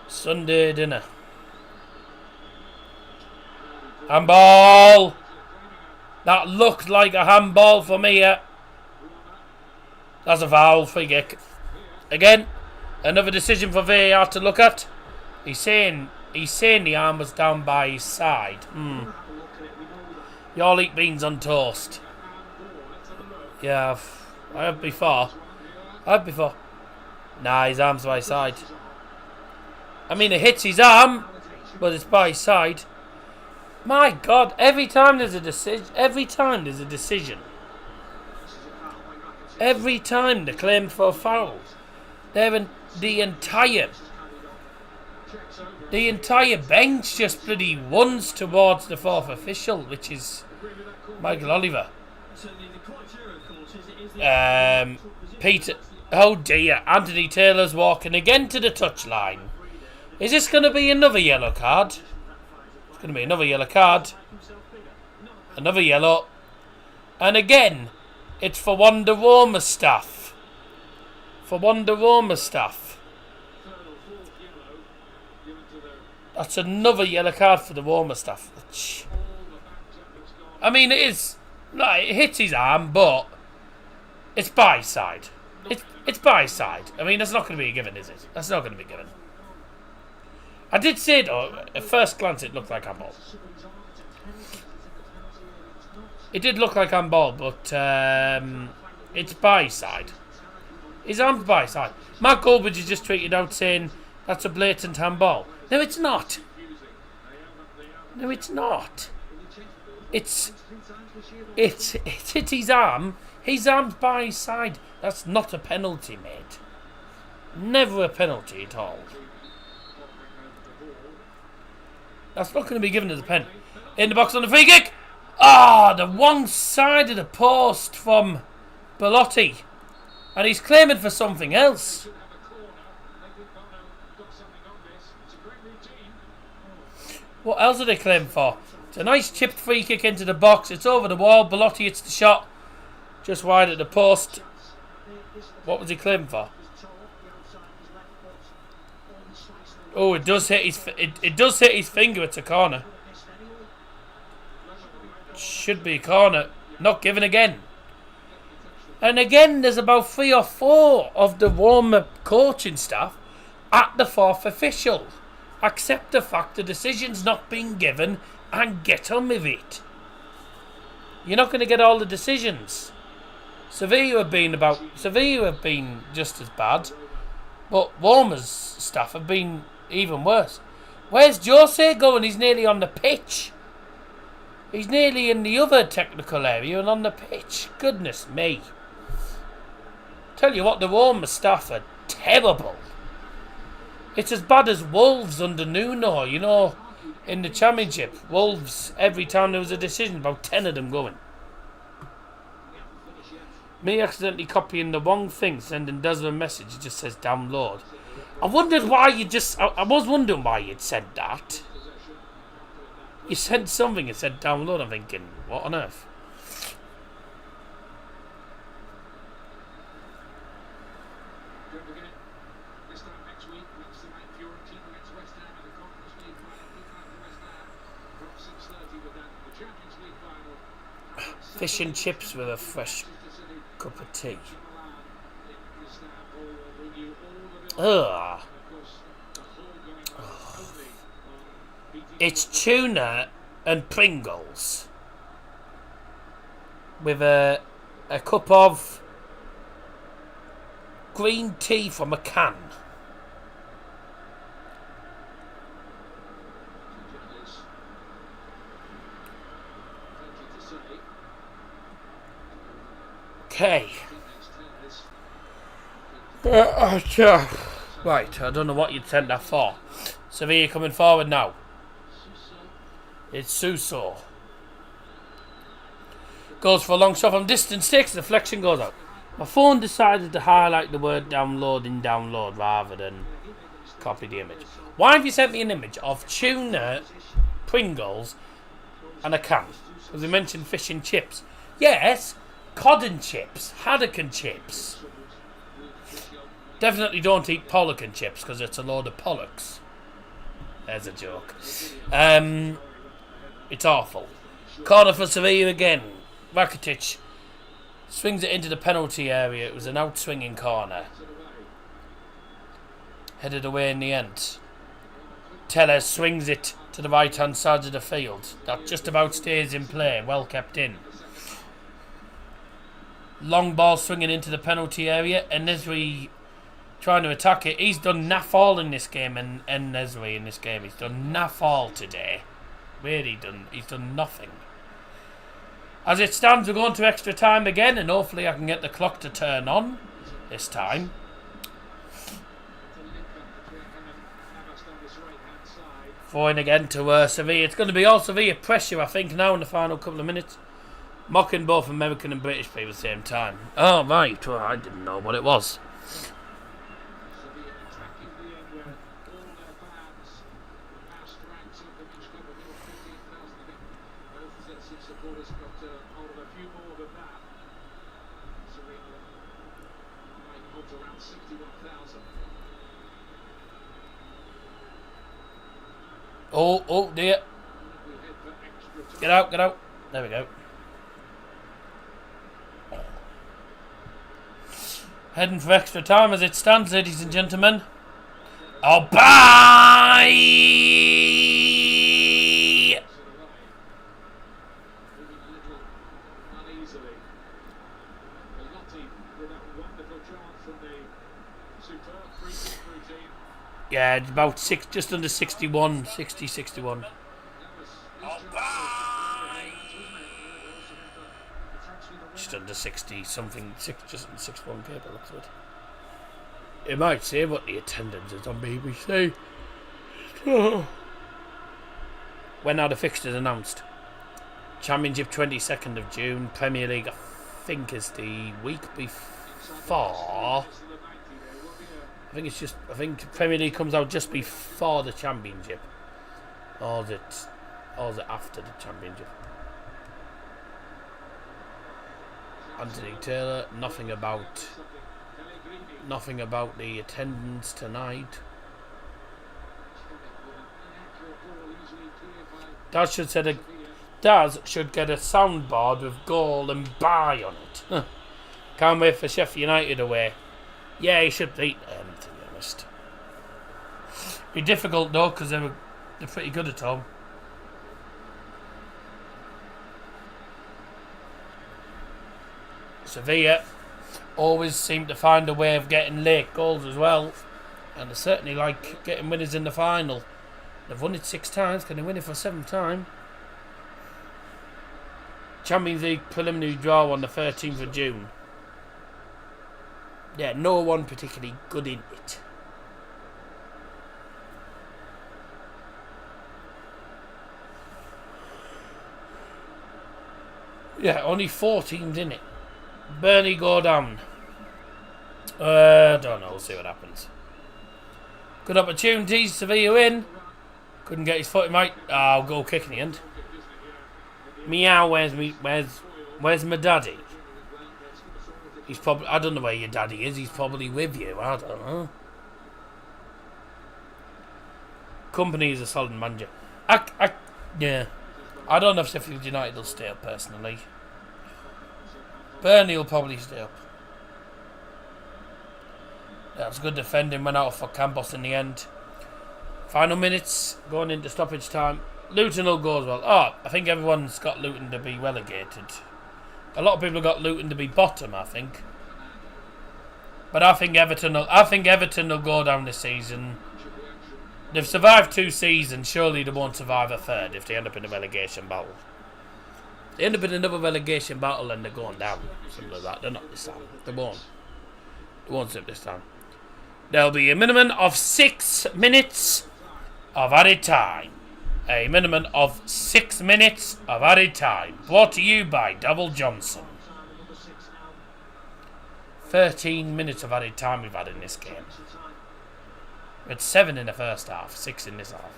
Sunday dinner. Handball! That looked like a handball for me. That's a foul, free kick. Again, another decision for VAR to look at. He's saying the arm was down by his side. You all eat beans on toast. Yeah, I have before. Nah, his arm's by his side. I mean, it hits his arm, but it's by his side. My God, every time there's a decision, every time they're claimed for a foul, the entire bench just bloody runs towards the fourth official, which is Michael Oliver. Peter, oh dear, Anthony Taylor's walking again to the touchline. Is this going to be another yellow card? It's going to be another yellow card. Another yellow. And again, it's for Wanda Roma staff. That's another yellow card for the Roma staff. I mean, it is. Like, it hits his arm, but it's by his side. It's by his side. I mean, that's not going to be a given, is it? That's not going to be given. I did say, though, at first glance, it looked like handball. It did look like handball, but it's by his side. His arm's by his side. Mark Goldbridge has just tweeted out saying that's a blatant handball. No, it's not. It's hit his arm. His arm's by his side. That's not a penalty, mate. Never a penalty at all. That's not going to be given as a pen. In the box on the free kick. The one side of the post from Belotti. And he's claiming for something else. What else are they claiming for? It's a nice chipped free kick into the box. It's over the wall. Belotti hits the shot. Just wide at the post. What was he claiming for? Oh, it does hit his finger. It's a corner. Should be a corner. Not given again. And again, there's about 3 or 4 of the Roma coaching staff at the fourth official. Accept the fact the decision's not being given and get on with it. You're not going to get all the decisions. Sevilla have been just as bad, but Roma's staff have been even worse. Where's Jose going? He's nearly on the pitch. He's nearly in the other technical area and on the pitch. Goodness me. Tell you what, the Roma staff are terrible. It's as bad as Wolves under Nuno, you know, in the Championship. Wolves, every time there was a decision, about 10 of them going. Me accidentally copying the wrong thing, sending Desmond a message, it just says download. I wondered why you just... I was wondering why you'd sent that. You sent something and said download. I'm thinking, what on earth? Don't forget, this time next week, Manchester United Fiorentina against West Ham in the Conference League final. Look out for West Ham from 6:30 with that. The Champions League final. Fish and chips with a fresh cup of tea. Ugh. It's tuna and Pringles with a cup of green tea from a can. Okay. Right, I don't know what you'd send that for. Sevilla coming forward now. It's Suso. Goes for a long shot from distance, takes the deflection, goes out. My phone decided to highlight the word download in download rather than copy the image. Why have you sent me an image of tuna, Pringles, and a can? Because we mentioned fish and chips. Yes, cod and chips, haddock and chips. Definitely don't eat pollock and chips because it's a load of pollocks. There's a joke. It's awful. Corner for Sevilla again. Rakitic swings it into the penalty area. It was an out-swinging corner. Headed away in the end. Tellez swings it to the right-hand side of the field. That just about stays in play. Well kept in. Long ball swinging into the penalty area. And Nesri trying to attack it. He's done naff all in this game, and Nesri in this game. He's done naff all today. Really done. He's done nothing. As it stands, we're going to extra time again, and hopefully I can get the clock to turn on this time. Throwing again to Sevilla. It's going to be all Sevilla pressure, I think, now in the final couple of minutes. Mocking both American and British people at the same time. Oh, right. Well, I didn't know what it was. Oh dear. Get out, get out. There we go. Heading for extra time as it stands, ladies and gentlemen. Oh, bye! Yeah, it's about just under 61, 60, 61. Oh, bye! Just under 60 something, just under 61 paper looks of it. It might say what the attendance is on BBC. When are the fixtures announced? Championship 22nd of June. Premier League I think is the week before. I think Premier League comes out just before the Championship. Or is it after the Championship? Anthony Taylor, nothing about the attendance tonight. Daz should get a soundboard with goal and bye on it. Can't wait for Sheffield United away. Yeah, he should beat them, to be honest. Be difficult though, because they're pretty good at home. Sevilla always seem to find a way of getting late goals as well, and they certainly like getting winners in the final. They've won it 6 times. Can they win it for a 7th time? Champions League preliminary draw on the 13th of June. Yeah, no one particularly good in it. Yeah, only 4 teams in it. Burnley go down. Don't know, we'll see what happens. Good opportunities, Sevilla win. Couldn't get his foot in right. Oh, goal kick in the end. Meow, where's my daddy? He's probably, I don't know where your daddy is, he's probably with you, I don't know. Company is a solid manager. Yeah. I don't know if Sheffield United will stay up personally. Burnley will probably stay up. That was good defending, went out for Campos in the end. Final minutes, going into stoppage time. Luton will go as well. Oh, I think everyone's got Luton to be relegated. A lot of people have got Luton to be bottom, I think. But I think Everton will go down this season. They've survived 2 seasons, surely they won't survive a third if they end up in a relegation battle. They end up in another relegation battle and they're going down. Something like that. They're not this time. They won't. They won't slip this time. There'll be a minimum of 6 minutes of added time. A minimum of 6 minutes of added time. Brought to you by Double Johnson. 13 minutes of added time we've had in this game. It's 7 in the first half, 6 in this half.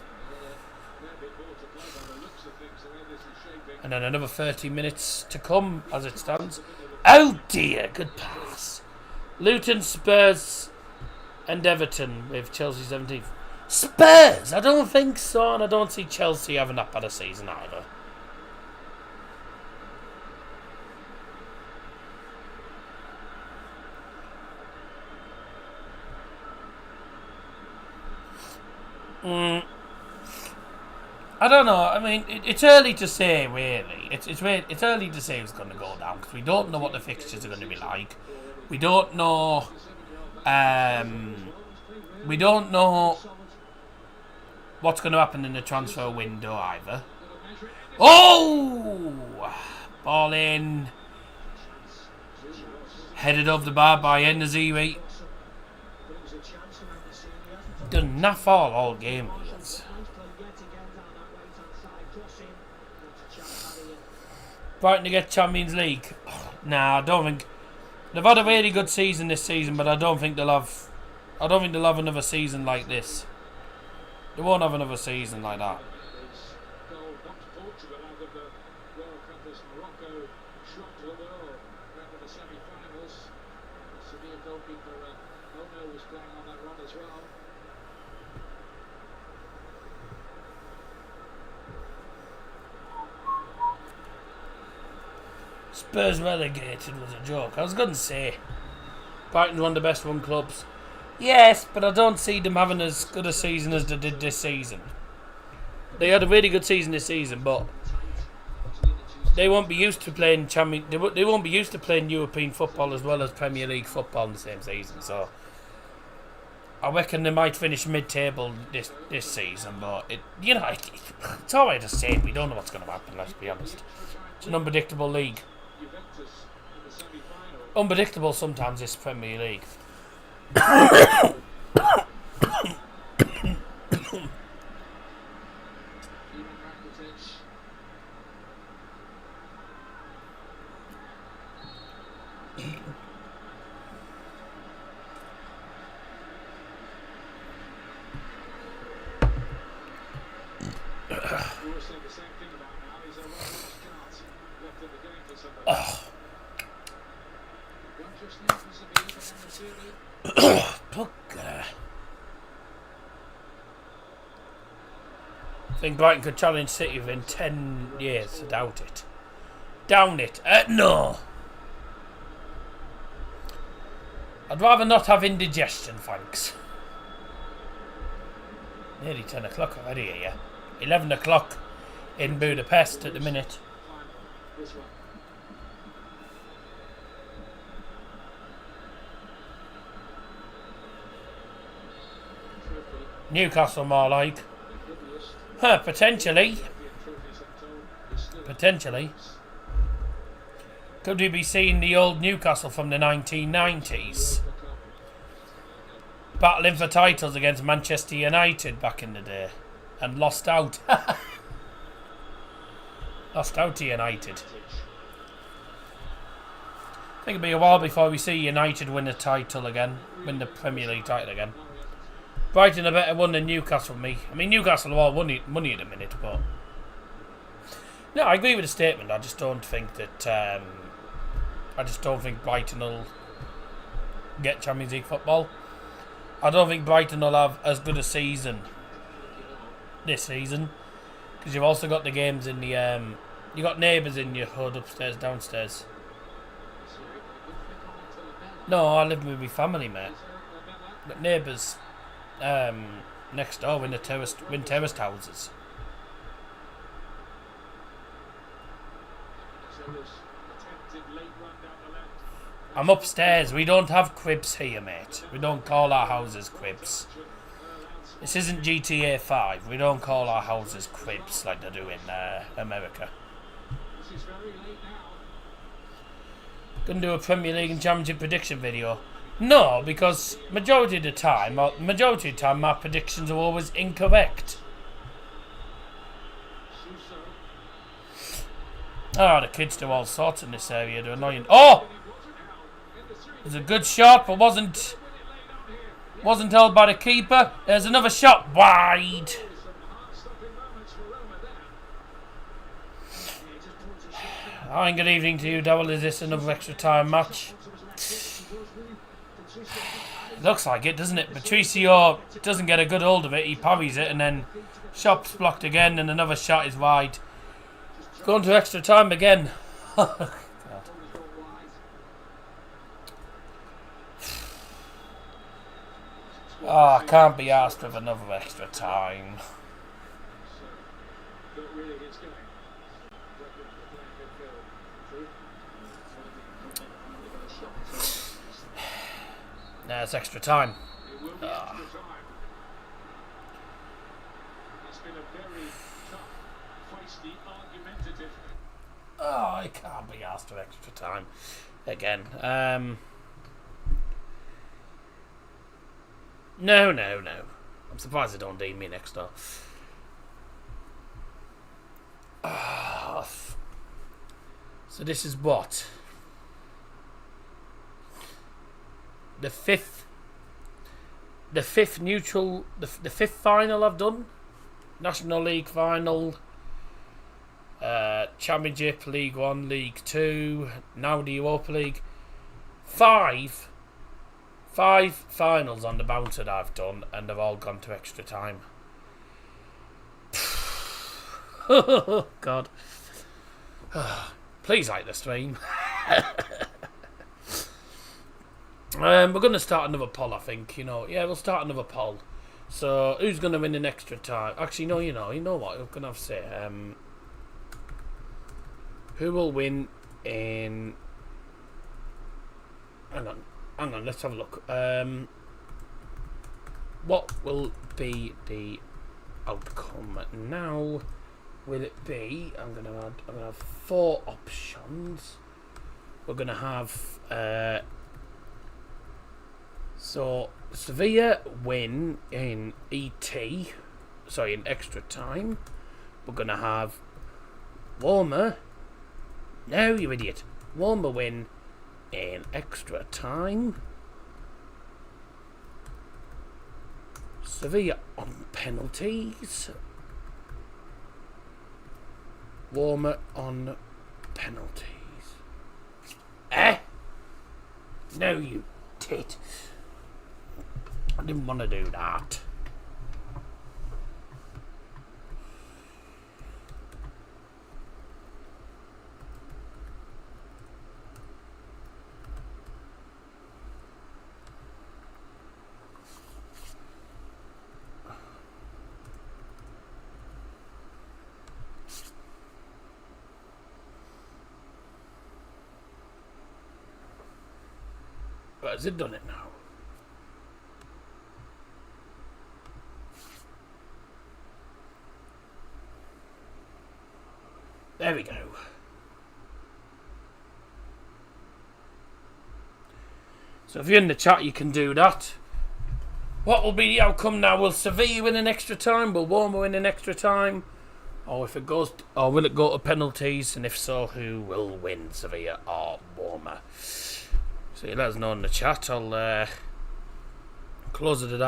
And then another 30 minutes to come as it stands. Oh dear, good pass. Luton, Spurs and Everton with Chelsea 17th. Spurs? I don't think so, and I don't see Chelsea having that bad a season either. I don't know. I mean, it's early to say, really. It's early to say who's going to go down because we don't know what the fixtures are going to be like. We don't know. We don't know what's going to happen in the transfer window either. Oh! Ball in. Headed over the bar by En-Nesyri. Done naff all game. Brighton to get Champions League. Nah, I don't think they've had a really good season this season, but I don't think they'll have another season like this. They won't have another season like that. Spurs relegated was a joke. I was going to say Brighton's one of the best run clubs. Yes, but I don't see them having as good a season as they did this season. They had a really good season this season, but they won't be used to playing They won't be used to playing European football as well as Premier League football in the same season. So I reckon they might finish mid-table this season, but it's all right to say. We don't know what's going to happen. Let's be honest. It's an unpredictable league. Unpredictable sometimes this Premier League. I think Brighton could challenge City within 10 years. I doubt it. Down it. No. I'd rather not have indigestion, thanks. Nearly 10 o'clock already here. 11 o'clock in Budapest at the minute. Newcastle more like. Potentially. Could we be seeing the old Newcastle from the 1990s? Battling for titles against Manchester United back in the day. And lost out. Lost out to United. I think it'll be a while before we see United win the title again. Win the Premier League title again. Brighton a better one than Newcastle for me. I mean, Newcastle are all money at the minute, but... No, I agree with the statement. I just don't think that... I just don't think Brighton will get Champions League football. I don't think Brighton will have as good a season this season. Because you've also got the games in the... you got neighbours in your hood, upstairs, downstairs. No, I live with my family, mate. But neighbours next door in terraced houses. I'm upstairs. We don't have cribs here, mate. We don't call our houses cribs. This isn't GTA 5. We don't call our houses cribs like they do in America. Gonna do a Premier League and Championship prediction video. No, because majority of the time my predictions are always incorrect. Oh, the kids do all sorts in this area. They're annoying. Oh! It was a good shot, but wasn't held by the keeper. There's another shot wide. Hi, and good evening to you, Double. Is this another extra time match? Looks like it, doesn't it? Patricio doesn't get a good hold of it. He parries it, and then shot's blocked again, and another shot is wide. Going to extra time again. God. Oh, I can't be asked with another extra time. Nah, it's extra time. Oh. Oh, I can't be asked for extra time again. No. I'm surprised they don't deem me next door. So this is what? The fifth final I've done. National League final. Championship, League 1, League 2, now the Europa League. Five finals on the bounce that I've done, and they've all gone to extra time. Oh, God. Please like the stream. We're going to start another poll, I think. Yeah, we'll start another poll. So, who's going to win in extra time? Actually, no, you know what? We're going to have to say, who will win in... Hang on, let's have a look. What will be the outcome now? Will it be... I'm gonna have 4 options. We're gonna have so Sevilla win in in extra time. We're gonna have Warmer. No, you idiot. Warmer win in extra time. Sevilla on penalties. Warmer on penalties. No, you tit. I didn't want to do that. But has it done it now? There we go. So if you're in the chat, you can do that. What will be the outcome now? Will Sevilla win in extra time? Will Roma win in extra time? Or if it goes, or will it go to penalties? And if so, who will win, Sevilla or Roma? So you let us know in the chat. I'll close it at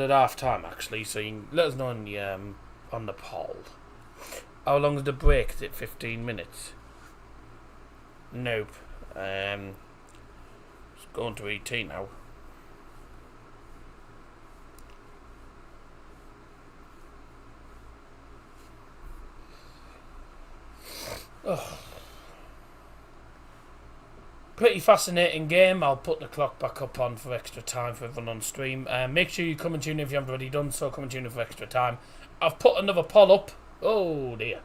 half time actually. So you can let us know on the poll. How long is the break? Is it 15 minutes? Nope. It's going to ET now. Oh. Pretty fascinating game. I'll put the clock back up on for extra time for everyone on stream. Make sure you come and tune in if you haven't already done so. Come and tune in for extra time. I've put another poll up. Oh dear.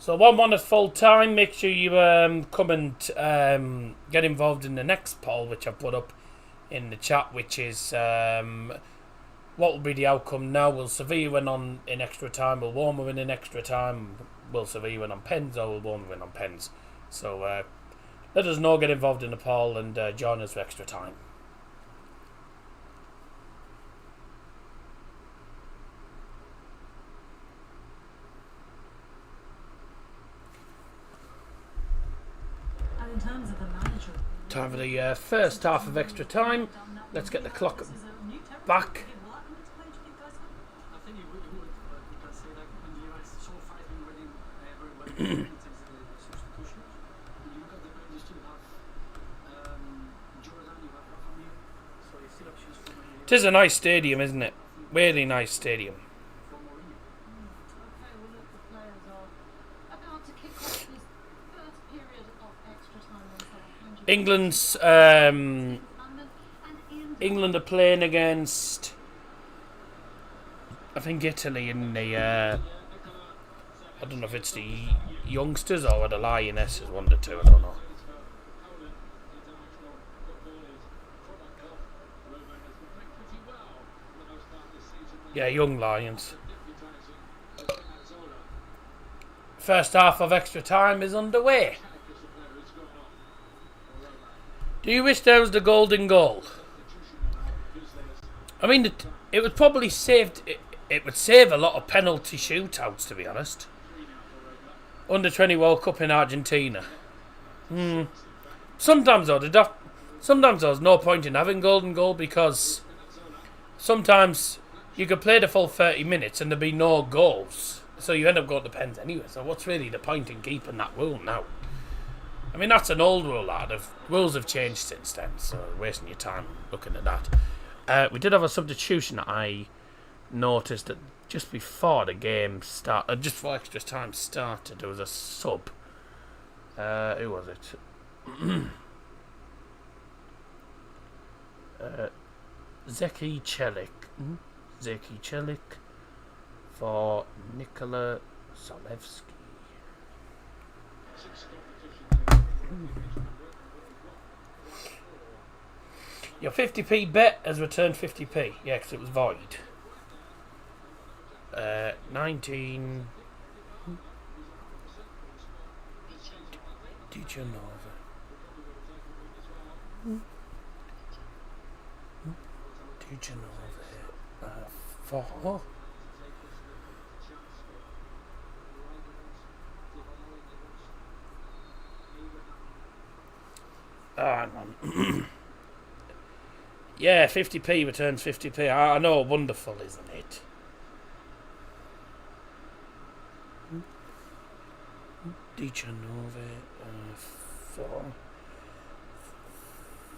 So 1-1 at full time. Make sure you come and get involved in the next poll, which I've put up in the chat, which is what will be the outcome now? Will Sevilla win on in extra time? Will Roma win in extra time? Will Sevilla win on pens, or will Roma win on pens? So let us know, get involved in the poll, and join us for extra time. And in terms of the manager, Time for the first half of extra time. Let's get the clock back. I think it would, because say like when the US so far has been winning very well in terms of the substitutions. When you look at the bench, you still have Jordan, you have Rafa Mir, so you still have choose from It is a nice stadium, isn't it? Really nice stadium. from Mourinho. Okay, well look, the players are about to kick off this first period of extra time. England's England are playing against, I think, Italy in the I don't know if it's the youngsters or the Lionesses, one of the two, I don't know. Yeah, young Lions. First half of extra time is underway. Do you wish there was the golden goal? I mean, it would probably save. It would save a lot of penalty shootouts, to be honest. Under 20 World Cup in Argentina. Sometimes though, there's no point in having golden goal, because sometimes you could play the full 30 minutes and there'd be no goals, so you end up going to pens anyway. So what's really the point in keeping that rule now? I mean, that's an old rule, lad. Rules have changed since then, so wasting your time looking at that. We did have a substitution that I noticed that just before the game started, just before extra time started, there was a sub. Who was it? Zeki Celik for Nikola Zalewski. Your 50p bet has returned 50p. Yeah, because it was void. 19. Dijanova. Dijanova. 4. Hang on. Yeah, 50p returns 50p. I know, wonderful, isn't it? Dijanova, 4.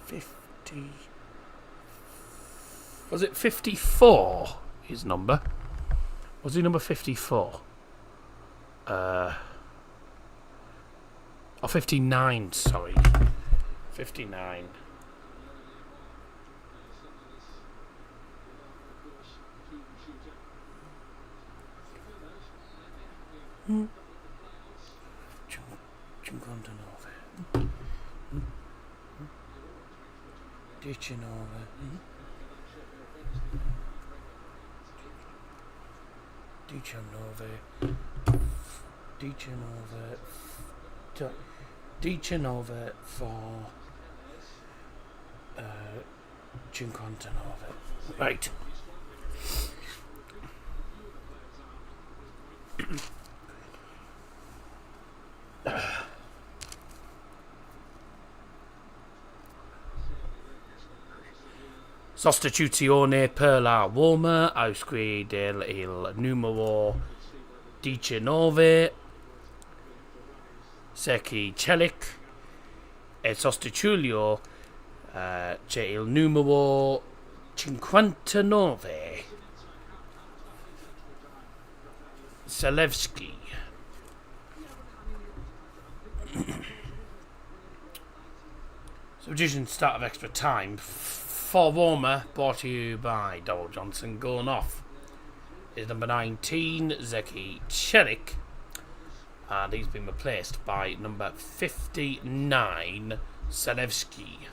50. Was it 54? His number? Was he number 54? Or 59, sorry. 59. Dijanova. 19 for 59. Right. Sostituzione per la Roma, auscride il numero 19, Seki Celik, e sostituio c'è il numero 59, Selevski. Substitution start of extra time for Roma, brought to you by Donald Johnson. Going off is number 19, Zeki Chelik, and he's been replaced by number 59, Selevski.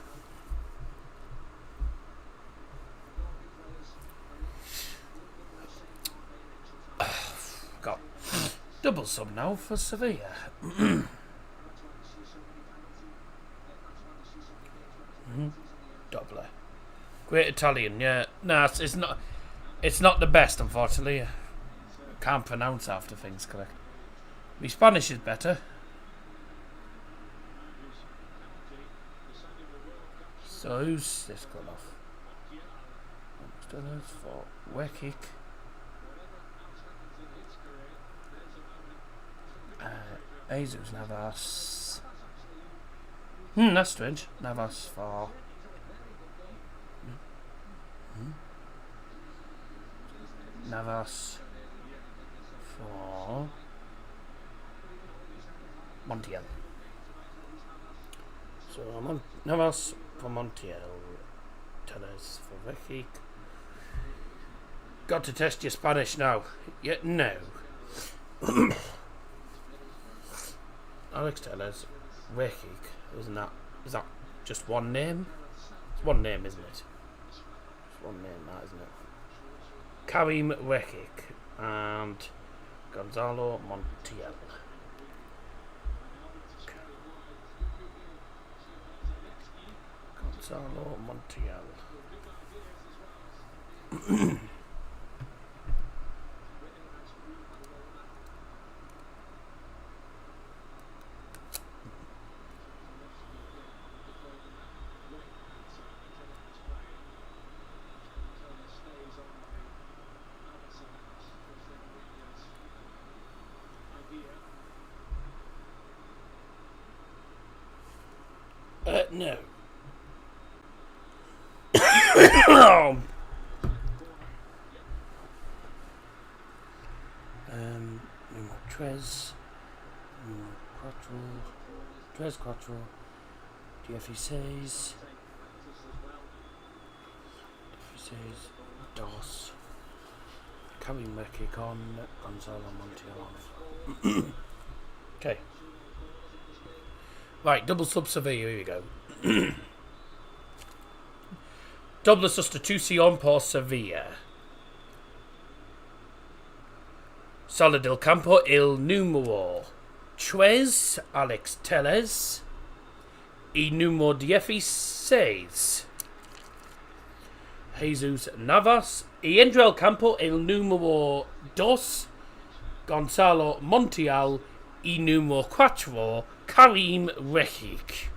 Got double sub now for Sevilla. Doubler. Great Italian, yeah. Nah, it's not. It's not the best, unfortunately. Can't pronounce half the things correct. My Spanish is better. So who's this gone off? For Wekik. Jesus Navas. That's strange. Navas for. Navas for Montiel. So Navas for Montiel. Tellers for Vekik. Got to test your Spanish now. Yet no. Alex Tellers, Vekik. Is that just one name? It's one name, isn't it? It's one name, that, isn't it? Karim Rekik and Gonzalo Montiel. Gonzalo Montiel. No. Tres Quattro, DFE6, DOS, Karim Rekik on, Gonzalo Montiel on. Okay. Right, double sub Sevilla, here we go. Double sostitución por Sevilla. Sala del Campo il número 3, Alex Tellez, y número 16, Jesus Navas, y entra el campo el número 2, Gonzalo Montiel, y número 4, Karim Rekik.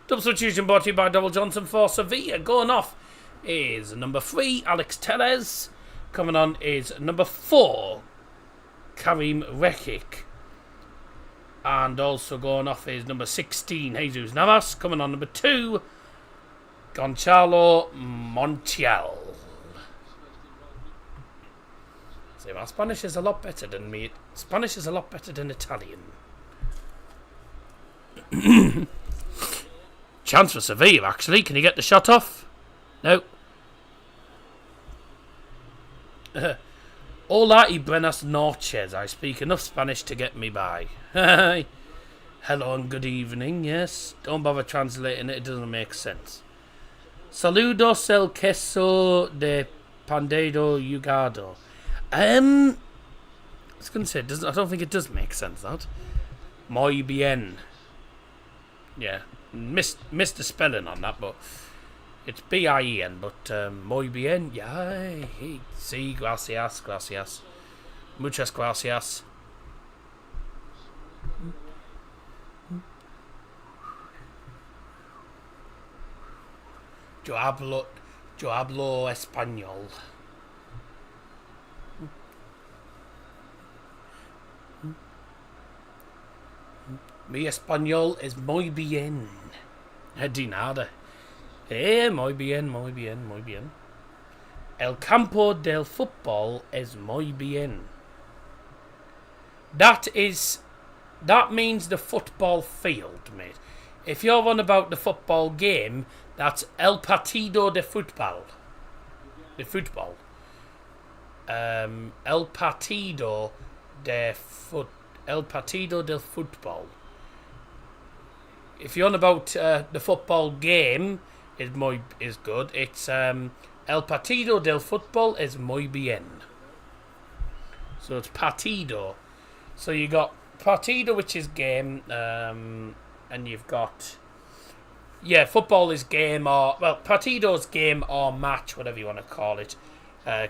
Double substitution brought to you by Double Johnson for Sevilla. Going off is number 3, Alex Tellez. Coming on is number 4, Karim Rekik. And also going off is number 16, Jesus Navas. Coming on number 2, Gonzalo Montiel. See, my Spanish is a lot better than me. Spanish is a lot better than Italian. Chance for Sevilla, actually. Can you get the shot off? No. Hola y buenas noches. I speak enough Spanish to get me by. Hello and good evening, yes. Don't bother translating it, it doesn't make sense. Saludos el queso de pandedo yugado. I was going to say, I don't think it does make sense, that. Muy bien. Yeah, missed the spelling on that, but it's B-I-E-N, but muy bien, yeah. Sí, gracias. Muchas gracias. Yo hablo español. Mi español es muy bien. De nada. Muy bien. El campo del fútbol es muy bien. That means the football field, mate. If you're on about the football game, that's el partido de fútbol. The football. El partido del fútbol. If you're on about the football game, is good. It's el partido del fútbol es muy bien. So it's partido. So you got partido, which is game, and you've got football is game partido's game or match, whatever you want to call it.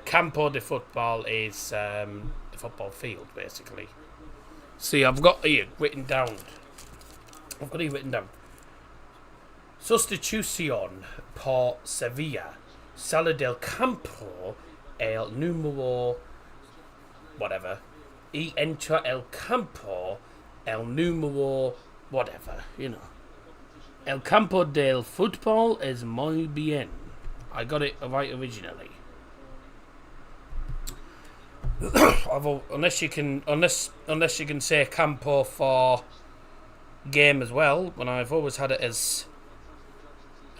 Campo de football is the football field, basically. See, I've got here written down. Sustitución por Sevilla. Sala del campo el número whatever. Y entra el campo el número whatever, you know. El campo del fútbol es muy bien. I got it right originally. Unless you can say campo for game as well, when I've always had it as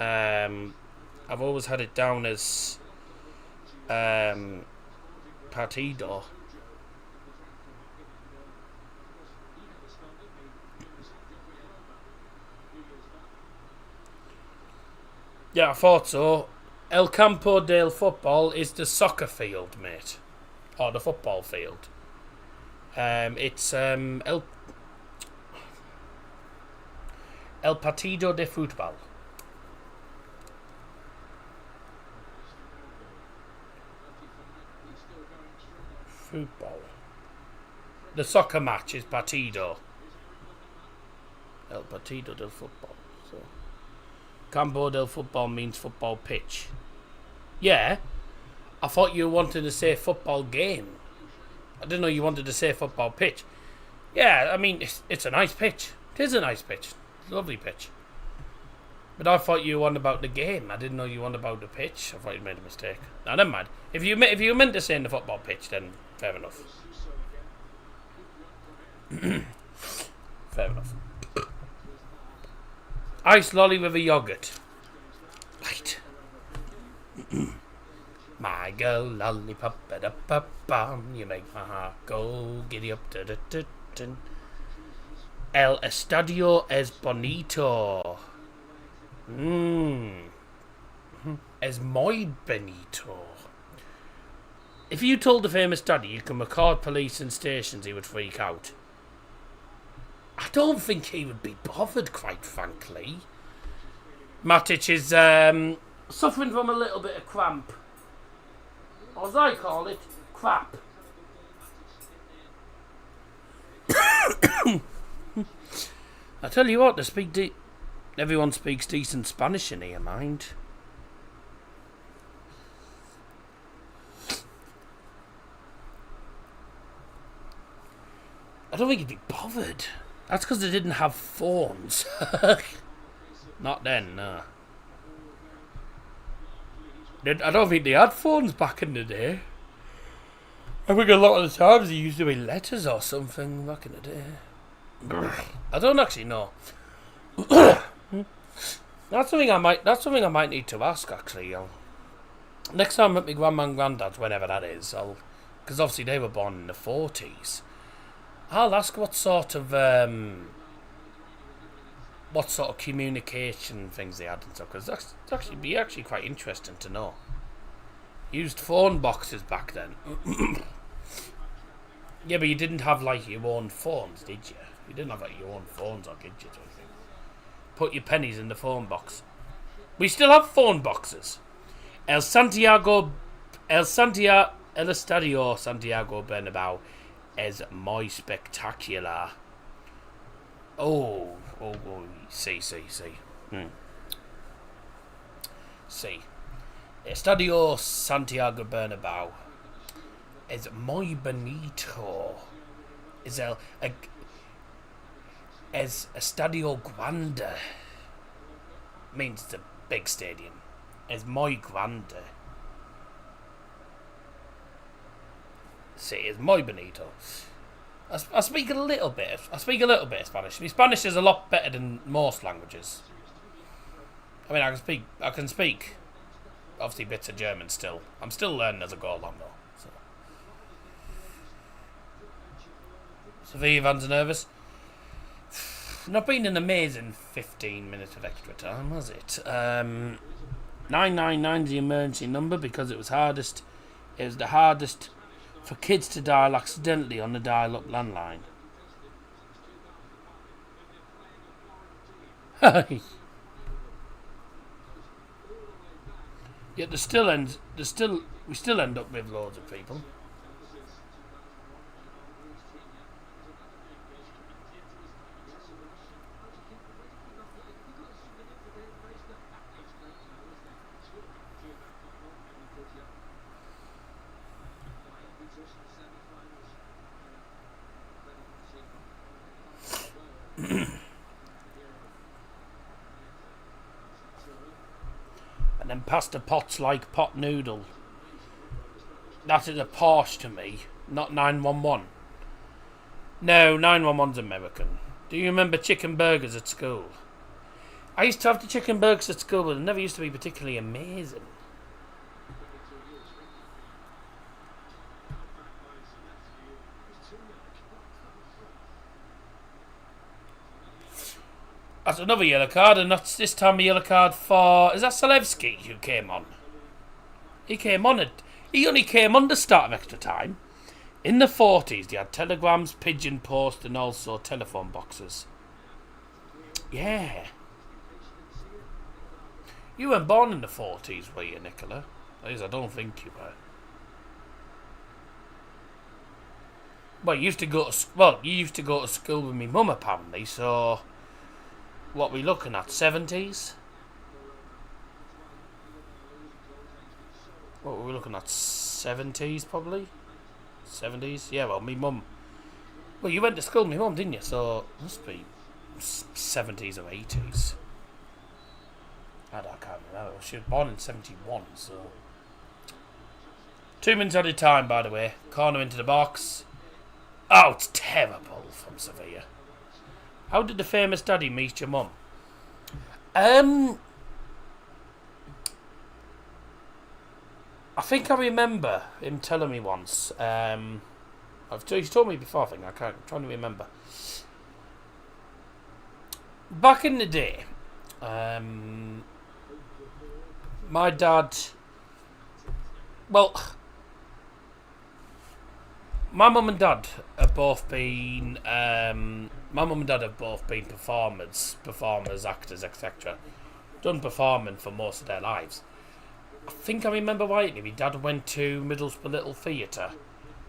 I've always had it down as partido. Yeah, I thought so. El campo del fútbol is the soccer field, mate. Or the football field. It's el partido de fútbol. Football. The soccer match is partido. El partido del fútbol. So, campo del fútbol means football pitch. Yeah. I thought you wanted to say football game. I didn't know you wanted to say football pitch. Yeah, I mean, it's a nice pitch. It is a nice pitch. It's a lovely pitch. But I thought you were on about the game. I didn't know you were on about the pitch. I thought you made a mistake. No, never mind. If you meant to say in the football pitch, then fair enough. Fair enough. Ice lolly with a yogurt. Right. My girl lollipop, ba-da-ba-bum, you make my heart go giddy up, da-da-da-da. El estadio es bonito. Es muy bonito. If you told the famous daddy you can record police and stations, he would freak out. I don't think he would be bothered, quite frankly. Matic is suffering from a little bit of cramp. Or as I call it, crap. I tell you what, everyone speaks decent Spanish in here, mind. I don't think he'd be bothered. That's because they didn't have phones. Not then, no. I don't think they had phones back in the day. I think a lot of the times they used to be letters or something back in the day. I don't actually know. That's something I might need to ask actually. Next time I'm at my grandma and granddad's, whenever that is, because obviously they were born in the 40s. I'll ask what sort of communication things they had and stuff, because that's actually quite interesting to know. Used phone boxes back then. Yeah, but you didn't have like your own phones, did you? You didn't have like your own phones or gadgets or anything. put your pennies in the phone box. We still have phone boxes. El Estadio Santiago Bernabeu is muy spectacular. Oh, sí. Sí. Estadio Santiago Bernabeu is muy bonito. Es Estadio Grande. Means it's a big stadium. Es muy grande. Sí, es muy bonito. I speak a little bit. I speak a little bit of Spanish. My Spanish is a lot better than most languages. I mean, I can speak. Obviously, bits of German still. I'm still learning as I go along, though. Sophia Van's nervous. Not been an amazing 15 minutes of extra time, was it? 999 is the emergency number because it was hardest. It was the hardest for kids to dial accidentally on the dial-up landline. Yet we still end up with loads of people. And then pasta pots like pot noodle. That is a Porsche to me, not 911. No, 911's American. Do you remember chicken burgers at school? I used to have the chicken burgers at school, but they never used to be particularly amazing. That's another yellow card, and that's this time a yellow card for... Is that Zalewski who came on? He came on it. He only came on the start of extra time. In the 40s, they had telegrams, pigeon post, and also telephone boxes. Yeah. You weren't born in the 40s, were you, Nicola? At least I don't think you were. Well, you used to go to school with me mum, apparently, so... What are we looking at? 70s? What were we looking at? 70s, probably? 70s? Yeah, well, me mum... Well, you went to school with me mum, didn't you? So, it must be 70s or 80s. I can't remember. She was born in 71, so... 2 minutes at a time, by the way. Corner into the box. Oh, it's terrible from Sevilla. How did the famous daddy meet your mum? I think I remember him telling me once. He's told me before, I think. I'm trying to remember. Back in the day, my dad... Well... My mum and dad have both been performers, actors, etc. Done performing for most of their lives. I think I remember rightly. My dad went to Middlesbrough Little Theatre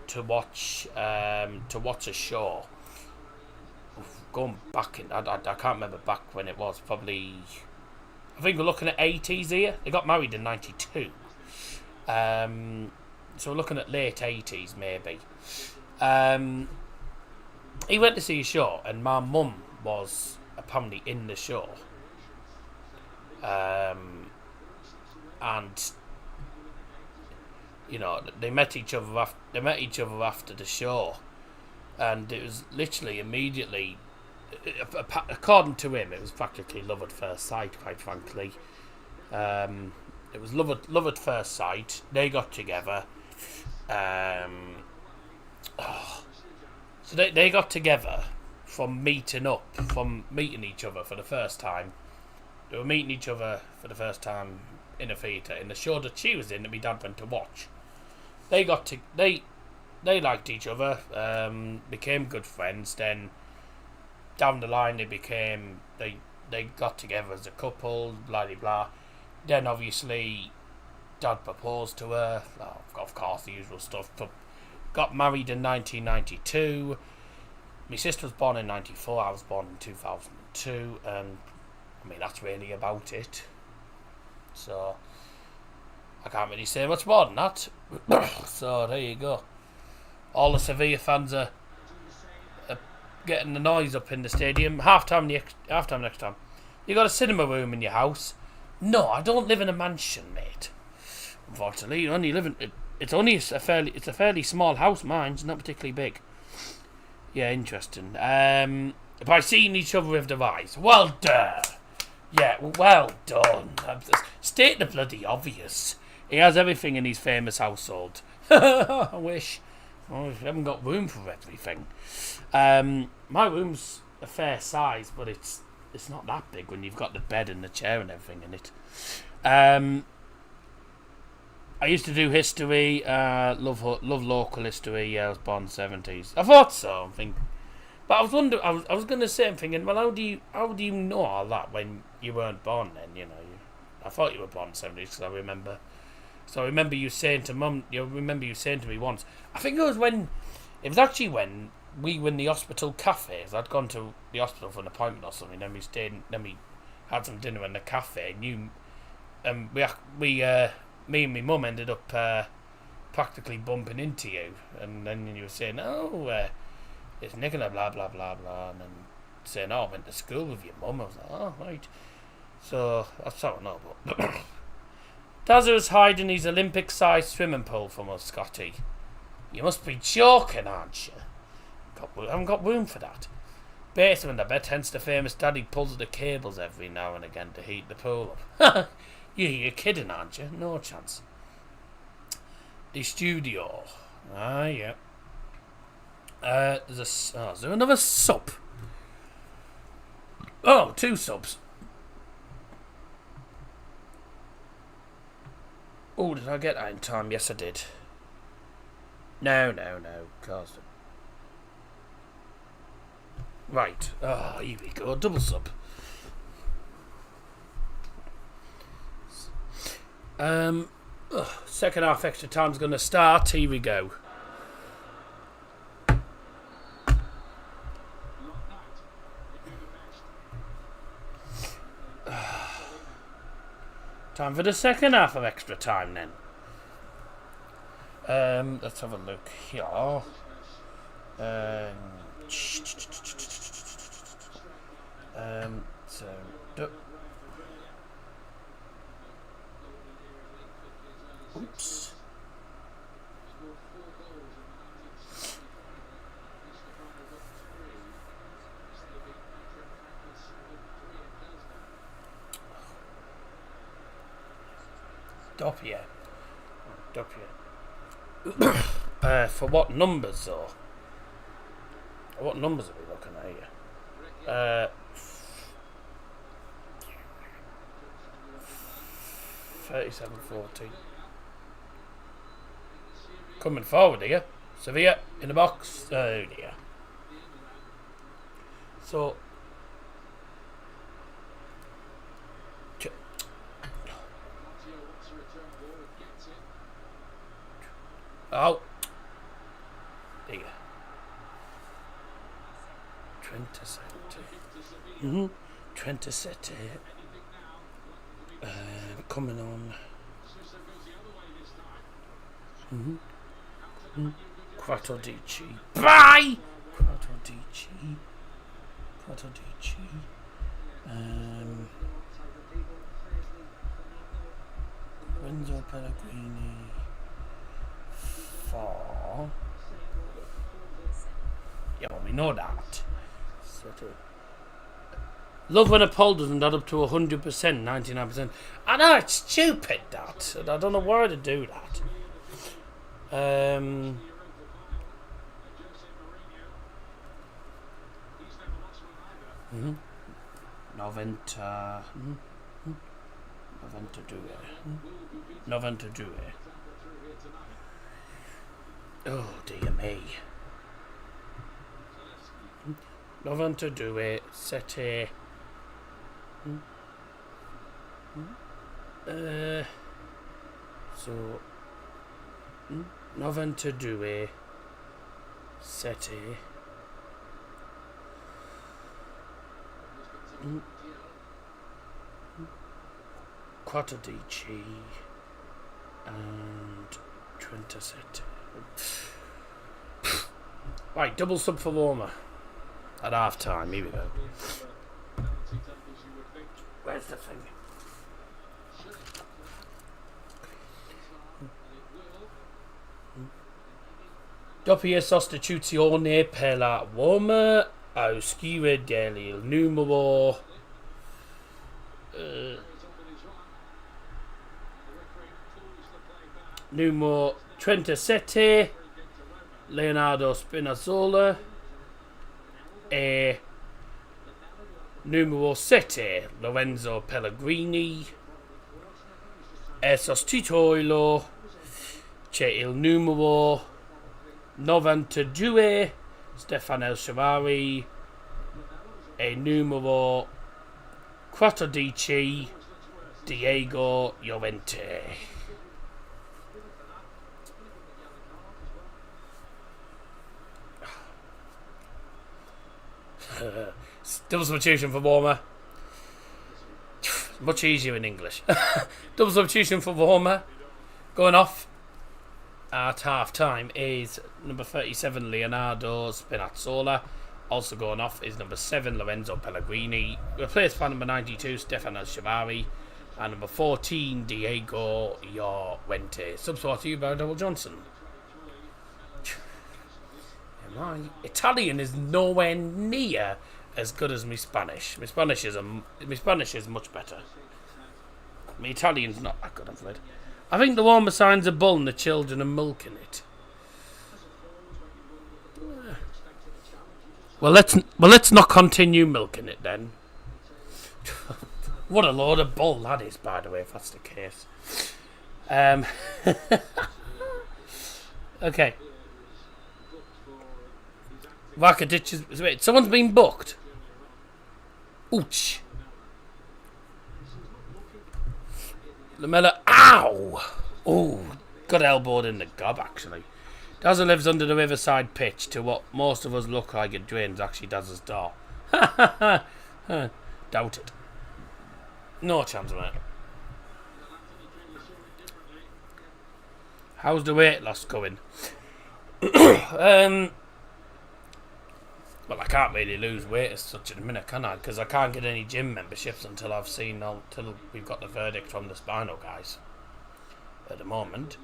to watch a show. Going back in, I can't remember back when it was. Probably, I think we're looking at 80s here. They got married in 92. So we're looking at late 80s maybe. He went to see a show, and my mum was apparently in the show. And you know, they met each other after the show, and it was literally immediately. According to him, it was practically love at first sight. Quite frankly, it was love at first sight. They got together. So they got together from meeting each other for the first time. They were meeting each other for the first time in a theatre, in the show that she was in that my dad went to watch. They liked each other, became good friends. Then down the line they they got together as a couple, blah blah blah. Then obviously, Dad proposed to her. Well, of course, the usual stuff. Got married in 1992. My sister was born in 94. I was born in 2002, and I mean that's really about it. So I can't really say much more than that. So there you go. All the Sevilla fans are getting the noise up in the stadium. Half time next time. You got a cinema room in your house? No, I don't live in a mansion, mate. Unfortunately, you only live in. It's a fairly small house. Mine's not particularly big. Yeah, interesting. By seeing each other with the eyes. Well done. Yeah, well done. State the bloody obvious. He has everything in his famous household. I wish. Oh, we haven't got room for everything. My room's a fair size, but it's not that big when you've got the bed and the chair and everything in it. I used to do history. Love local history. Yeah, I was born in the 70s. I thought so. But I was wondering. I was going to say, I'm thinking, well, how do you know all that when you weren't born then? You know, I thought you were born in the 70s because I remember. So I remember you saying to Mum. You remember you saying to me once. I think it was when we were in the hospital cafes. I'd gone to the hospital for an appointment or something. Then we had some dinner in the cafe. And me and my mum ended up practically bumping into you, and then you were saying, it's Nicola, blah blah blah blah, and then saying, I went to school with your mum. I was like, oh right. So that's how I know. But Dazza was hiding his Olympic-sized swimming pool from us, Scotty. You must be joking, aren't you? I haven't got room for that. Basement, I bet, hence the famous daddy pulls the cables every now and again to heat the pool up. You're kidding, aren't you? No chance. The studio. Yeah. Is there another sub? Oh, 2 subs. Oh, did I get that in time? Yes, I did. No. Cause right. Oh, here we go. Double sub. Second half extra time's going to start. Here we go. Time for the second half of extra time then. Let's have a look here. Oops. Doppia. For what numbers though? What numbers are we looking at here? 37-14. Coming forward here. Sevilla in the box. Oh dear. So oh there. Trent City. Trent City. Coming on. Quattro Dici. Bye! Quattro Dici. Renzo Pellegrini. 4. Yeah, well, we know that. Love when a poll doesn't add up to 100%, 99%. I know, it's stupid, that. I don't know why to do that. Noventa Due. Oh dear me. Noventa Due, Sete. So nothing to do with Seti. Quattadici and Trenta Seti. Right, double sub for Warmer at half time. Here we go. Where's the thing? Doppia sostituzione per la Roma a scrivere del numero numero 37 Leonardo Spinazzola e numero 7 Lorenzo Pellegrini e sostituirlo c'è il numero 92 Stefano El Shaarawy e numero 14 Diego Llorente. Double substitution for Warmer. Much easier in English. Double substitution for Warmer. Going off at half time is number 37 Leonardo Spinazzola. Also going off is number 7 Lorenzo Pellegrini. Replaced by number 92 Stefano El Shaarawy. And number 14 Diego Llorente. Substitute by Double Johnson. My Italian is nowhere near as good as my Spanish. My Spanish is much better. My Italian's not that good, I'm afraid. I think the Warmer signs a bull and the children are milking it. Well, let's not continue milking it then. What a load of bull that is, by the way, if that's the case. Okay. Rakitic is... Wait, someone's been booked. Ouch. Lamella... Ow! Oh, got elbowed in the gob, actually. Dazza lives under the riverside pitch to what most of us look like it drains actually Dazza's door. Doubt it. No chance, mate. How's the weight loss going? Well, I can't really lose weight as such in a minute, can I? Because I can't get any gym memberships until we've got the verdict from the Spino guys. At the moment,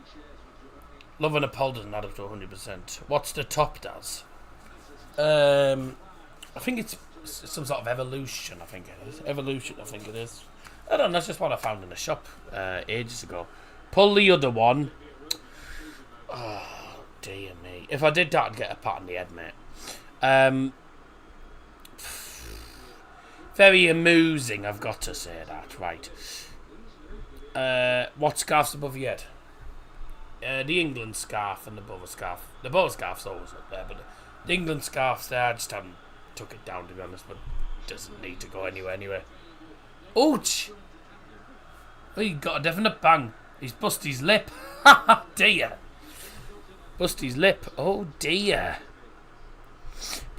Love and Apol doesn't add up to 100%. What's the top does? I think it's some sort of evolution. I think it is evolution. I think it is. I don't know. That's just what I found in the shop ages ago. Pull the other one. Oh dear me! If I did that, I'd get a pat on the head, mate. Very amusing, I've got to say that, right. What scarf's above your head? The England scarf and the Borough scarf. The Borough scarf's always up there, but the England scarf's there. I just haven't took it down, to be honest, but it doesn't need to go anywhere anyway. Ouch! Oh, he got a definite bang. He's bust his lip. Ha dear. Bust his lip. Oh dear.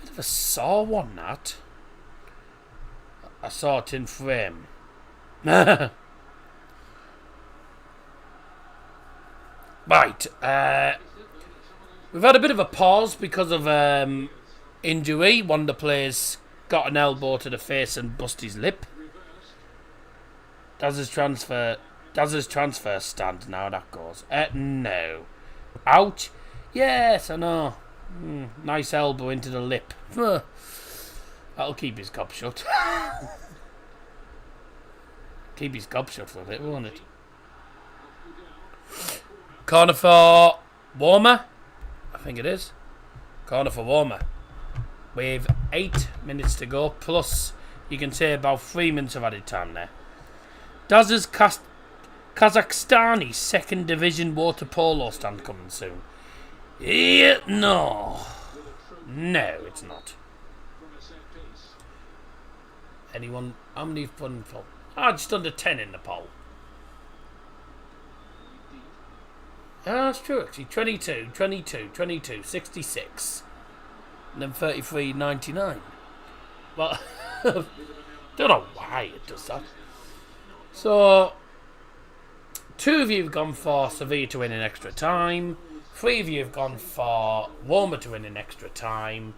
Bit of a sore one, that. I saw it in frame. Right. We've had a bit of a pause because of injury. One of the players got an elbow to the face and bust his lip. Does his transfer stand now? That goes. No. Ouch. Yes, I know. Nice elbow into the lip. That'll keep his gob shut. Keep his gob shut for a bit, won't it? Corner for Warmer. I think it is. Corner for Warmer. With 8 minutes to go. Plus, you can say about 3 minutes of added time there. Daz's Kazakhstani second division water polo stand coming soon. Yeah, no. No, it's not. Anyone How many have put in poll? Ah, just under 10 in the poll. Ah, that's true actually. 22, 22, 22, 66. And then 33, 99. Well, don't know why it does that. So, 2 of you have gone for Sevilla to win in extra time. 3 of you have gone for Roma to win in extra time.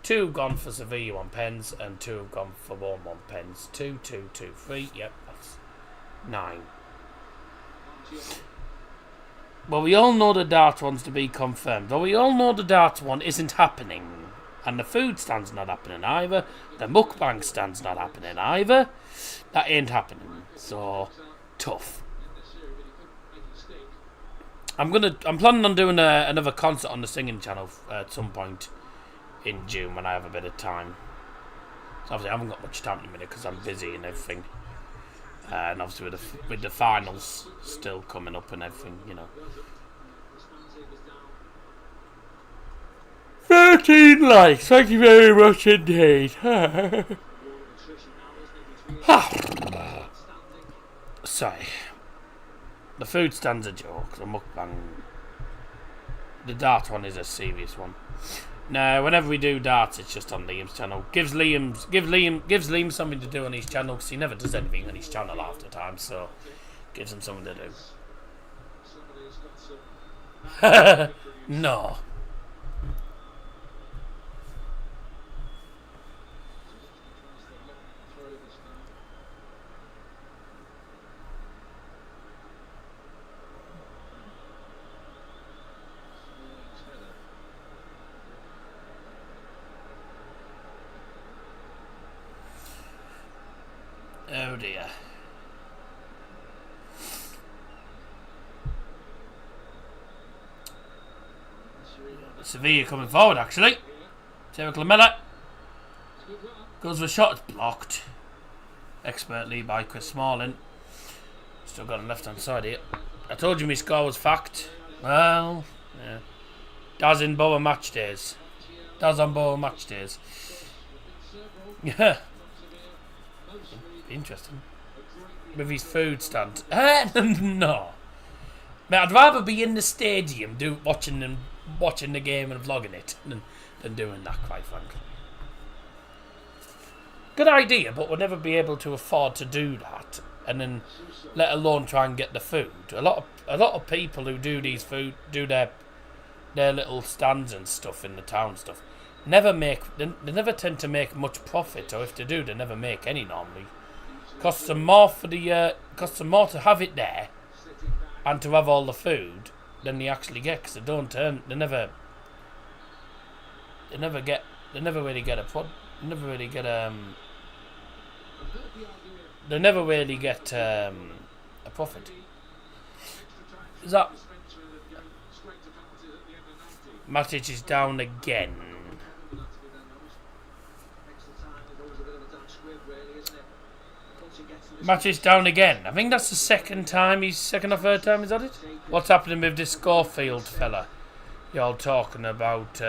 2 have gone for Sevilla on pens, and 2 have gone for Roma on pens. 2, 2, 2, 3. Yep, that's 9. Well, we all know the dart one's to be confirmed. Well, we all know the dart one isn't happening. And the food stand's not happening either. The mukbang stand's not happening either. That ain't happening. So, tough. I'm planning on doing another concert on the singing channel at some point in June when I have a bit of time. So obviously I haven't got much time in a minute because I'm busy and everything. And obviously with the finals still coming up and everything, you know. 13 likes, thank you very much indeed. Sorry. The food stand's a joke, the mukbang. The dart one is a serious one. No, whenever we do darts, it's just on Liam's channel. Gives Liam something to do on his channel because he never does anything on his channel half the time. So, gives him something to do. No. Oh dear. Sevilla coming forward actually. Terry Clamella goes for a shot, it's blocked expertly by Chris Smalling. Still got on the left hand side here. I told you my score was fact. Well, yeah. Daz in Boa match days. Daz on Boa match days. Yeah. Interesting. With his food stand. No. Mate, I'd rather be in the stadium watching the game and vlogging it than doing that, quite frankly. Good idea, but we'll never be able to afford to do that, and then let alone try and get the food. A lot of people who do their little stands and stuff in the town stuff they never tend to make much profit, or if they do, they never make any normally. Costs them more to have it there and to have all the food than they actually get, because they never really get a profit. Is that Matic is down again? Matic down again. I think that's the second or third time he's had it. What's happening with this Scorefield fella? You're talking about.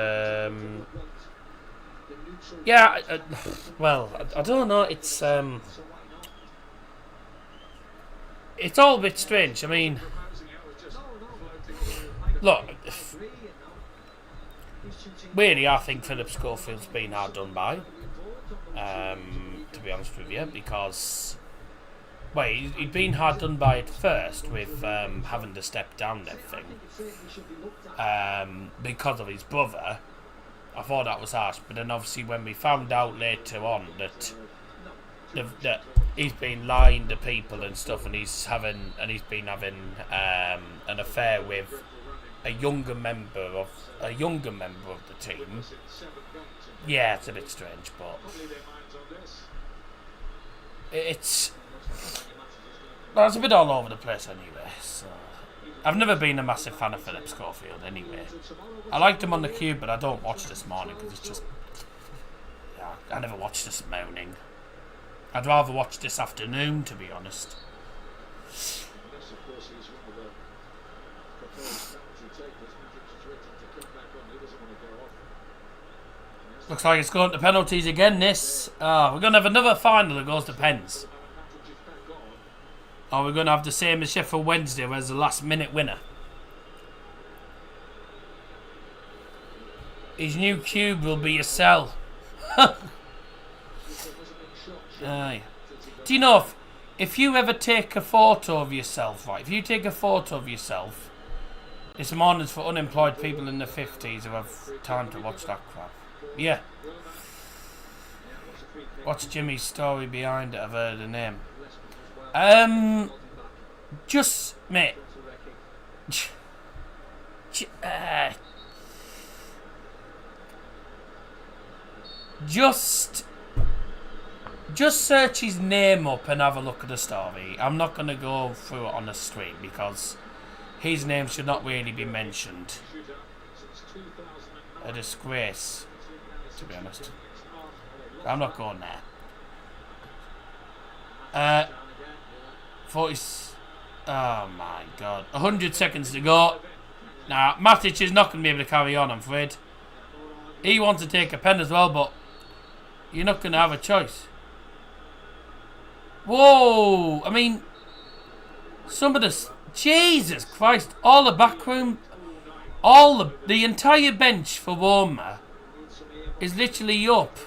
Yeah. Well, I don't know. It's all a bit strange. I mean, look. Really, I think Philip Schofield's been hard done by. To be honest with you, because. Well, he'd been hard done by at first with having to step down and everything because of his brother. I thought that was harsh, but then obviously when we found out later on that he's been lying to people and stuff, and he's been having an affair with a younger member of the team. Yeah, it's a bit strange, but it's a bit all over the place anyway. So I've never been a massive fan of Philip Schofield anyway. I liked him on the cube, but I don't watch This Morning because it's just... Yeah, I never watch This Morning. I'd rather watch This Afternoon, to be honest. Looks like it's going to penalties again, this. We're going to have another final that goes to pens. Or we're going to have the same as Sheffield Wednesday, whereas the last minute winner. His new cube will be a cell. Aye. Do you know if you ever take a photo of yourself, right? If you take a photo of yourself, it's mornings for unemployed people in the 50s who have time to watch that crap. Yeah. What's Jimmy's story behind it? I've heard the name. Just, mate. Just search his name up and have a look at the story. I'm not going to go through it on the stream because his name should not really be mentioned. A disgrace, to be honest. I'm not going there. 40. Oh my god. 100 seconds to go. Now, Matic is not going to be able to carry on, I'm afraid. He wants to take a pen as well, but you're not going to have a choice. Whoa! I mean, some of the... Jesus Christ. All the backroom... All the entire bench for Roma is literally up.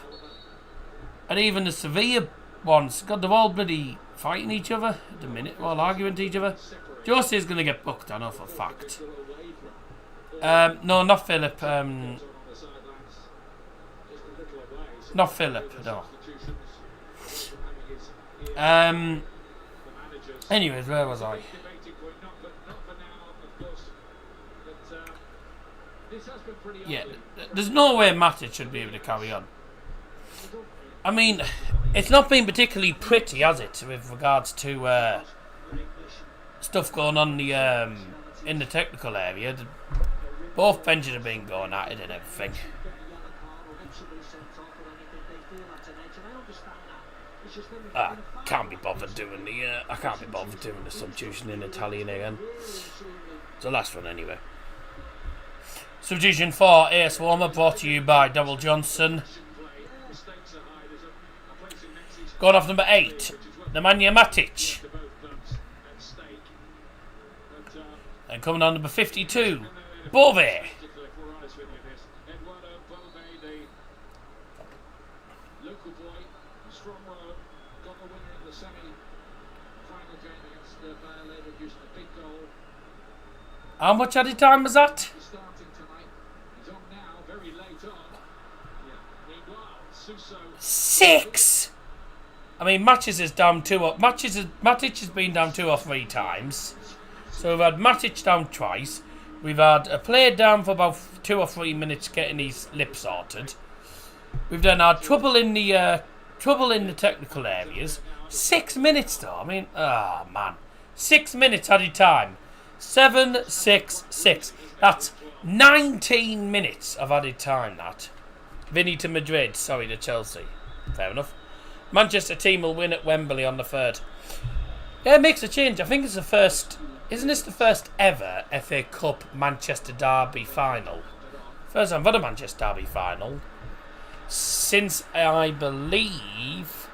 And even the Sevilla ones. God, they're all bloody fighting each other at the minute. They're all arguing to each other. Jose is going to get booked, I know for a fact. No, not Philip. Not Philip, no. Anyways, where was I? Yeah, there's no way Matic should be able to carry on. I mean, it's not been particularly pretty, has it, with regards to stuff going on in the technical area. Both benches have been going at it and everything. Can't be bothered doing I can't be bothered doing the substitution in Italian again. It's the last one anyway. Substitution for AS Roma brought to you by Double Johnson. Going off number 8, Nemanja Matic. And coming on number 52, Bove. How much added time was that? 6. I mean, Matic is down 2. Matic has been down 2 or 3 times. So we've had Matic down twice. We've had a player down for about 2 or 3 minutes getting his lip sorted. We've then had trouble in the technical areas. 6 minutes though. I mean, man, 6 minutes added time. 7, 6, 6. That's 19 minutes of added time. That. Vinny to Madrid. Sorry, to Chelsea. Fair enough. Manchester team will win at Wembley on the 3rd. Yeah, it makes a change. I think it's the first... Isn't this the first ever FA Cup Manchester Derby final? First time for the Manchester Derby final. Since, I believe...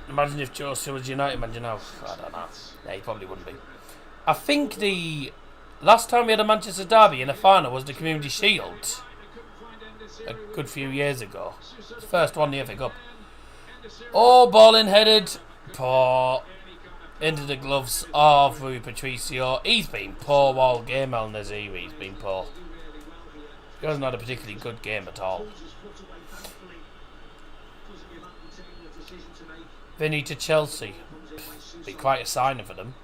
Imagine if Jose was United manager now. I don't know. Yeah, he probably wouldn't be. I think the last time we had a Manchester Derby in a final was the Community Shield. A good few years ago. First one, the FA Cup. Oh, ball in headed. Poor. Into the gloves of Rui Patricio. He's been poor all game, El Naziri. He's been poor. He hasn't had a particularly good game at all. Vinny to Chelsea. Be quite a signing for them.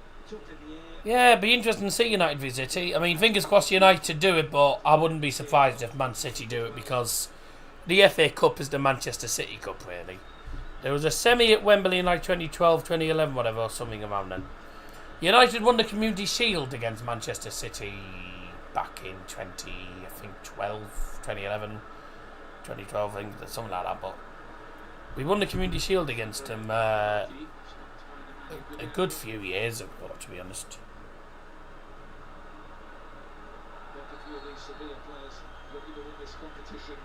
Yeah, it'd be interesting to see United v City. I mean, fingers crossed United do it, but I wouldn't be surprised if Man City do it because the FA Cup is the Manchester City Cup, really. There was a semi at Wembley in like 2012, 2011, whatever, or something around then. United won the Community Shield against Manchester City back in 2011, 2012, I think, something like that, but we won the Community Shield against them a good few years ago, to be honest. few of these Sevilla players looking to win this competition.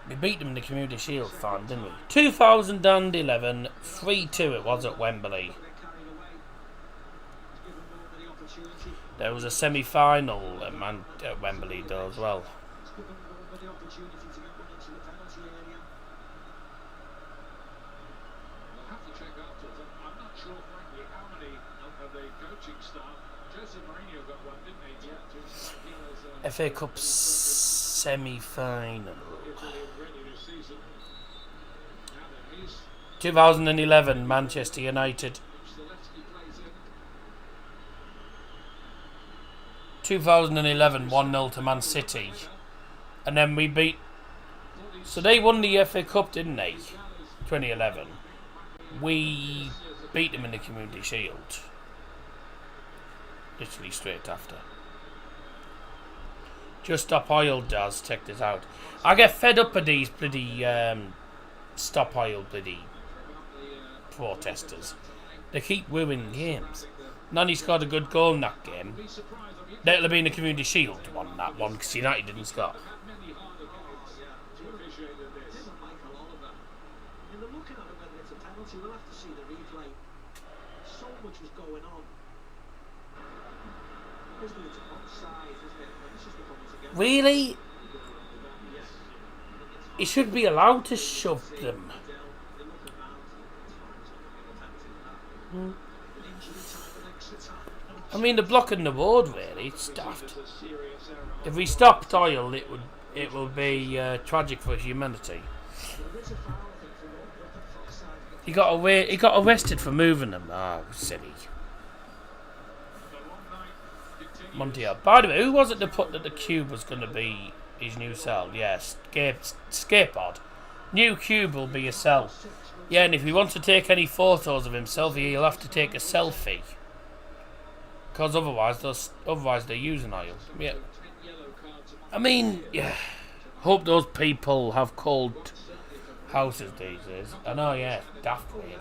We beat them in the Community Shield final, didn't we? 2011, 3-2 it was at Wembley. There was a semi-final at Wembley though as well. FA Cup semi-final. 2011 Manchester United. 2011 1-0 to Man City. And then we beat... So they won the FA Cup, didn't they? 2011. We beat them in the Community Shield. Literally straight after. Just Stop Oil does, check this out. I get fed up with these bloody Stop Oil bloody protesters. They keep ruining games. Nani scored a good goal in that game. That'll have been the Community Shield won that one because United didn't score. Really? He should be allowed to shove them. I mean, they're blocking the road, really. It's daft. If we stopped oil, it would be tragic for humanity. He got arrested for moving them. Oh, silly. Montiel. By the way, who was it that put that the cube was going to be his new cell? Yes, skateboard. New cube will be a cell. Yeah, and if he wants to take any photos of himself, he'll have to take a selfie. Because otherwise they're using oil. Yeah. I mean, yeah. Hope those people have cold houses these days. I know, yeah, daft really.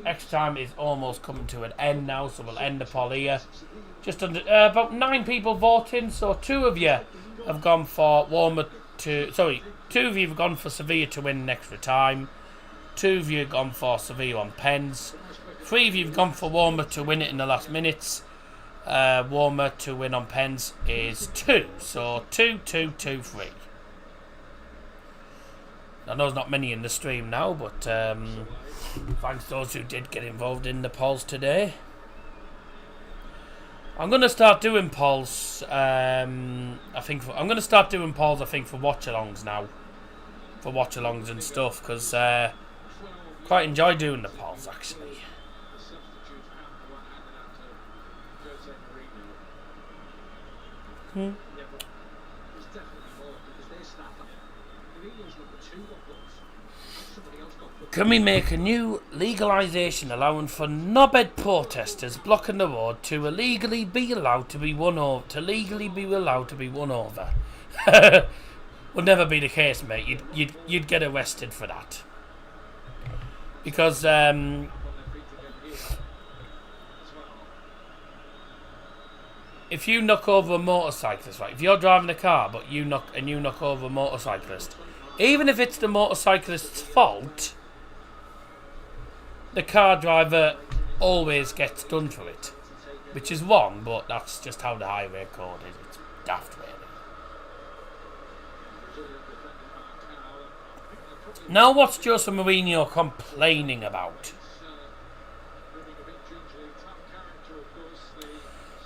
Extra time is almost coming to an end now, so we'll end the poll here. Just under about 9 people voting, so 2 of you have gone for two of you have gone for Sevilla to win in extra time. 2 of you have gone for Sevilla on pens. 3 of you have gone for Warmer to win it in the last minutes. Warmer to win on pens is 2, so 2, 2, 2, 3. I know there's not many in the stream now, but thanks to those who did get involved in the polls today. I'm going to start doing polls. I'm going to start doing polls. I think for watch-alongs now, for watch-alongs and stuff, because quite enjoy doing the polls actually. Can we make a new legalisation allowing for knobhead protesters blocking the road to illegally be allowed to be won over? Would never be the case, mate. You'd get arrested for that. Because if you knock over a motorcyclist, right? If you're driving a car but you knock over a motorcyclist, even if it's the motorcyclist's fault, the car driver always gets done for it, which is wrong, but that's just how the highway code is. It's daft, really. Now, what's Jose Mourinho complaining about?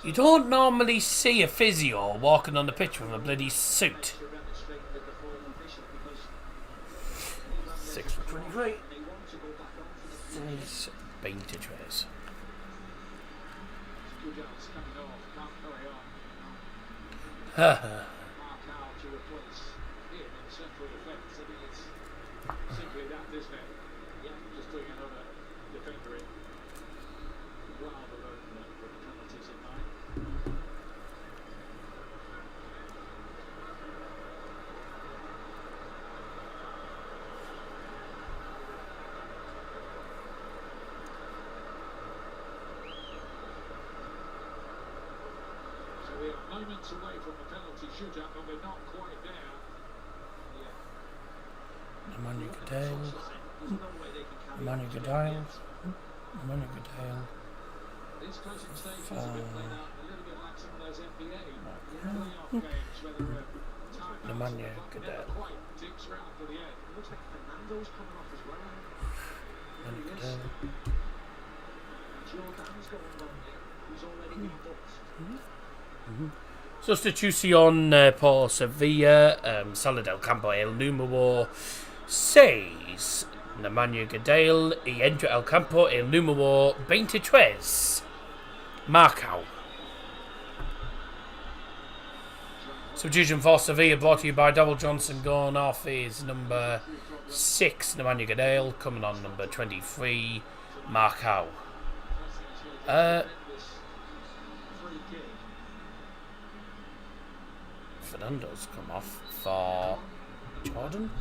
You don't normally see a physio walking on the pitch with a bloody suit. 6 for 23. Painted trays. minutes away from the penalty shootout, but we're not quite there. Nemanja Gudale. There's no way they can carry Nemanja Gudale. Nemanja Gudale. These closing stages have been played out a little bit like some of those NBA playoff games where there are timeouts. Nemanja The clock never Gudale. quite ticks round to the end. It looks like Fernando's coming off as well. Nemanja Gudale. Jordan's going on there. He's already been booked. Substitution por Sevilla, Sala del Campo el número 6. Nemanja Gudale y entra al campo el número 23. Marcao. Substitution for Sevilla brought to you by Double Johnson. Going off is number 6, Nemanja Gudale. Coming on number 23, Marcao. Fernando's come off for Jordan.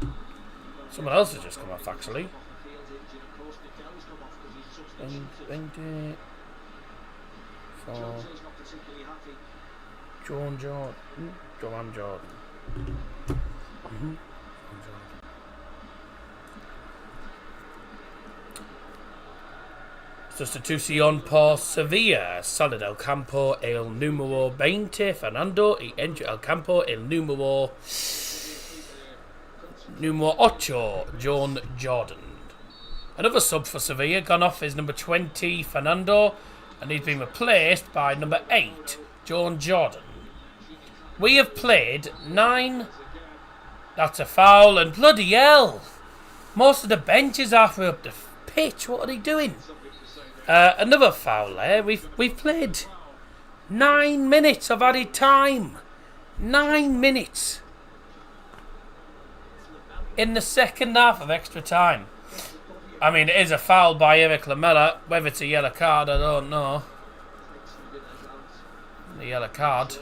Someone else has just come off actually. And for Joan Jordan. Joan Jordan. Sustitución por Sevilla. Sale del campo el número 20, Fernando, y entra al campo el número 8, John Jordan. Another sub for Sevilla, gone off is number 20, Fernando, and he's been replaced by number 8, John Jordan. We have played 9. That's a foul, and bloody hell! Most of the benches are up the pitch. What are they doing? Another foul there. We've played 9 minutes of added time. 9 minutes in the second half of extra time. I mean, it is a foul by Eric Lamela. Whether it's a yellow card, I don't know. The yellow card.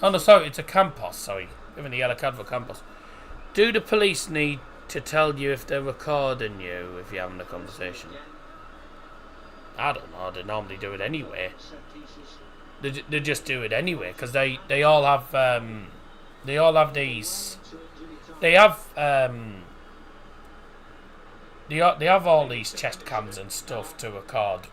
Oh no, sorry, it's a Campos. Sorry, giving the yellow card for Campos. Do the police need to tell you if they're recording you if you're having a conversation? I don't know. They normally do it anyway. They just do it anyway because they all have these. They have all these chest cams and stuff to record.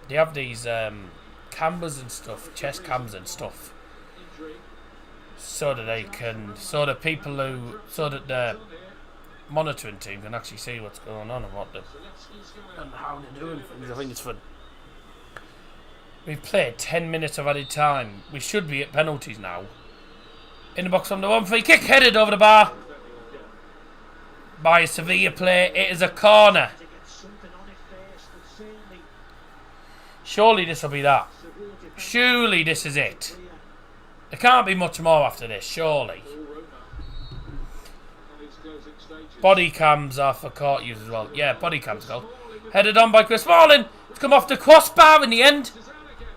They have these cameras and stuff, chest cams and stuff, so that the monitoring team can actually see what's going on and how they're doing things. I think it's fun. We've played 10 minutes of added time. We should be at penalties now. In the box on the 1 free kick, headed over the bar by a Sevilla player. It is a corner. Surely this will be that. Surely this is it. There can't be much more after this, surely. Body cams are for court use as well. Yeah, body cams go. Headed on by Chris Smalling. It's come off the crossbar in the end.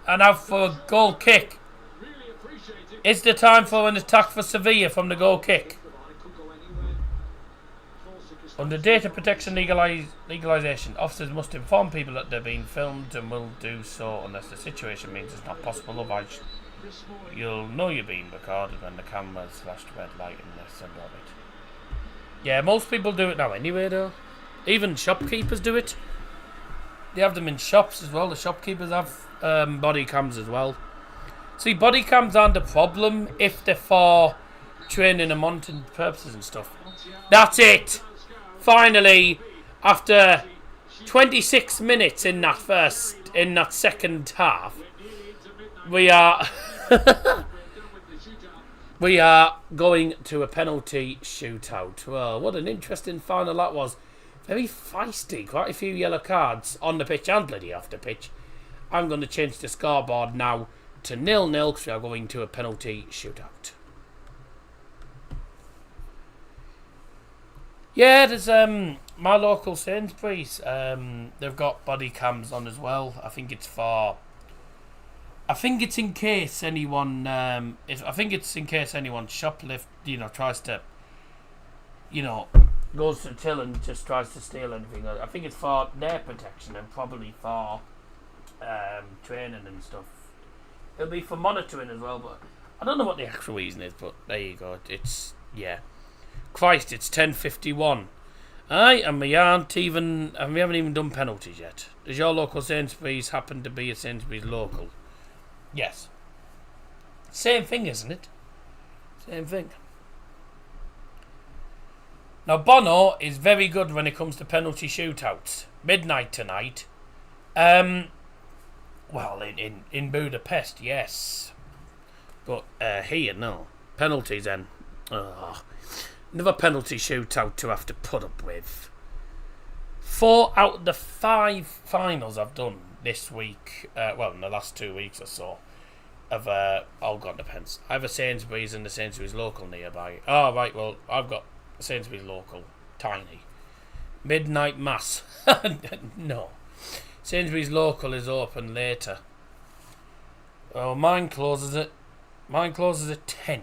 And now for a goal kick. Is the time for an attack for Sevilla from the goal kick? Under data protection legalisation, officers must inform people that they're being filmed and will do so unless the situation means it's not possible. Otherwise, you'll know you're being recorded when the camera's flashed red light in this and all it. Yeah, most people do it now anyway though. Even shopkeepers do it. They have them in shops as well. The shopkeepers have body cams as well. See, body cams aren't a problem if they're for training and monitoring purposes and stuff. That's it! Finally, after 26 minutes in that second half, we are we are going to a penalty shootout. Well, what an interesting final that was. Very feisty, quite a few yellow cards on the pitch and bloody off the pitch. I'm going to change the scoreboard now to 0-0 because we are going to a penalty shootout. Yeah, there's my local Sainsbury's. They've got body cams on as well. I think it's in case anyone shoplift, tries to, goes to Till and just tries to steal anything. I think it's for their protection and probably for training and stuff. It'll be for monitoring as well, but I don't know what the actual reason is, but there you go. It's, yeah. Christ, it's 10:51. Aye, and we haven't even done penalties yet. Does your local Sainsbury's happen to be a Sainsbury's local? Yes. Same thing, isn't it? Same thing. Now, Bono is very good when it comes to penalty shootouts. Midnight tonight. Well, in Budapest, yes. But here, no. Penalties then. Ugh. Another penalty shootout to have to put up with. 4 out of the 5 finals I've done this week, well, in the last 2 weeks or so, have all gone to pens. I have a Sainsbury's and a Sainsbury's local nearby. Oh, right, well, I've got a Sainsbury's local, tiny. Midnight mass. No. Sainsbury's local is open later. Oh, mine closes at 10.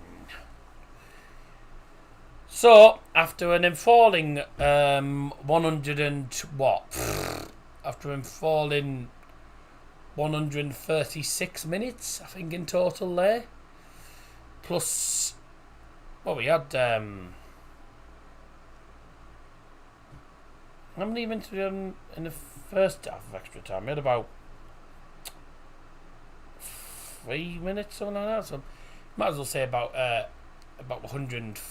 So, after an enthralling 100 and what? After enthralling 136 minutes, I think, in total there. Plus, well, we had how many minutes we had in the first half of extra time? We had about 3 minutes, something like that. So, might as well say about 100.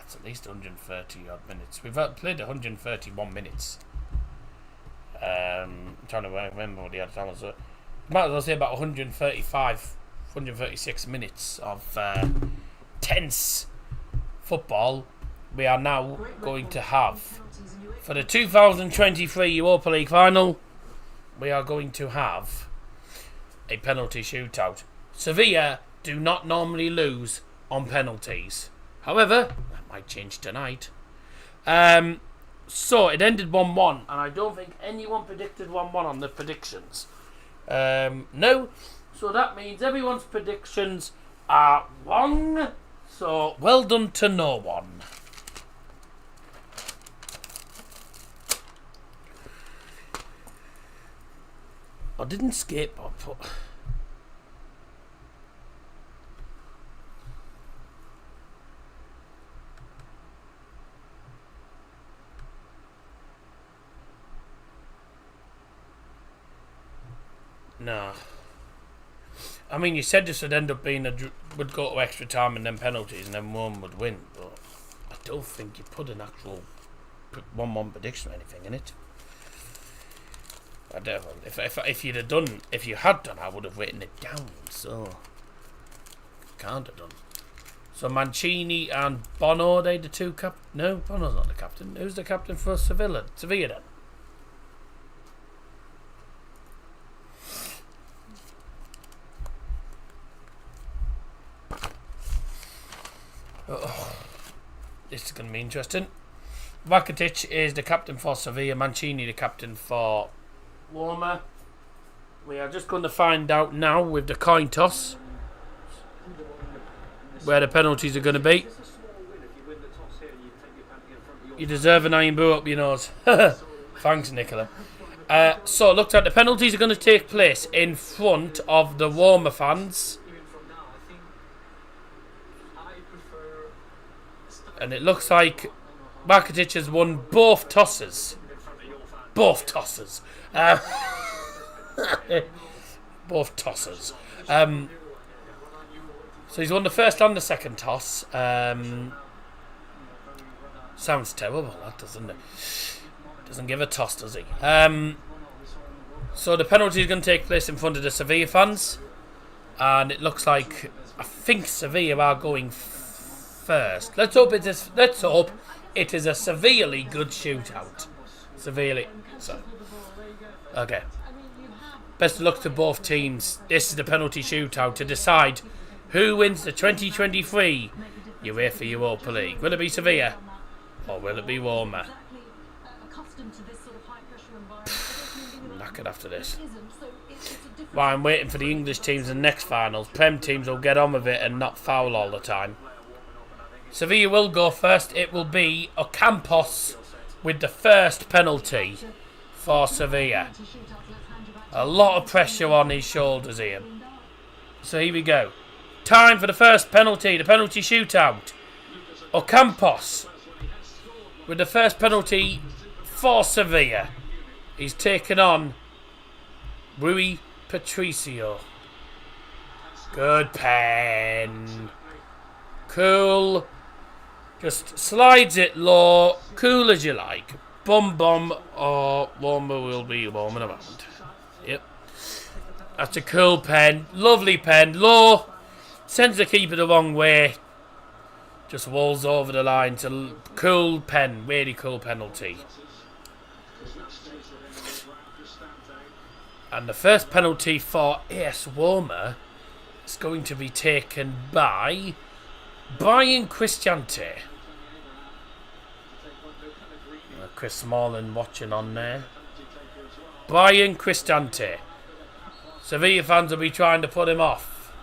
It's at least 130 odd minutes. We've played 131 minutes. I'm trying to remember what the other time was. Might as well say about 136 minutes of tense football. We are now going to have, for the 2023 Europa League final, we are going to have a penalty shootout. Sevilla do not normally lose on penalties. However, that might change tonight. So, it ended 1-1, and I don't think anyone predicted 1-1 on the predictions. No. So, that means everyone's predictions are wrong. So, well done to no one. I didn't skateboard, but... No. I mean, you said this would end up being would go to extra time and then penalties and then one would win, but I don't think you put an actual 1-1 prediction or anything in it. I don't. If you had done, I would have written it down. So can't have done. So Mancini and Bono, are they the two No, Bono's not the captain. Who's the captain for Sevilla? Sevilla then. Oh, this is going to be interesting. Rakitic is the captain for Sevilla. Mancini the captain for Roma. We are just going to find out now with the coin toss where the penalties are going to be. You deserve an iron brew up your nose. Thanks, Nicola. So, looked at the penalties are going to take place in front of the Roma fans. And it looks like Rakitic has won both tosses. Both tosses. Both tosses. So he's won the first and the second toss. Sounds terrible, that, doesn't it? Doesn't give a toss, does he? So the penalty is going to take place in front of the Sevilla fans. And it looks like, I think Sevilla are going first. Let's hope it is a severely good shootout. Severely. So, okay. Best of luck to both teams. This is the penalty shootout to decide who wins the 2023 UEFA Europa League. Will it be Sevilla or will it be Roma? Knackered after this. While I'm waiting for the English teams and next finals, Prem teams will get on with it and not foul all the time. Sevilla will go first. It will be Ocampos with the first penalty for Sevilla. A lot of pressure on his shoulders here. So here we go. Time for the first penalty, the penalty shootout. Ocampos with the first penalty for Sevilla. He's taken on Rui Patricio. Good pen. Cool. Just slides it low. Cool as you like. Bum or warmer will be warming around. Yep. That's a cool pen. Lovely pen. Low. Sends the keeper the wrong way. Just rolls over the line. It's a cool pen. Really cool penalty. And the first penalty for AS Roma is going to be taken by Brian Cristante. Chris Smalling watching on there. Brian Cristante. Sevilla fans will be trying to put him off.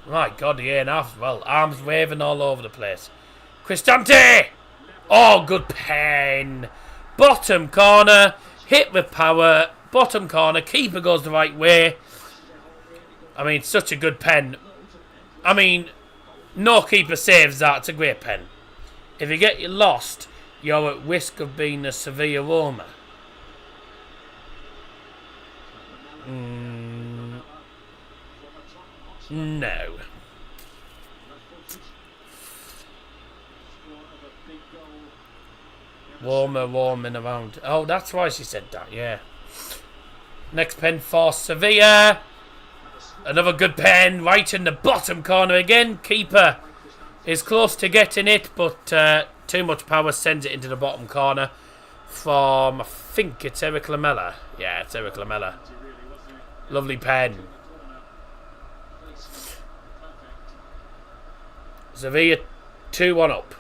My God, he ain't half. Well, arms waving all over the place. Cristante! Oh, good pen. Bottom corner. Hit with power. Bottom corner. Keeper goes the right way. I mean, such a good pen. I mean, no keeper saves that. It's a great pen. If you get lost, you're at risk of being a Sevilla Roma. No. Warming around. Oh, that's why she said that, yeah. Next pen for Sevilla. Another good pen, right in the bottom corner again. Keeper is close to getting it, but too much power sends it into the bottom corner from, I think it's Eric Lamela. Yeah, it's Eric Lamela. Lovely pen. Sevilla 2-1 up.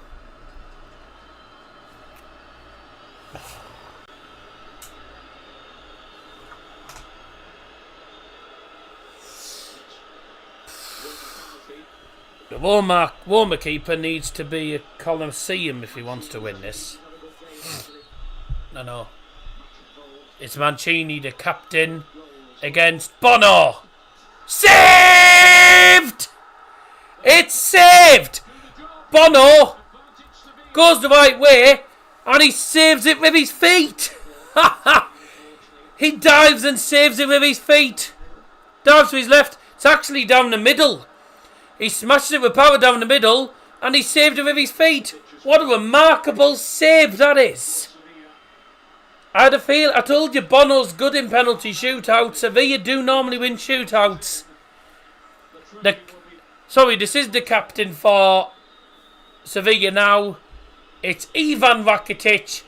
The Roma keeper needs to be a Colosseum if he wants to win this. No. It's Mancini, the captain, against Bono. Saved! It's saved! Bono goes the right way and he saves it with his feet. He dives and saves it with his feet. Dives to his left. It's actually down the middle. He smashed it with power down the middle and he saved it with his feet. What a remarkable save that is. I told you Bono's good in penalty shootouts. Sevilla do normally win shootouts. This is the captain for Sevilla now. It's Ivan Rakitic.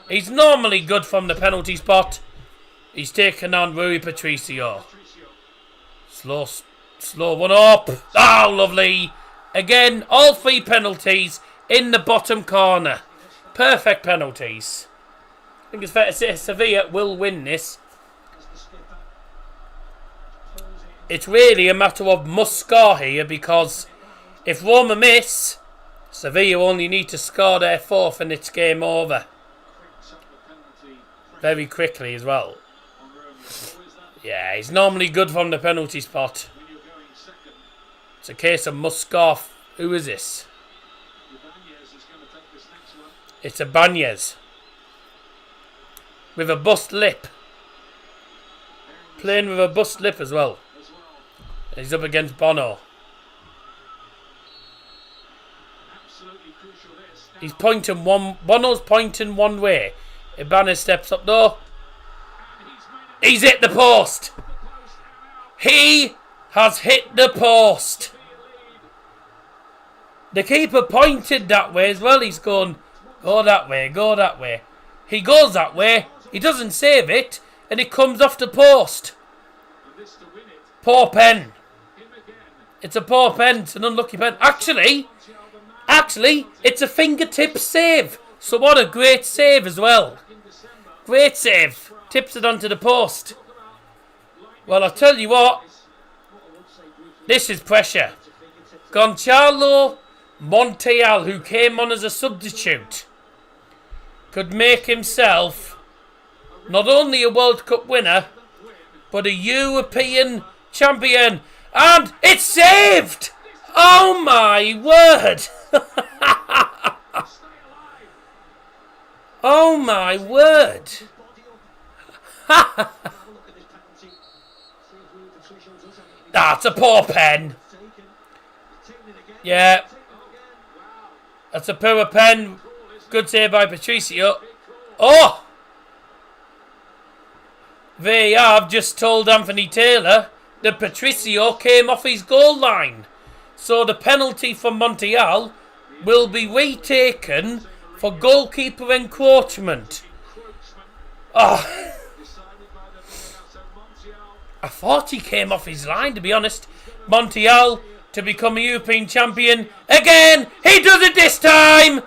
He's normally good from the penalty spot. He's taken on Rui Patricio. Slow one up. Oh, lovely. Again, all three penalties in the bottom corner. Perfect penalties. I think it's fair to say Sevilla will win this. It's really a matter of must score here, because if Roma miss, Sevilla only need to score their fourth and it's game over. Very quickly as well. Yeah, he's normally good from the penalty spot. It's a case of must score. Who is this? It's Ibanez. With a bust lip. Playing with a bust lip as well. He's up against Bono. He's pointing Bono's pointing one way. Ibanez steps up though. He's hit the post. He has hit the post. The keeper pointed that way as well. He's going, go that way, go that way. He goes that way. He doesn't save it. And it comes off the post. Poor pen. It's a poor pen. It's an unlucky pen. Actually, it's a fingertip save. So what a great save as well. Great save. Tips it onto the post. Well, I'll tell you what. This is pressure. Gonçalo Montiel, who came on as a substitute, could make himself not only a World Cup winner, but a European champion. And it's saved! Oh my word! Oh my word! That's a poor pen. Yeah. That's a poor pen. Good save by Patricio. Oh! VAR have just told Anthony Taylor that Patricio came off his goal line. So the penalty for Montiel will be retaken for goalkeeper encroachment. Oh. I thought he came off his line, to be honest. Montiel to become a European champion. Again, he does it this time!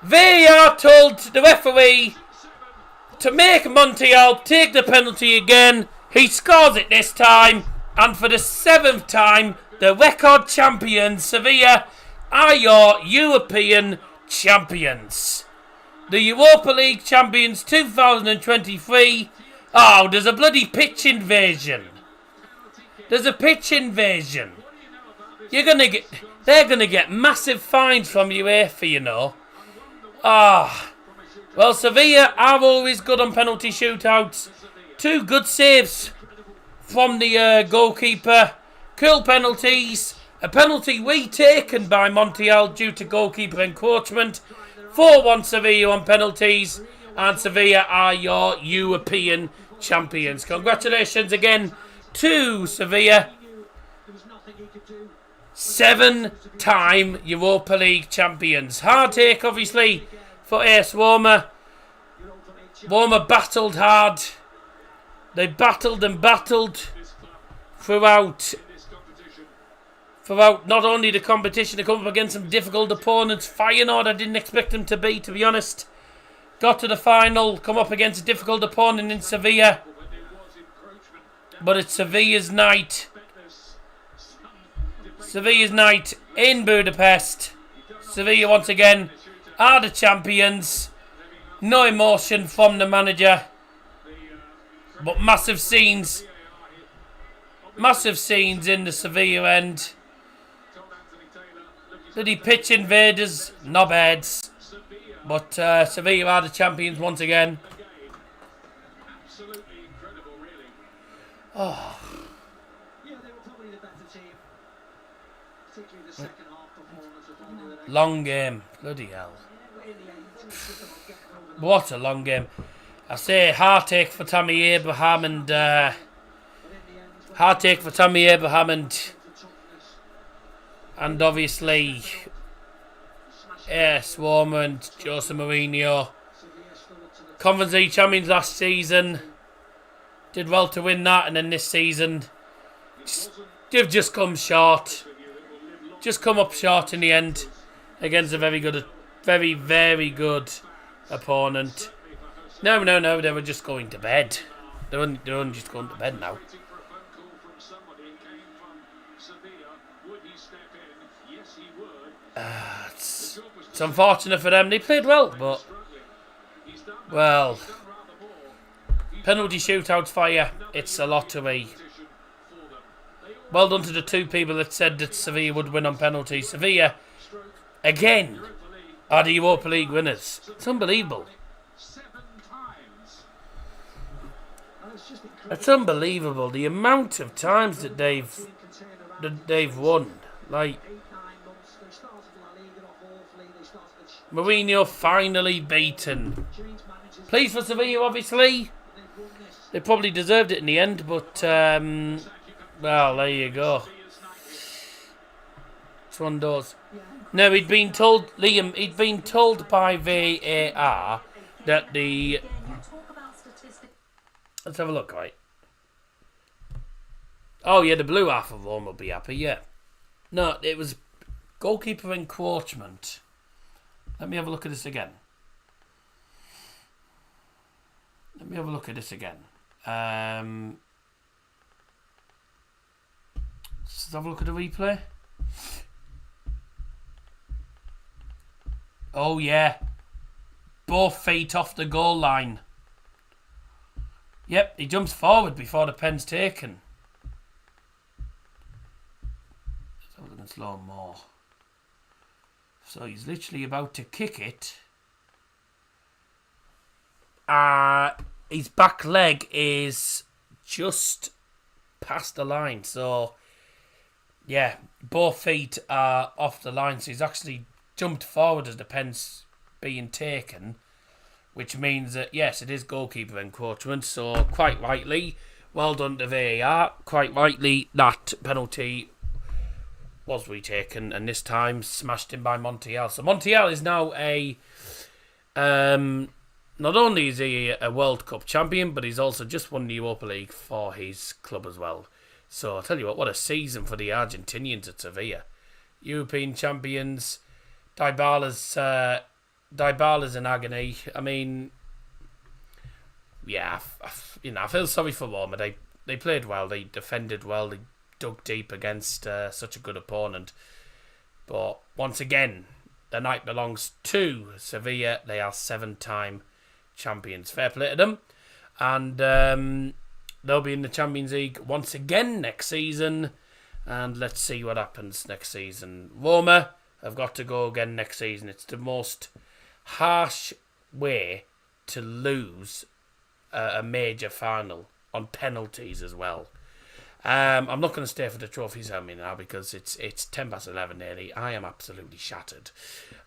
VAR told the referee to make Montiel take the penalty again. He scores it this time. And for the 7th time, the record champions, Sevilla, are your European champions. The Europa League champions 2023. Oh, there's a bloody pitch invasion. There's a pitch invasion. They're gonna get massive fines from UEFA, you know. Ah. Well, Sevilla are always good on penalty shootouts. 2 good saves from the goalkeeper. Cool penalties. A penalty retaken by Montiel due to goalkeeper encroachment. 4-1 Sevilla on penalties. And Sevilla are your European champions. Congratulations to Sevilla. 7-time Europa League champions. Hard take, obviously, for AS Roma. Roma battled hard. They battled and battled throughout not only the competition, they come up against some difficult opponents. Feyenoord, I didn't expect them to be honest. Got to the final, come up against a difficult opponent in Sevilla. But it's Sevilla's night. Sevilla's night in Budapest. Sevilla once again are the champions. No emotion from the manager. But massive scenes. Massive scenes in the Sevilla end. Bloody pitch invaders, knobheads. But Sevilla are the champions once again. Oh. Long game. Bloody hell. What a long game. I say heartache for Tammy Abraham and and obviously Roma and Jose Mourinho. Conference League champions last season. Did well to win that, and then this season they've just come short. Just come up short in the end against a very, very good opponent. No, they were just going to bed. They're only just going to bed now. It's unfortunate for them. They played well, but well, penalty shootouts for you. It's a lottery. Well done to the 2 people that said that Sevilla would win on penalty. Sevilla, again, are the Europa League winners. It's unbelievable. It's unbelievable the amount of times that they've won. Like Mourinho finally beaten. Pleased for Sevilla, obviously. They probably deserved it in the end, but well, there you go. It's one of those. No, he'd been told by VAR that the. Let's have a look, right? Oh yeah, the blue half of Rome will be happy. Yeah. No, it was goalkeeper encroachment. Let me have a look at this again. Let's have a look at the replay. Oh, yeah. Both feet off the goal line. Yep, he jumps forward before the pen's taken. So we're going to slow more. So he's literally about to kick it. His back leg is just past the line. So, yeah, both feet are off the line. So he's actually jumped forward as the pen's being taken, which means that, yes, it is goalkeeper encroachment. So, quite rightly, well done to VAR. Quite rightly, that penalty was retaken, and this time smashed in by Montiel. So Montiel is now not only is he a World Cup champion, but he's also just won the Europa League for his club as well. So I'll tell you what a season for the Argentinians at Sevilla. European champions. Dybala's in agony. I mean, yeah, I feel sorry for Roma. They played well, they defended well, they dug deep against such a good opponent. But once again, the night belongs to Sevilla. They are 7-time champions. Fair play to them. And they'll be in the Champions League once again next season. And let's see what happens next season. Roma have got to go again next season. It's the most harsh way to lose a major final, on penalties as well. I'm not going to stay for the trophy ceremony now because it's 11:10 nearly. I am absolutely shattered,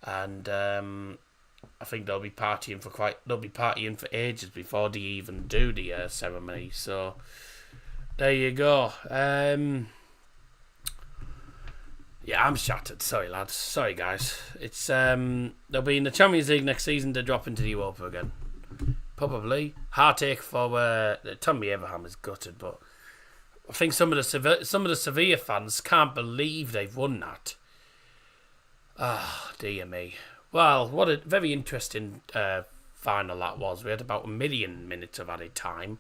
and I think they'll be partying for ages before they even do the ceremony. So there you go. Yeah, I'm shattered. Sorry, lads. Sorry, guys. It's they'll be in the Champions League next season. They drop into the Europa again. Probably heartache for Tommy Abraham is gutted, but I think some of the Sevilla fans can't believe they've won that. Ah, dear me. Well, what a very interesting final that was. We had about 1 million minutes of added time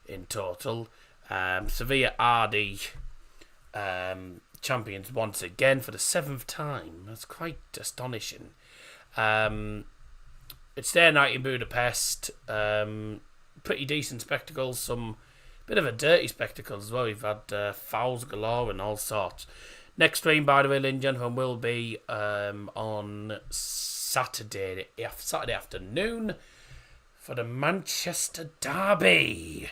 in total. Sevilla are the champions once again for the 7th time. That's quite astonishing. It's their night in Budapest. Pretty decent spectacles. Some bit of a dirty spectacle as well. We've had fouls galore and all sorts. Next stream, by the way, ladies and gentlemen, will be on Saturday afternoon for the Manchester Derby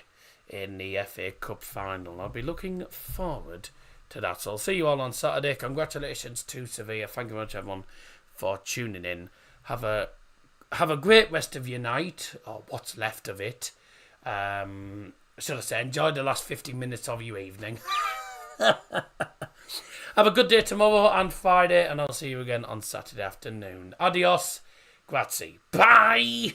in the FA Cup final. I'll be looking forward to that. So I'll see you all on Saturday. Congratulations to Sevilla. Thank you very much, everyone, for tuning in. Have a great rest of your night, or what's left of it. Should I say, enjoy the last 50 minutes of your evening. Have a good day tomorrow and Friday, and I'll see you again on Saturday afternoon. Adios, grazie, bye.